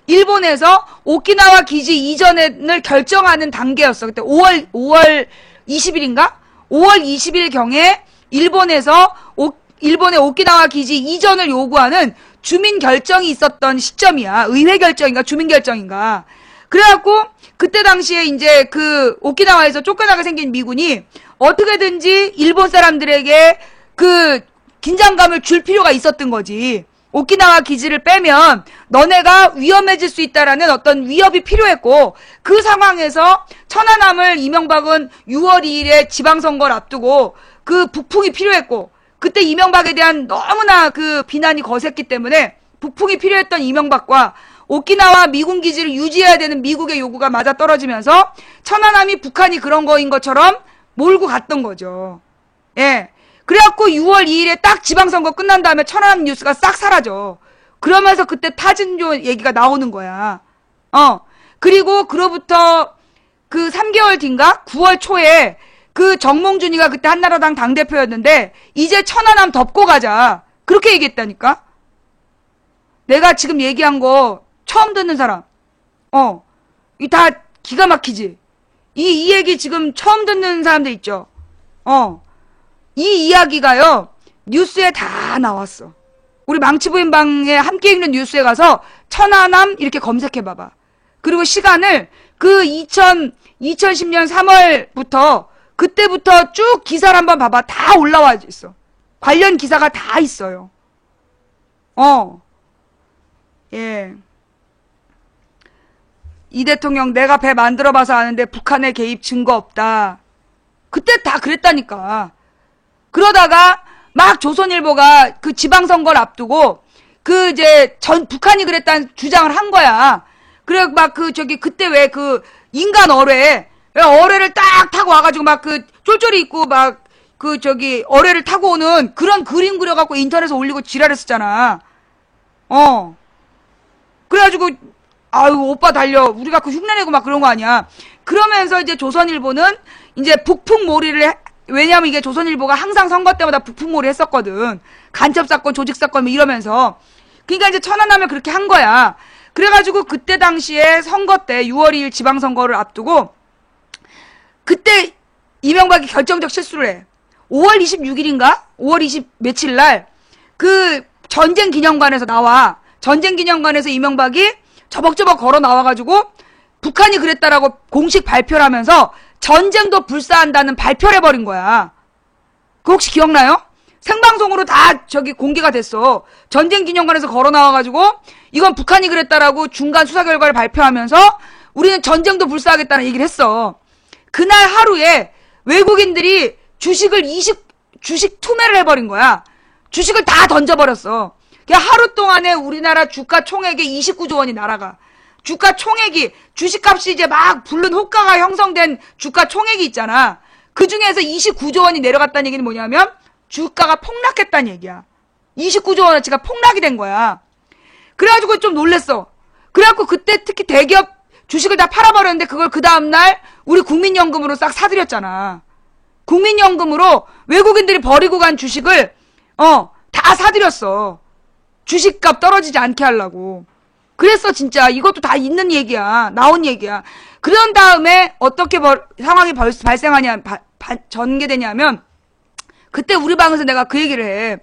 Speaker 1: 일본에서 오키나와 기지 이전을 결정하는 단계였어. 그때 5월 20일인가? 5월 20일 경에 일본의 오키나와 기지 이전을 요구하는 주민 결정이 있었던 시점이야. 의회 결정인가 주민 결정인가. 그래갖고 그때 당시에 이제 오키나와에서 쫓겨나게 생긴 미군이 어떻게든지 일본 사람들에게 긴장감을 줄 필요가 있었던 거지. 오키나와 기지를 빼면 너네가 위험해질 수 있다라는 어떤 위협이 필요했고 그 상황에서 천안함을 이명박은 6월 2일에 지방선거를 앞두고 북풍이 필요했고 그때 이명박에 대한 너무나 비난이 거셌기 때문에 북풍이 필요했던 이명박과 오키나와 미군 기지를 유지해야 되는 미국의 요구가 맞아떨어지면서 천안함이 북한이 그런 거인 것처럼 몰고 갔던 거죠. 예. 그래갖고 6월 2일에 딱 지방선거 끝난 다음에 천안함 뉴스가 싹 사라져. 그러면서 그때 타진조 얘기가 나오는 거야. 그리고 그로부터 3개월 뒤인가? 9월 초에 정몽준이가 그때 한나라당 당대표였는데 이제 천안함 덮고 가자. 그렇게 얘기했다니까? 내가 지금 얘기한 거 처음 듣는 사람. 이 다 기가 막히지? 이 얘기 지금 처음 듣는 사람들 있죠? 이 이야기가요, 뉴스에 다 나왔어. 우리 망치부인방에 함께 읽는 뉴스에 가서 천안함 이렇게 검색해봐봐. 그리고 시간을 2010년 3월부터 그때부터 쭉 기사를 한번 봐봐. 다 올라와 있어. 관련 기사가 다 있어요. 예. 이 대통령 내가 배 만들어봐서 아는데 북한의 개입 증거 없다. 그때 다 그랬다니까. 그러다가 막 조선일보가 지방선거를 앞두고 북한이 그랬다는 주장을 한 거야. 그래 막 그때 왜 인간 어뢰를 딱 타고 와가지고 막 쫄쫄이 입고 막 어뢰를 타고 오는 그런 그림 그려갖고 인터넷에 올리고 지랄했었잖아. 그래가지고 아유 오빠 달려 우리가 흉내내고 막 그런 거 아니야. 그러면서 이제 조선일보는 이제 북풍몰이를 왜냐면 이게 조선일보가 항상 선거 때마다 북풍몰이 했었거든. 간첩사건, 조직사건 뭐 이러면서. 그러니까 이제 천안함을 그렇게 한 거야. 그래가지고 그때 당시에 선거 때 6월 2일 지방선거를 앞두고 그때 이명박이 결정적 실수를 해. 5월 26일인가? 5월 20 며칠 날 그 전쟁 기념관에서 나와. 전쟁 기념관에서 이명박이 저벅저벅 걸어 나와가지고 북한이 그랬다라고 공식 발표를 하면서 전쟁도 불사한다는 발표를 해버린 거야. 그거 혹시 기억나요? 생방송으로 다 저기 공개가 됐어. 전쟁 기념관에서 걸어 나와가지고 이건 북한이 그랬다라고 중간 수사 결과를 발표하면서 우리는 전쟁도 불사하겠다는 얘기를 했어. 그날 하루에 외국인들이 주식 투매를 해버린 거야. 주식을 다 던져버렸어. 그냥 하루 동안에 우리나라 주가 총액이 29조 원이 날아가. 주가 총액이, 주식값이 이제 막 부른 호가가 형성된 주가 총액이 있잖아. 그 중에서 29조 원이 내려갔다는 얘기는 뭐냐면 주가가 폭락했다는 얘기야. 29조 원어치가 폭락이 된 거야. 그래가지고 좀 놀랬어. 그래갖고 그때 특히 대기업 주식을 다 팔아버렸는데 그걸 그 다음날 우리 국민연금으로 싹 사들였잖아. 국민연금으로 외국인들이 버리고 간 주식을 다 사들였어. 주식값 떨어지지 않게 하려고. 그랬어 진짜. 이것도 다 있는 얘기야. 나온 얘기야. 그런 다음에 어떻게 상황이 발생하냐 전개되냐면 그때 우리 방에서 내가 그 얘기를 해.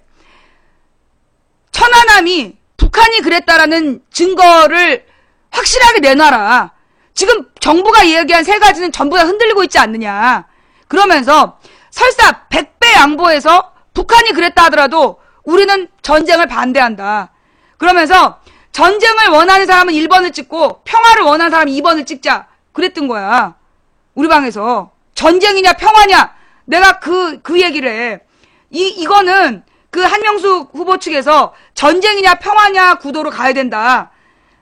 Speaker 1: 천안함이 북한이 그랬다라는 증거를 확실하게 내놔라. 지금 정부가 이야기한 세 가지는 전부 다 흔들리고 있지 않느냐. 그러면서 설사 100배 양보해서 북한이 그랬다 하더라도 우리는 전쟁을 반대한다. 그러면서 전쟁을 원하는 사람은 1번을 찍고 평화를 원하는 사람은 2번을 찍자. 그랬던 거야. 우리 방에서. 전쟁이냐 평화냐. 내가 그 얘기를 해. 이거는 그 한명숙 후보 측에서 전쟁이냐 평화냐 구도로 가야 된다.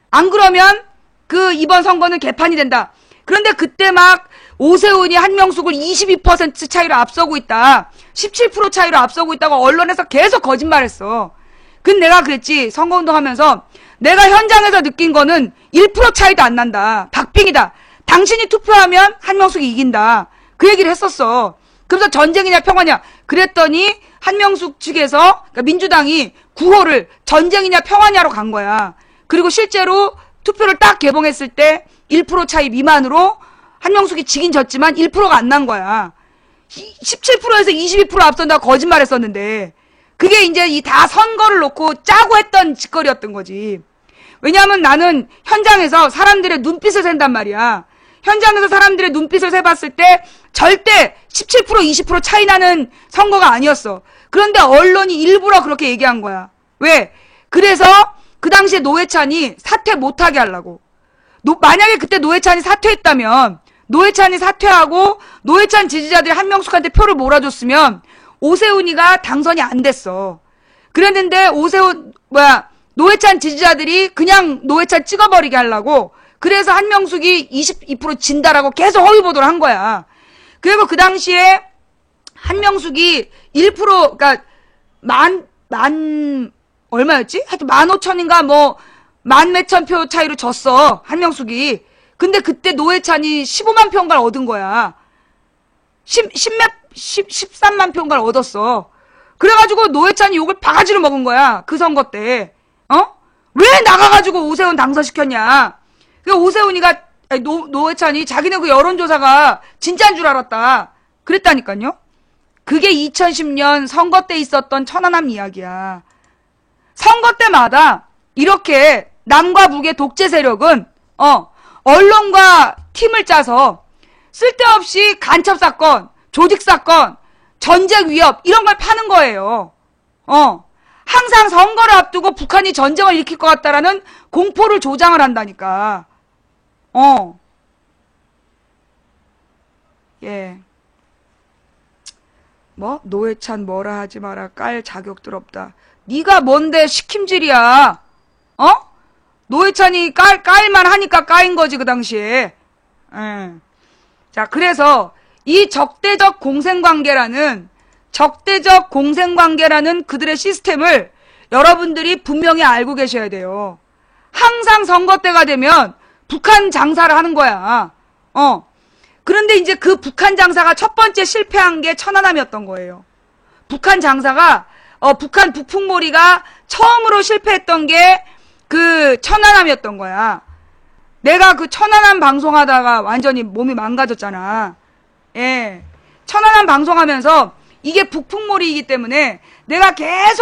Speaker 1: 안 그러면 그 이번 선거는 개판이 된다. 그런데 그때 막 오세훈이 한명숙을 22% 차이로 앞서고 있다. 17% 차이로 앞서고 있다고 언론에서 계속 거짓말했어. 근데 내가 그랬지. 선거운동 하면서 내가 현장에서 느낀 거는 1% 차이도 안 난다. 박빙이다. 당신이 투표하면 한명숙이 이긴다. 그 얘기를 했었어. 그래서 전쟁이냐 평화냐. 그랬더니 한명숙 측에서 그러니까 민주당이 구호를 전쟁이냐 평화냐로 간 거야. 그리고 실제로 투표를 딱 개봉했을 때 1% 차이 미만으로 한명숙이 지긴 졌지만 1%가 안 난 거야. 17%에서 22% 앞선다고 거짓말했었는데 그게 이제 이 다 선거를 놓고 짜고 했던 짓거리였던 거지. 왜냐하면 나는 현장에서 사람들의 눈빛을 샌단 말이야. 현장에서 사람들의 눈빛을 세봤을 때 절대 17% 20% 차이 나는 선거가 아니었어. 그런데 언론이 일부러 그렇게 얘기한 거야. 왜? 그래서 그 당시에 노회찬이 사퇴 못하게 하려고. 만약에 그때 노회찬이 사퇴했다면 노회찬이 사퇴하고 노회찬 지지자들이 한명숙한테 표를 몰아줬으면 오세훈이가 당선이 안 됐어. 그랬는데 노회찬 지지자들이 그냥 노회찬 찍어버리게 하려고 그래서 한명숙이 22% 진다라고 계속 허위보도를 한 거야. 그리고 그 당시에 한명숙이 1% 그러니까 얼마였지? 하여튼 15,000인가 뭐 만 몇천 표 차이로 졌어. 한명숙이. 근데 그때 노회찬이 15만 표인가를 얻은 거야. 13만 표인가를 얻었어. 그래가지고 노회찬이 욕을 바가지로 먹은 거야. 그 선거 때. 왜 나가가지고 오세훈 당선시켰냐. 그 오세훈이가, 노회찬이 자기네 그 여론조사가 진짜인 줄 알았다. 그랬다니까요. 그게 2010년 선거 때 있었던 천안함 이야기야. 선거 때마다 이렇게 남과 북의 독재 세력은, 언론과 팀을 짜서 쓸데없이 간첩사건, 조직사건, 전쟁 위협, 이런 걸 파는 거예요. 항상 선거를 앞두고 북한이 전쟁을 일으킬 것 같다라는 공포를 조장을 한다니까. 예. 노회찬 뭐라 하지 마라. 깔 자격들 없다. 네가 뭔데 시킴질이야. 노회찬이 깔만 하니까 까인 거지 그 당시에. 자, 그래서 이 적대적 공생관계라는 그들의 시스템을 여러분들이 분명히 알고 계셔야 돼요. 항상 선거 때가 되면 북한 장사를 하는 거야. 그런데 이제 그 북한 장사가 첫 번째 실패한 게 천안함이었던 거예요. 북한 장사가, 북한 북풍몰이가 처음으로 실패했던 게 그 천안함이었던 거야. 내가 그 천안함 방송하다가 완전히 몸이 망가졌잖아. 예. 천안함 방송하면서 이게 북풍몰이이기 때문에 내가 계속